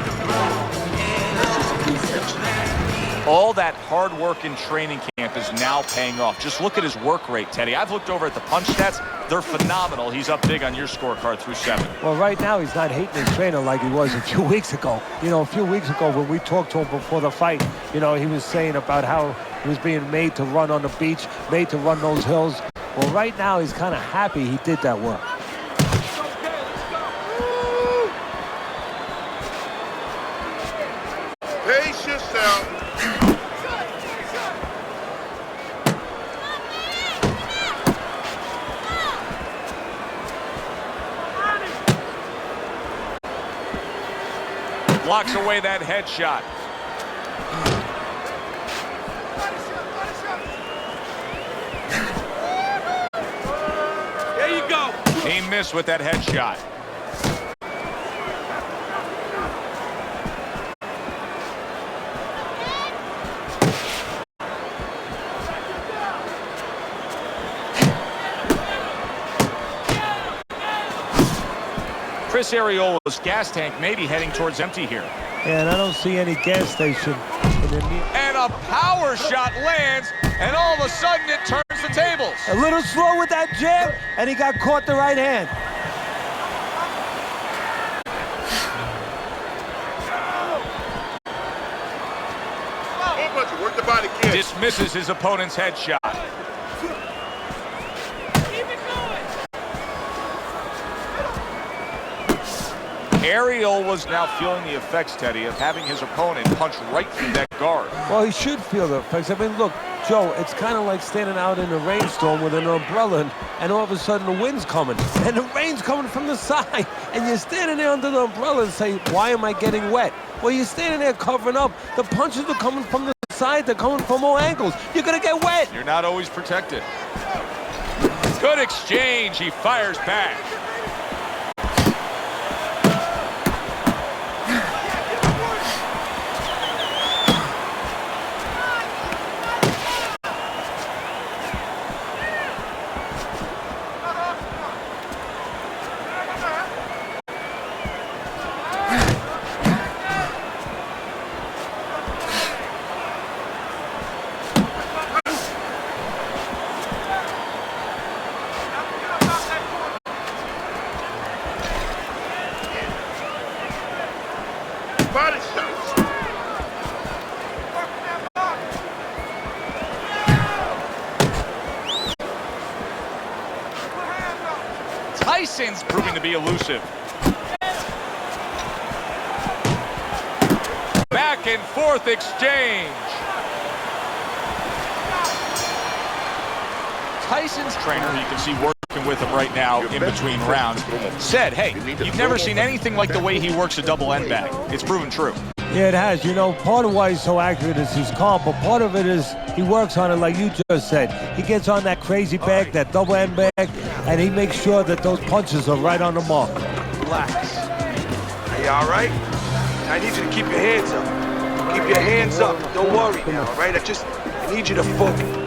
S7: All that hard work in training camp is now paying off. Just look at his work rate, Teddy. I've looked over at the punch stats. They're phenomenal. He's up big on your scorecard through 7.
S6: Well, right now he's not hating his trainer like he was a few weeks ago. You know, a few weeks ago when we talked to him before the fight, you know, he was saying about how he was being made to run on the beach, made to run those hills. Well, right now he's kind of happy he did that work.
S8: Pace yourself.
S3: Blocks away that headshot.
S9: There you go.
S3: He missed with that headshot. Chris Arriola's gas tank may be heading towards empty here.
S6: Yeah, and I don't see any gas station in the near.
S3: And a power shot lands, and all of a sudden it turns the tables.
S6: A little slow with that jab, and he got caught the right hand.
S8: Work the body, kid.
S3: Dismisses his opponent's headshot. Ariel was now feeling the effects, Teddy, of having his opponent punch right through that guard.
S6: Well, he should feel the effects. I mean, look, Joe, it's kind of like standing out in a rainstorm with an umbrella, and all of a sudden the wind's coming, and the rain's coming from the side, and you're standing there under the umbrella and say, why am I getting wet? Well, you're standing there covering up. The punches are coming from the side. They're coming from all angles. You're going to get wet.
S3: You're not always protected. Good exchange. He fires back.
S8: Body shots.
S3: Tyson's proving to be elusive. Back and forth exchange. Tyson's trainer, you can see working with him right now in between rounds, said, hey, you've never seen anything like the way he works a double end bag. It's proven true.
S6: Yeah, it has. You know, part of why he's so accurate is his calm, but part of it is he works on it like you just said. He gets on that crazy bag, that double end bag, and he makes sure that those punches are right on the mark.
S9: Relax. Are you all right? I need you to keep your hands up. Keep your hands up. Don't worry now, all right? I need you to focus.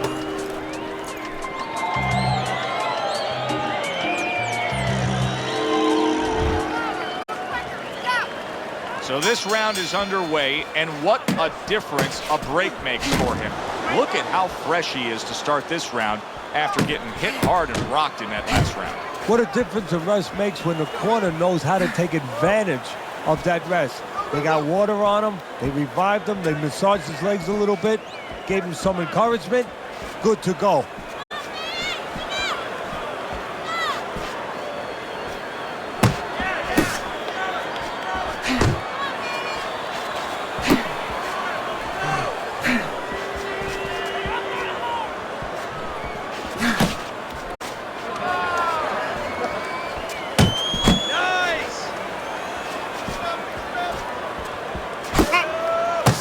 S3: So this round is underway, and what a difference a break makes for him. Look at how fresh he is to start this round after getting hit hard and rocked in that last round.
S6: What a difference a rest makes when the corner knows how to take advantage of that rest. They got water on him, they revived him, they massaged his legs a little bit, gave him some encouragement, good to go.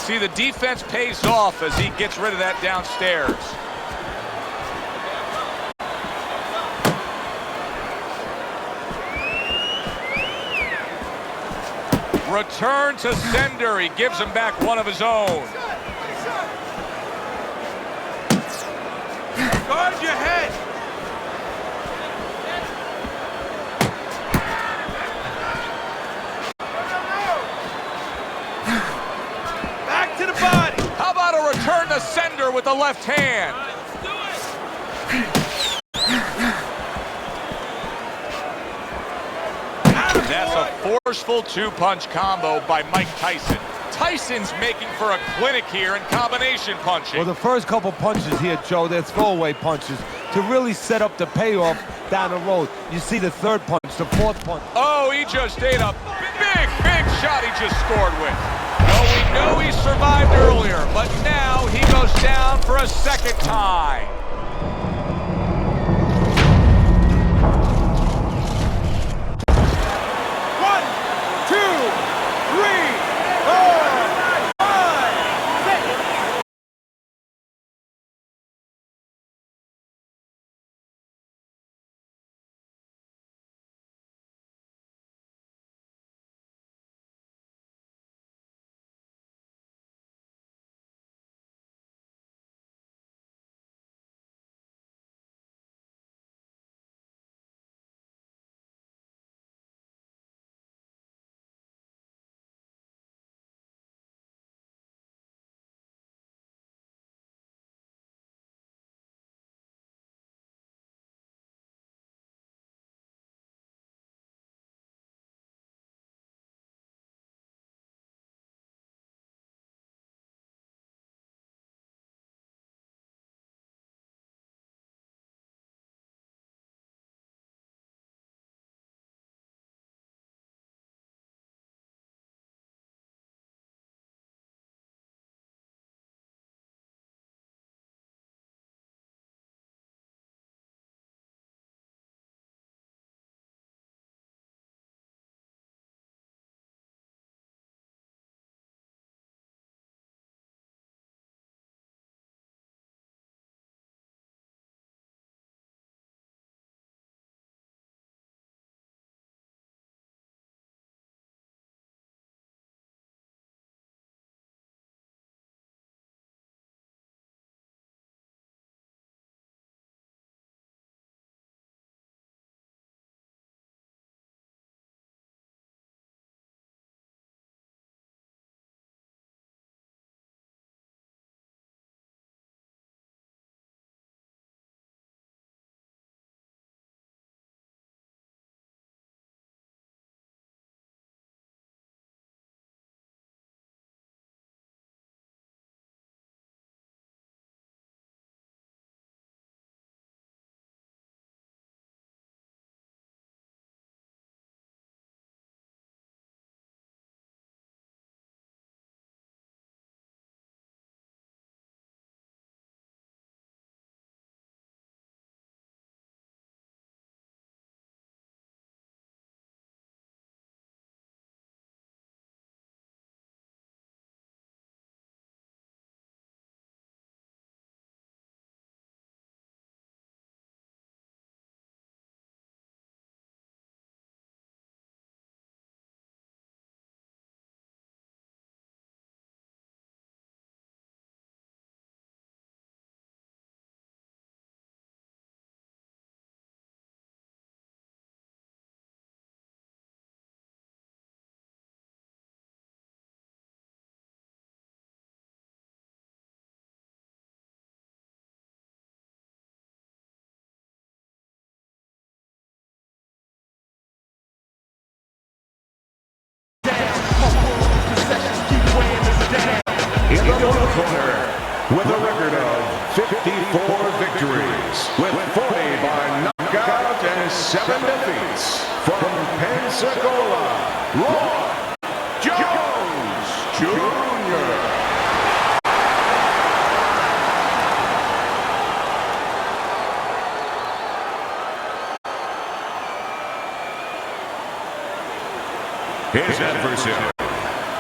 S3: See, the defense pays off as he gets rid of that downstairs. Return to sender. He gives him back one of his own.
S9: Guard your head. Back to the body.
S3: How about a return to sender with the left hand? That's a forceful two-punch combo by Mike Tyson. Tyson's making for a clinic here in combination punching.
S6: Well, the first couple punches here, Joe, they're throwaway punches. to really set up the payoff down the road. You see the third punch, the fourth punch.
S3: Oh, he just ate a big shot he just scored with. Well, we know he survived earlier, but now he goes down for a second time.
S4: In the middle corner, with a record of 54 victories, with 40 by knockout and 7 defeats, from Pensacola, Roy Jones Jr. His adversary,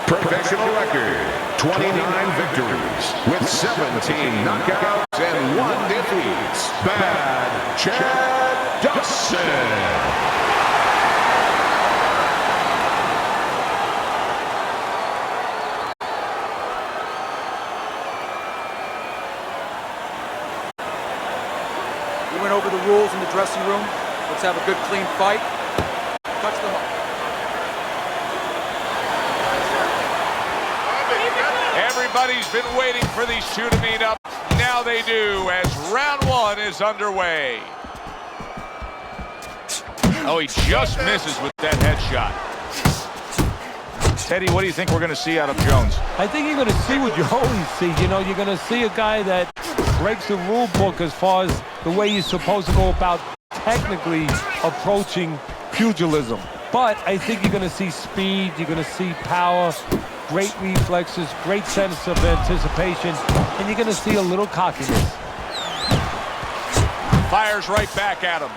S4: professional record, 29 victories, with 17 knockouts and 1 defeat, Bad Chad Dawson.
S5: We went over the rules in the dressing room. Let's have a good, clean fight. Touch the hook.
S3: Everybody's been waiting for these two to meet up. Now they do, as round one is underway. Oh, he just misses with that headshot. Teddy, what do you think we're going to see out of Jones?
S6: I think you're going to see what you always see. You know, you're going to see a guy that breaks the rule book as far as the way you're supposed to go about technically approaching pugilism. But I think you're going to see speed, you're going to see power, great reflexes, great sense of anticipation, and you're going to see a little cockiness.
S3: Fires right back at him.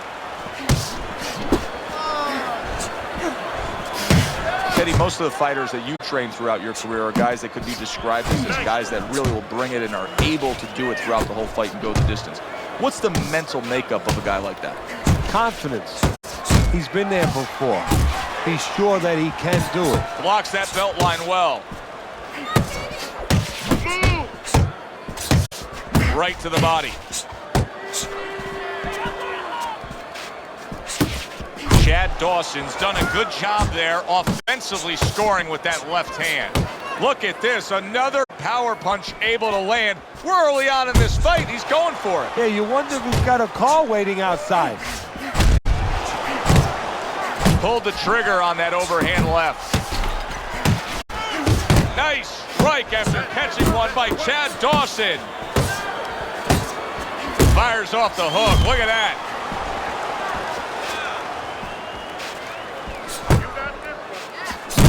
S7: Teddy, most of the fighters that you train throughout your career are guys that could be described as guys that really will bring it and are able to do it throughout the whole fight and go the distance. What's the mental makeup of a guy like that?
S6: Confidence. He's been there before. He's sure that he can do it.
S3: Blocks that belt line well. Right to the body. Chad Dawson's done a good job there offensively scoring with that left hand. Look at this, another power punch able to land. We're early on in this fight, he's going for it.
S6: Yeah, you wonder if he's got a car waiting outside.
S3: Pulled the trigger on that overhand left. Nice strike after catching one by Chad Dawson. Fires off the hook, look at that.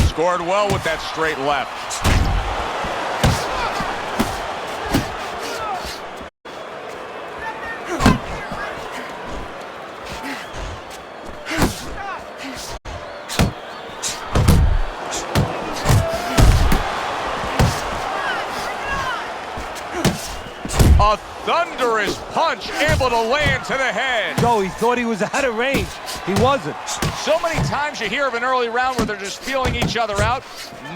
S3: Scored well with that straight left. A thunderous punch able to land to the head.
S6: Joe, he thought he was out of range. He wasn't.
S3: So many times you hear of an early round where they're just feeling each other out.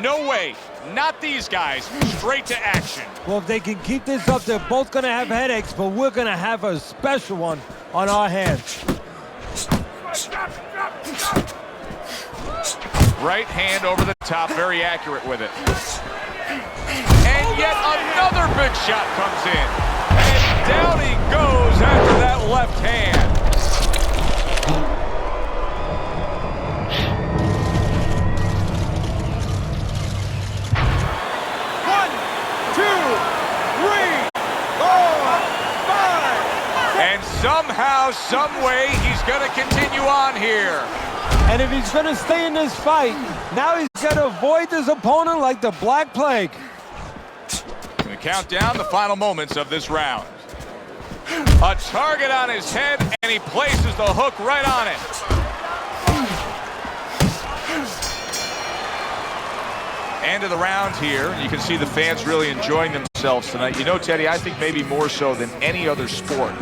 S3: No way. Not these guys. Straight to action.
S6: Well, if they can keep this up, they're both going to have headaches, but we're going to have a special one on our hands.
S3: Right hand over the top, very accurate with it. And yet another big shot comes in. And down he goes after that left hand. Somehow, some way, he's going to continue on here.
S6: And if he's going to stay in this fight, now he's got to avoid his opponent like the Black Plague.
S3: We count down the final moments of this round. A target on his head, and he places the hook right on it. End of the round here. You can see the fans really enjoying themselves tonight. You know, Teddy, I think maybe more so than any other sport,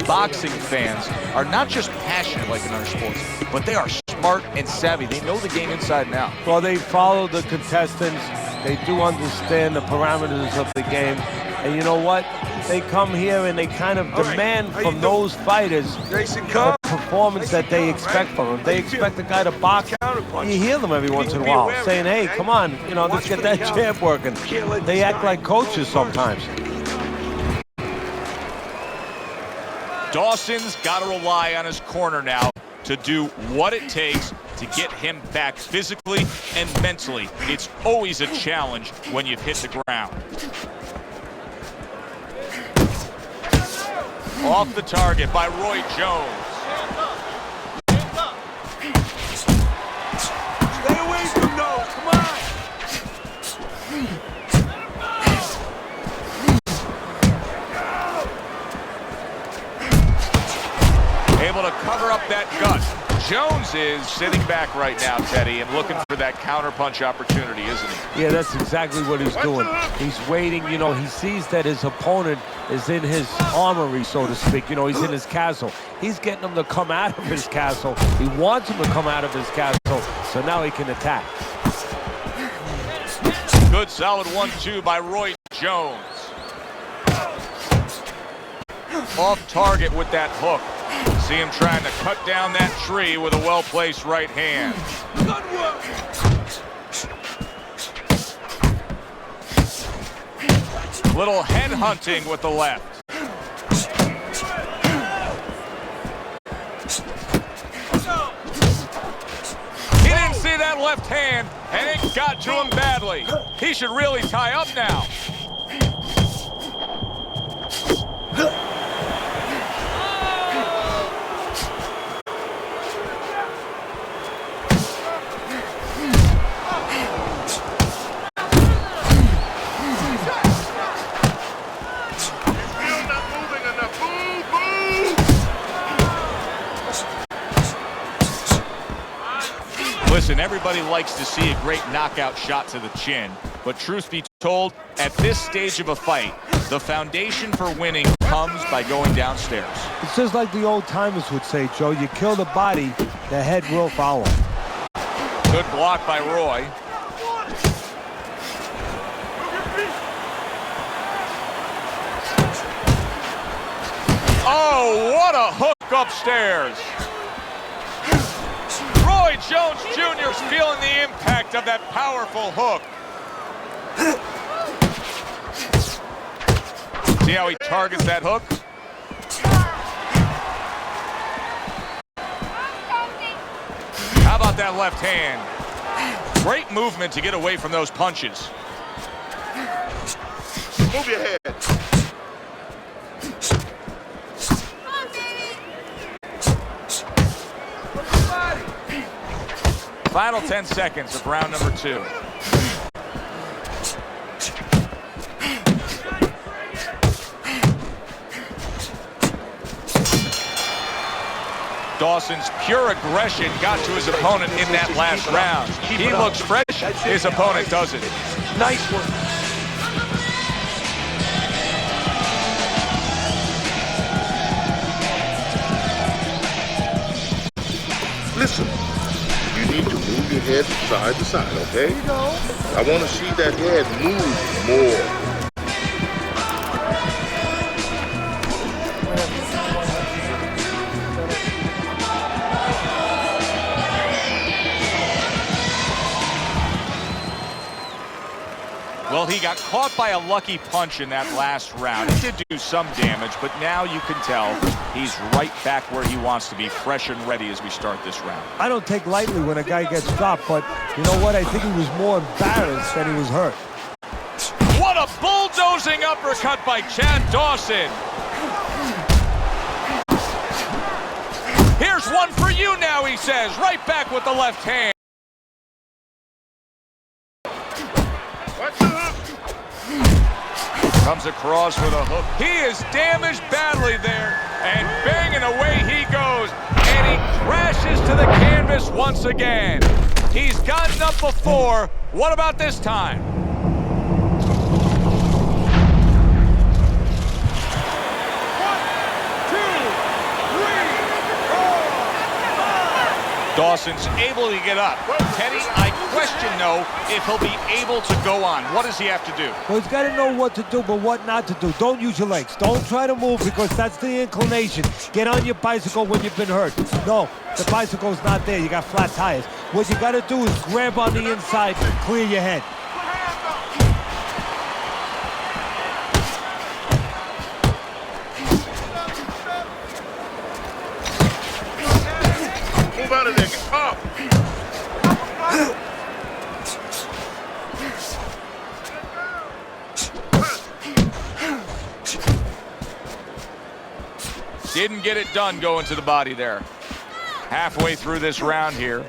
S3: boxing fans are not just passionate like in other sports, but they are smart and savvy. They know the game inside and out.
S6: Well, they follow the contestants. They do understand the parameters of the game. And you know what? They come here and they kind of demand from those fighters the performance that they expect from them. They expect the guy to box. You hear them every once in a while saying, hey, come on, you know, let's get that jab working. They act like coaches sometimes.
S3: Dawson's got to rely on his corner now to do what it takes to get him back physically and mentally. It's always a challenge when you've hit the ground. Off the target by Roy Jones.
S9: Stay away from those, come on!
S3: Able to cover up that gut. Jones is sitting back right now, Teddy, and looking for that counterpunch opportunity, isn't he?
S6: Yeah, that's exactly what he's doing. He's waiting, you know, he sees that his opponent is in his armory, so to speak. You know, he's in his castle. He's getting him to come out of his castle. He wants him to come out of his castle, so now he can attack.
S3: Good solid 1-2 by Roy Jones. Off target with that hook. See him trying to cut down that tree with a well-placed right hand. Little head hunting with the left. He didn't see that left hand, and it got to him badly. He should really tie up now. Listen, everybody likes to see a great knockout shot to the chin, but truth be told, at this stage of a fight, the foundation for winning comes by going downstairs.
S6: It's just like the old timers would say, Joe, you kill the body, the head will follow.
S3: Good block by Roy. Oh, what a hook upstairs. Roy Jones Jr. is feeling the impact of that powerful hook. See how he targets that hook? How about that left hand? Great movement to get away from those punches.
S8: Move your head.
S3: Final 10 seconds of round number 2. Dawson's pure aggression got to his opponent in that last round. He looks fresh, his opponent doesn't.
S9: Nice one.
S8: Listen, you need to move your head from side to side, okay? I want to see that head move more.
S3: Well, he got caught by a lucky punch in that last round. It did do some damage, but now you can tell he's right back where he wants to be, fresh and ready as we start this round.
S6: I don't take lightly when a guy gets dropped, but you know what? I think he was more embarrassed than he was hurt.
S3: What a bulldozing uppercut by Chad Dawson. Here's one for you now, he says, right back with the left hand. Comes across with a hook. He is damaged badly there, and banging away he goes, and he crashes to the canvas once again. He's gotten up before. What about this time? Dawson's able to get up. Teddy, I question, though, if he'll be able to go on. What does he have to do?
S6: Well, he's got to know what to do, but what not to do. Don't use your legs. Don't try to move because that's the inclination. Get on your bicycle when you've been hurt. No, the bicycle's not there. You got flat tires. What you got to do is grab on the inside and clear your head.
S8: Move out of there. Get up.
S3: Didn't get it done going to the body there. Halfway through this round here.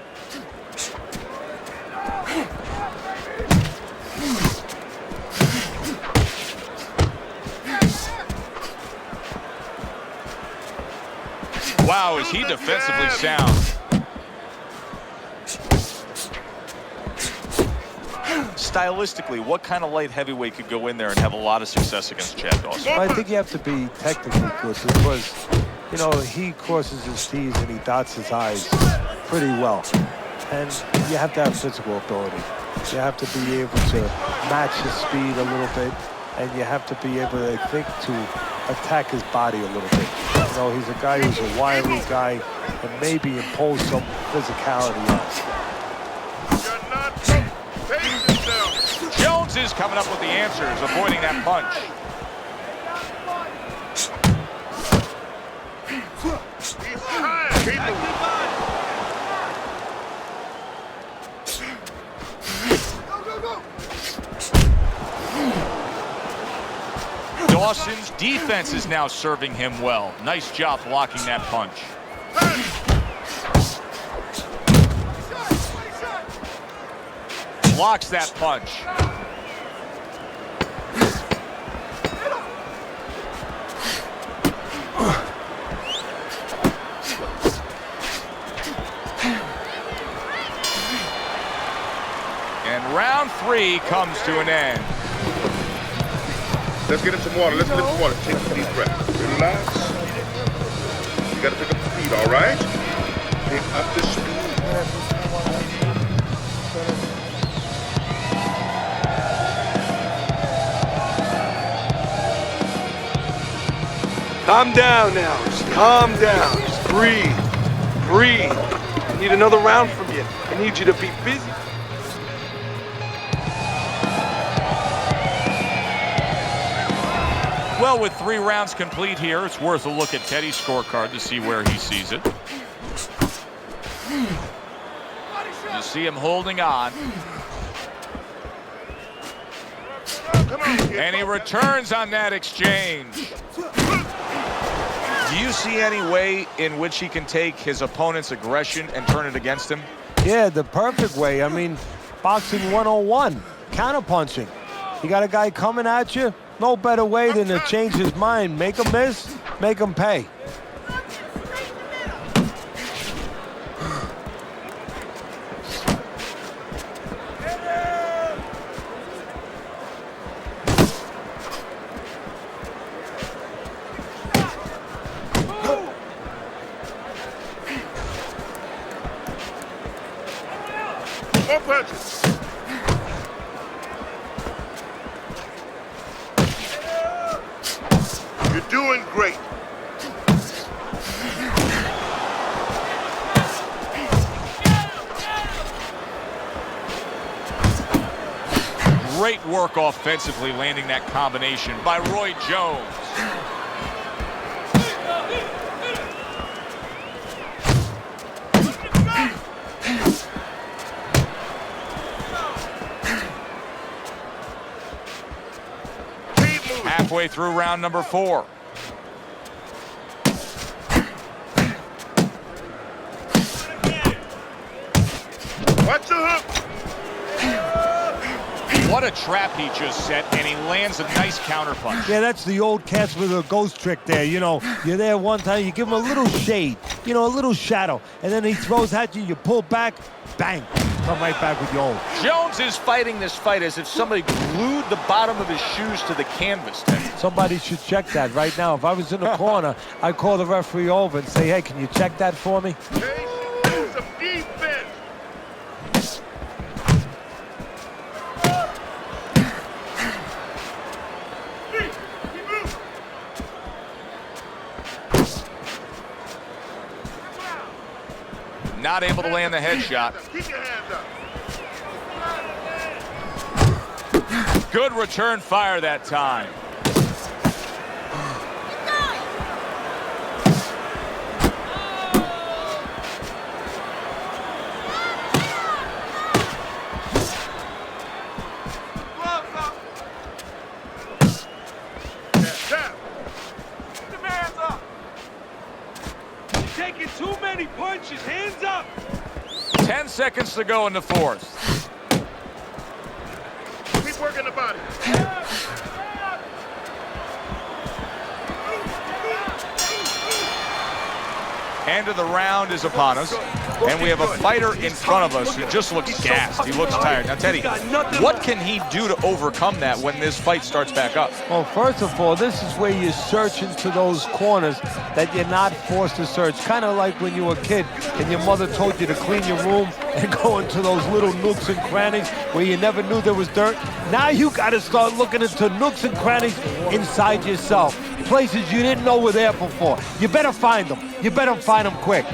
S3: Wow, is he defensively sound. Stylistically, what kind of light heavyweight could go in there and have a lot of success against Chad Dawson?
S6: I think you have to be technically good because, you know, he crosses his T's and he dots his I's pretty well. And you have to have physical ability. You have to be able to match his speed a little bit, and you have to be able to, I think, to attack his body a little bit. You know, he's a guy who's a wiry guy and maybe impose some physicality on us.
S3: Jones is coming up with the answers, avoiding that punch. Dawson's defense is now serving him well. Nice job blocking that punch. Blocks that punch. journey comes to an end.
S8: Let's get him some water. Let's get him some water. Take a deep breath. Relax. You gotta pick up the speed, all right? Pick up the speed.
S9: Calm down now. Just calm down. Just breathe. Breathe. I need another round from you. I need you to be busy.
S3: Well, with 3 rounds complete here, it's worth a look at Teddy's scorecard to see where he sees it. You see him holding on. And he returns on that exchange. Do you see any way in which he can take his opponent's aggression and turn it against him?
S6: Yeah, the perfect way. I mean, boxing 101, counterpunching. You got a guy coming at you, no better way than to change his mind. Make him miss, make him pay.
S8: More punches. You're doing great.
S3: Great work offensively, landing that combination by Roy Jones. Halfway through round number 4.
S8: Watch the hook.
S3: What a trap he just set, and he lands a nice counterpunch.
S6: Yeah, that's the old Casper the Ghost trick there. You know, you're there one time, you give him a little shade, you know, a little shadow, and then he throws at you, you pull back, bang, come right back with your own.
S7: Jones is fighting this fight as if somebody glued the bottom of his shoes to the canvas.
S6: Somebody should check that right now. If I was in the corner, I'd call the referee over and say, hey, can you check that for me?
S8: Hey, some defense.
S3: Not able to land the headshot.
S8: Keep your hands up.
S3: Good return fire that time.
S9: Taking too many punches. Hands up.
S3: 10 seconds to go in the 4th.
S8: Keep working the body.
S3: End of the round is upon us, and we have a fighter in front of us who just looks gassed. He looks tired. Now, Teddy, what can he do to overcome that when this fight starts back up?
S6: Well, first of all, this is where you search into those corners that you're not forced to search. Kind of like when you were a kid and your mother told you to clean your room and go into those little nooks and crannies where you never knew there was dirt. Now you got to start looking into nooks and crannies inside yourself. Places you didn't know were there before. You better find them. You better find them quick.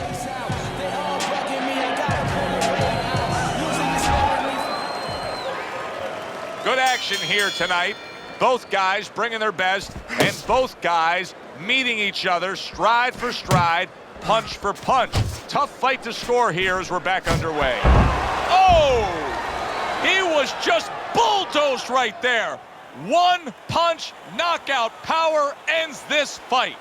S3: Good action here tonight. Both guys bringing their best, and both guys meeting each other stride for stride, punch for punch. Tough fight to score here as we're back underway. Oh! He was just bulldozed right there. One punch knockout power ends this fight.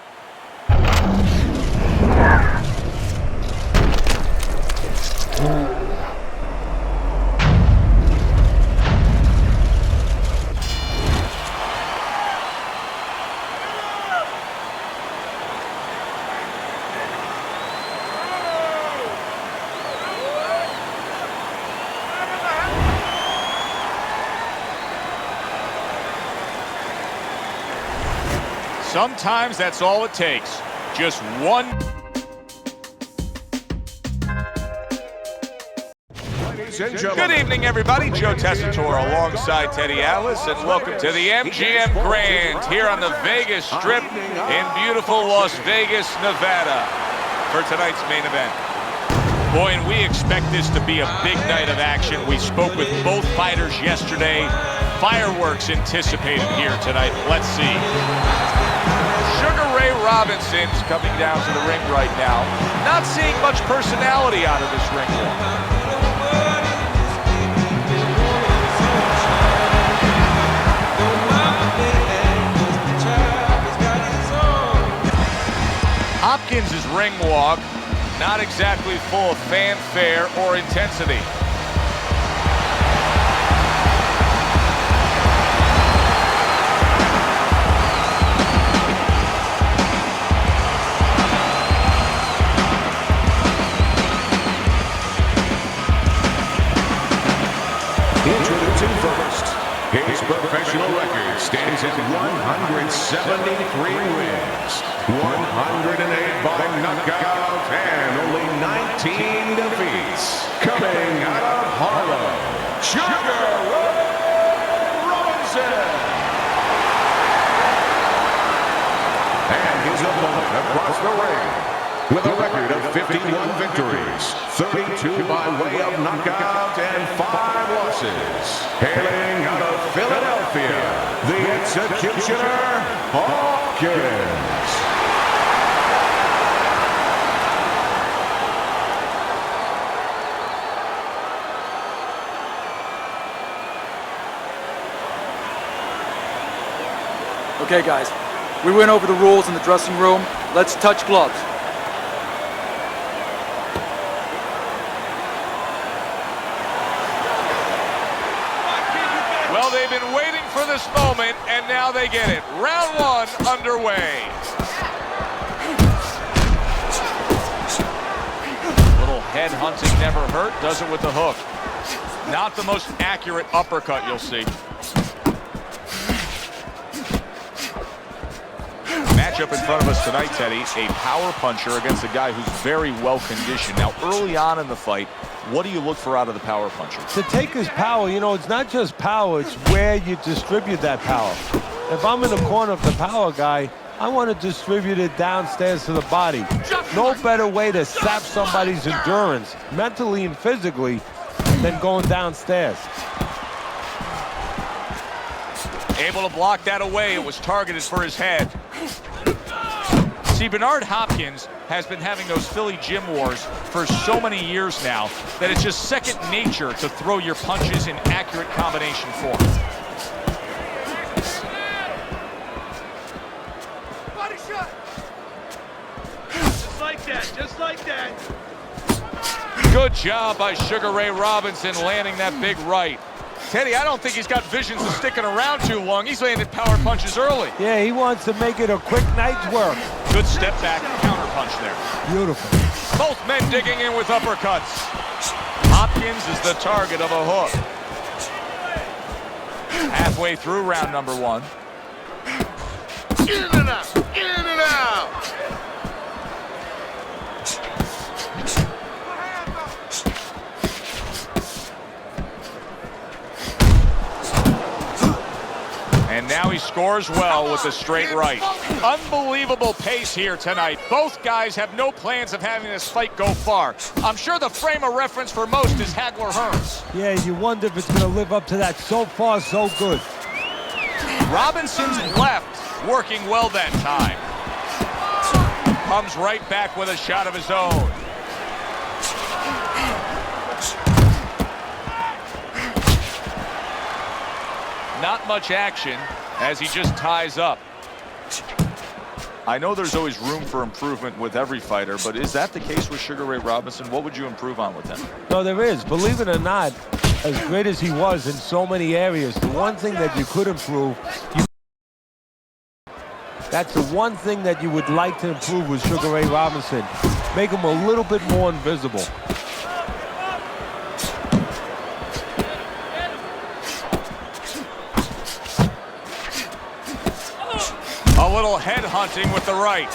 S3: Sometimes that's all it takes. Just one. Good evening, everybody. Joe Tessitore alongside Teddy Atlas, and welcome to the MGM Grand here on the Vegas Strip in beautiful Las Vegas, Nevada for tonight's main event. Boy, and we expect this to be a big night of action. We spoke with both fighters yesterday. Fireworks anticipated here tonight. Let's see. Sugar Ray Robinson's coming down to the ring right now. Not seeing much personality out of this ring walk. Hopkins' ring walk, not exactly full of fanfare or intensity.
S4: Introducing first, his professional record stands at 173 wins, 108 by knockout, and only 19 defeats. Coming out of Harlem, Sugar Ray Robinson. And his opponent across the ring, with a record of 51 victories, 32 by way of knockout, and 5 losses. Hailing out of Philadelphia, the Executioner, Hopkins.
S5: Okay, guys, we went over the rules in the dressing room. Let's touch gloves.
S3: Well, they've been waiting for this moment, and now they get it. Round one underway. Little head hunting never hurt, does it with the hook. Not the most accurate uppercut you'll see. Matchup in front of us tonight, Teddy, a power puncher against a guy who's very well conditioned. Now, early on in the fight, what do you look for out of the power puncher?
S6: To take his power, you know, it's not just power, it's where you distribute that power. If I'm in the corner of the power guy, I want to distribute it downstairs to the body. No better way to sap somebody's endurance, mentally and physically, than going downstairs.
S3: Able to block that away. It was targeted for his head. See, Bernard Hopkins has been having those Philly gym wars for so many years now that it's just second nature to throw your punches in accurate combination form.
S9: Body shot. Just like that, just like that.
S3: Good job by Sugar Ray Robinson landing that big right. Teddy, I don't think he's got visions of sticking around too long. He's landed power punches early.
S6: Yeah, he wants to make it a quick night's work.
S3: Good step back counter punch there.
S6: Beautiful.
S3: Both men digging in with uppercuts. Hopkins is the target of a hook. Halfway through round number one.
S8: In and out, in and out.
S3: And now he scores well with the straight right. Unbelievable pace here tonight. Both guys have no plans of having this fight go far. I'm sure the frame of reference for most is Hagler Hearns.
S6: Yeah, you wonder if it's going to live up to that. So far, so good.
S3: Robinson's left working well that time. Comes right back with a shot of his own. Not much action as he just ties up. I know there's always room for improvement with every fighter, but is that the case with Sugar Ray Robinson? What would you improve on with him?
S6: No, there is. Believe it or not, as great as he was in so many areas, the one thing that you could improve, that's the one thing that you would like to improve with Sugar Ray Robinson. Make him a little bit more invisible.
S3: A little little head hunting with the right.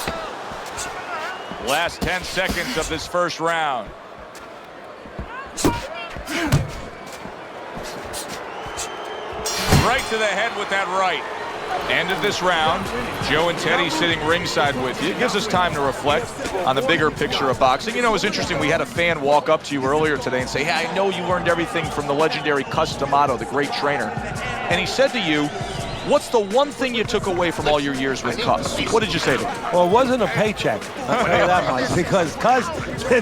S3: Last 10 seconds of this first round. Right to the head with that right. End of this round. Joe and Teddy sitting ringside with you. It gives us time to reflect on the bigger picture of boxing. You know, it was interesting. We had a fan walk up to you earlier today and say, hey, I know you learned everything from the legendary Cus D'Amato, the great trainer. And he said to you, what's the one thing you took away from all your years with Cus? What did you say to him?
S6: Well, it wasn't a paycheck, I'll tell you that much, because Cus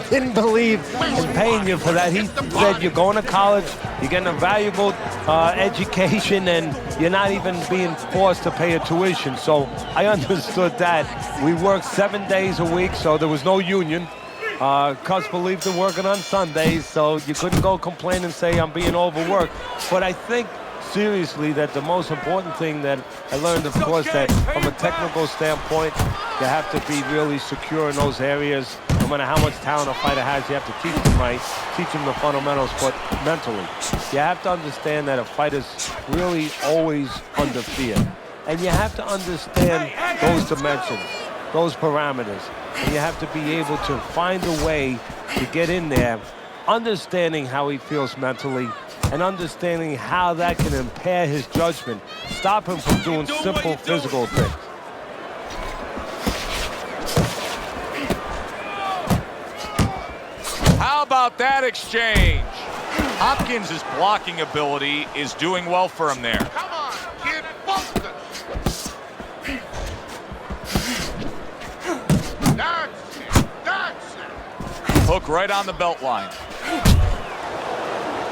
S6: didn't believe in paying you for that. He said you're going to college, you're getting a valuable education, and you're not even being forced to pay a tuition. So I understood that. We worked 7 days a week, so there was no union. Cus believed in working on Sundays, so you couldn't go complain and say I'm being overworked. But I think seriously that the most important thing that I learned, of course, that from a technical standpoint, you have to be really secure in those areas. No matter how much talent a fighter has, you have to teach them right, teach them the fundamentals, but mentally. You have to understand that a fighter's really always under fear. And you have to understand those dimensions, those parameters. And you have to be able to find a way to get in there, understanding how he feels mentally, and understanding how that can impair his judgment, stop him from doing simple physical things.
S3: How about that exchange? Hopkins' blocking ability is doing well for him there.
S8: Come on, kid, Boston. That's it. That's it.
S3: Hook right on the belt line.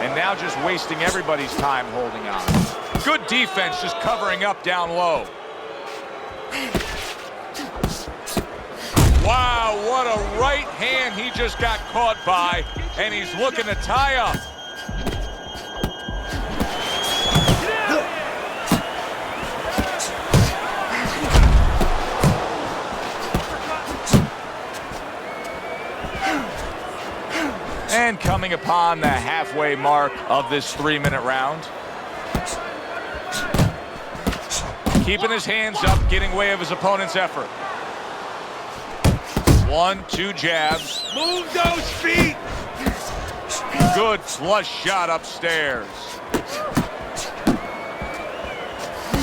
S3: And now just wasting everybody's time holding on. Good defense, just covering up down low. Wow, what a right hand he just got caught by, and he's looking to tie up. And coming upon the halfway mark of this 3-minute round. Keeping his hands up, getting way of his opponent's effort. 1, 2 jabs.
S9: Move those feet!
S3: Good flush shot upstairs.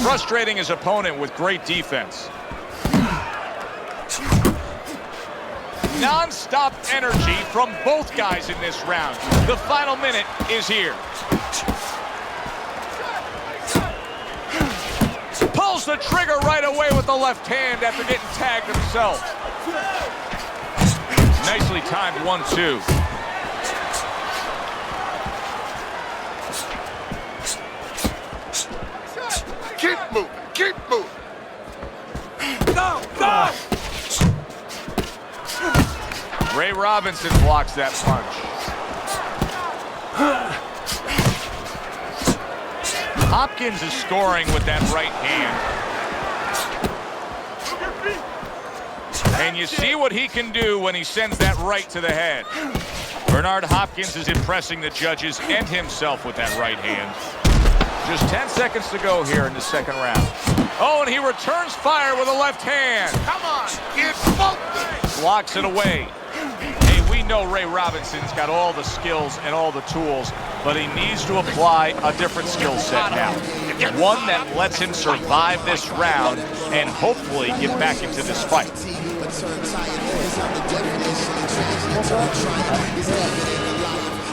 S3: Frustrating his opponent with great defense. Non-stop energy from both guys in this round. The final minute is here. Pulls the trigger right away with the left hand after getting tagged himself. Nicely timed 1-2.
S8: Keep moving, keep moving.
S9: Go, go!
S3: Ray Robinson blocks that punch. Hopkins is scoring with that right hand. And you see what he can do when he sends that right to the head. Bernard Hopkins is impressing the judges and himself with that right hand. Just 10 seconds to go here in the second round. Oh, and he returns fire with a left hand.
S8: Come on, kid, focus.
S3: Blocks it away. Hey, we know Ray Robinson's got all the skills and all the tools, but he needs to apply a different skill set now. One that lets him survive this round and hopefully get back into this fight.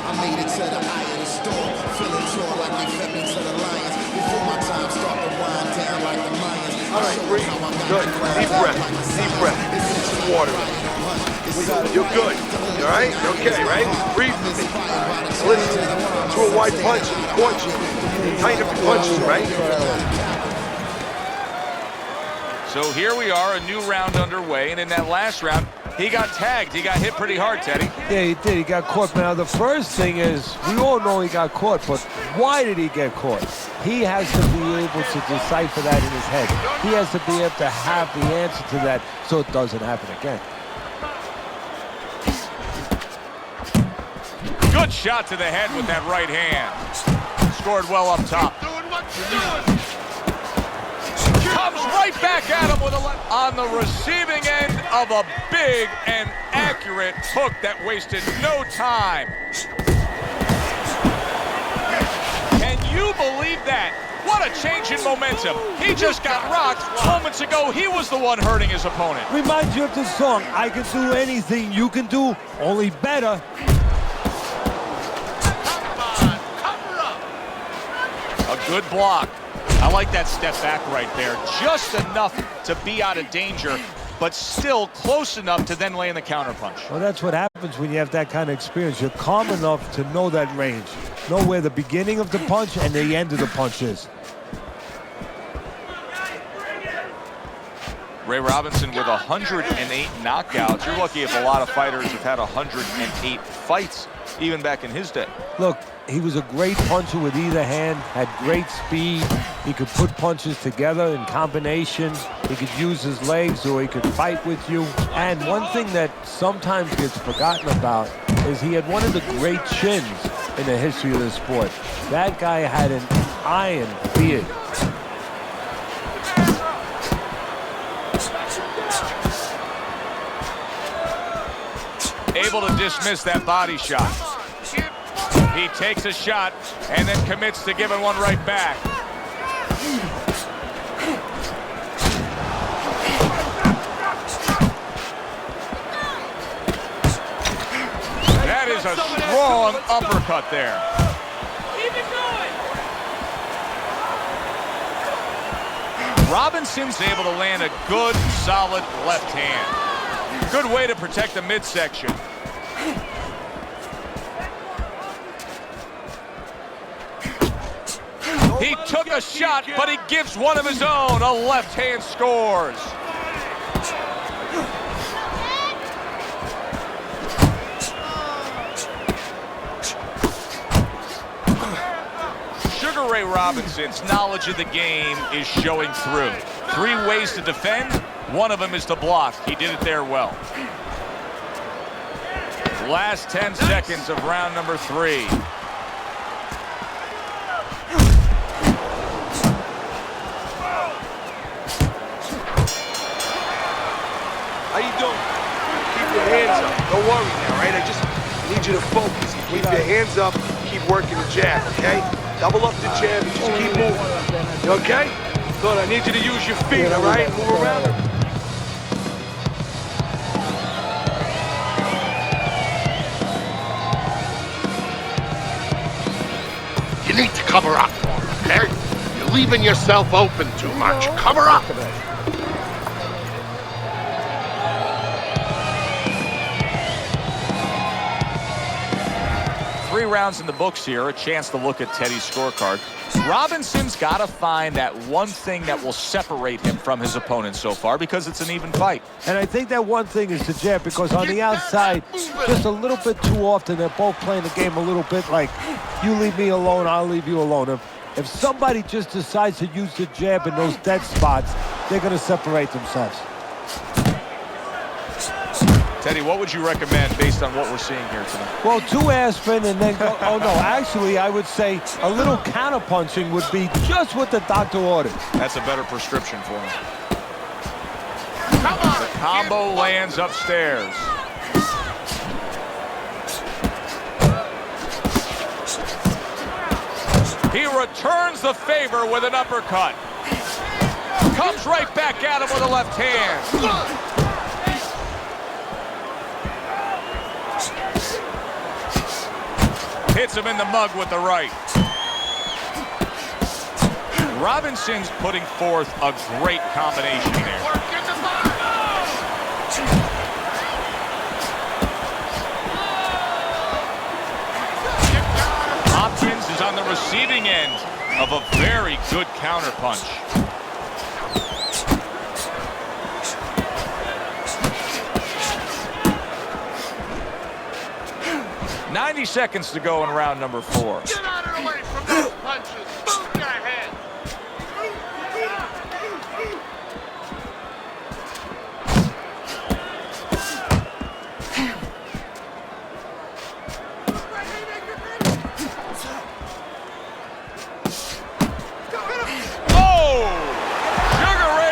S2: I made it to the eye of the storm, feeling torn like they fed me to the lions. Before my time start to wind down like the lions.
S9: All right, breathe. Good. Deep breath. Deep breath. Water. You're good. You all right? You're okay, right? Breathe with me. Listen, threw a wide punch. Punch. Tighten up your punches, right?
S3: So here we are, a new round underway, and in that last round, he got tagged. He got hit pretty hard, Teddy.
S6: Yeah, he did. He got caught. Now, the first thing is, we all know he got caught, but why did he get caught? He has to be able to decipher that in his head. He has to be able to have the answer to that so it doesn't happen again.
S3: Good shot to the head with that right hand. Scored well up top.
S8: Doing what you're doing.
S3: comes right back at him with a left on the receiving end of a big and accurate hook that wasted no time. Can you believe that? What a change in momentum. He just got rocked. Moments ago, he was the one hurting his opponent.
S6: Reminds you of the song, I can do anything you can do, only better.
S3: A good block. I like that step back right there. Just enough to be out of danger, but still close enough to then lay in the counterpunch.
S6: Well, that's what happens when you have that kind of experience. You're calm enough to know that range. Know where the beginning of the punch and the end of the punch is.
S3: Ray Robinson with 108 knockouts. You're lucky if a lot of fighters have had 108 fights, even back in his day.
S6: Look, he was a great puncher with either hand, had great speed. He could put punches together in combinations. He could use his legs or he could fight with you. And one thing that sometimes gets forgotten about is he had one of the great chins in the history of the sport. That guy had an iron beard.
S3: Able to dismiss that body shot. He takes a shot and then commits to giving one right back. That is a strong uppercut there. Robinson's able to land a good, solid left hand. Good way to protect the midsection. He took a shot, but he gives one of his own. A left hand scores. Sugar Ray Robinson's knowledge of the game is showing through. 3 ways to defend. One of them is to block. He did it there well. Last 10 seconds of round number 3.
S9: How you doing? Keep your hands up. Don't worry now, right? I just need you to focus. Keep your hands up. Keep working the jab, okay? Double up the jab and just keep moving. You okay? Good. I need you to use your feet, all right? Move around.
S8: You need to cover up, okay? You're leaving yourself open too much. Cover up.
S3: 3 rounds in the books here, a chance to look at Teddy's scorecard. Robinson's got to find that one thing that will separate him from his opponent so far, because it's an even fight.
S6: And I think that one thing is the jab, because on the outside, just a little bit too often, they're both playing the game a little bit like, you leave me alone, I'll leave you alone. If somebody just decides to use the jab in those dead spots, they're going to separate themselves.
S3: Teddy, what would you recommend based on what we're seeing here tonight?
S6: Well, 2 aspirin and then go, oh no, actually I would say a little counter-punching would be just what the doctor ordered.
S3: That's a better prescription for him. Come on. The combo lands upstairs. He returns the favor with an uppercut. Comes right back at him with a left hand. Hits him in the mug with the right. Robinson's putting forth a great combination there. Hopkins is on the receiving end of a very good counterpunch. 90 seconds to go in round number 4.
S8: Get out of the way from those punches. Move your head.
S3: Oh! Sugar Ray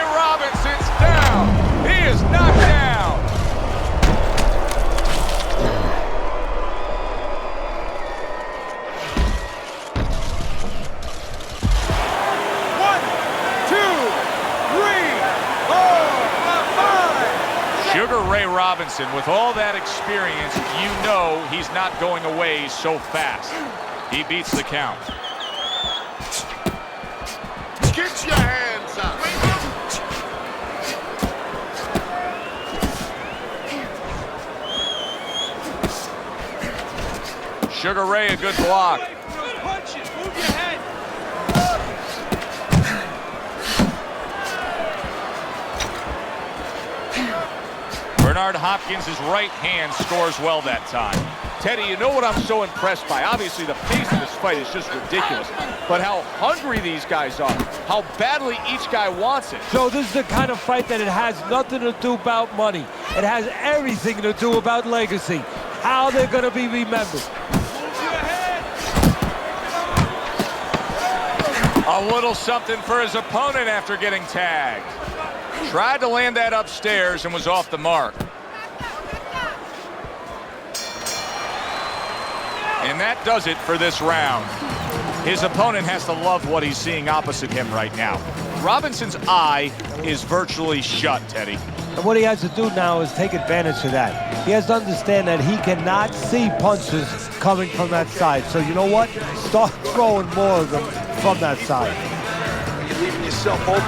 S3: Sugar Ray Robinson, with all that experience, you know he's not going away so fast. He beats the count.
S8: Get your hands up.
S3: Sugar Ray, a good block. Bernard Hopkins' right hand scores well that time. Teddy, you know what I'm so impressed by? Obviously, the pace of this fight is just ridiculous. But how hungry these guys are. How badly each guy wants it.
S6: So this is the kind of fight that it has nothing to do about money. It has everything to do about legacy. How they're going to be remembered.
S3: A little something for his opponent after getting tagged. Tried to land that upstairs and was off the mark. And that does it for this round. His opponent has to love what he's seeing opposite him right now. Robinson's eye is virtually shut, Teddy.
S6: And what he has to do now is take advantage of that. He has to understand that he cannot see punches coming from that side. So you know what? Start throwing more of them from that side.
S9: You're leaving yourself open.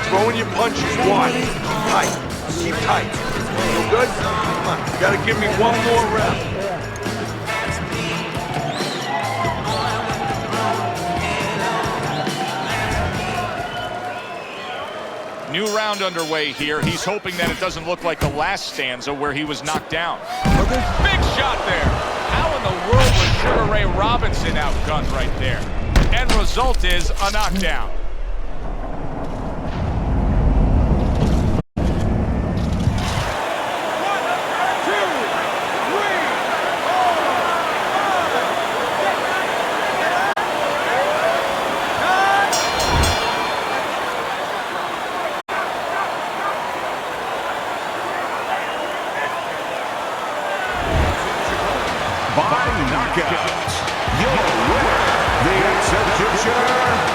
S9: Throwing your punches wide. Tight. Keep tight. Feel good? Come on. You gotta give me one more rep.
S3: New round underway here. He's hoping that it doesn't look like the last stanza where he was knocked down. Big shot there. How in the world was Sugar Ray Robinson outgunned right there? End result is a knockdown.
S4: By knockout, your winner, the Executioner,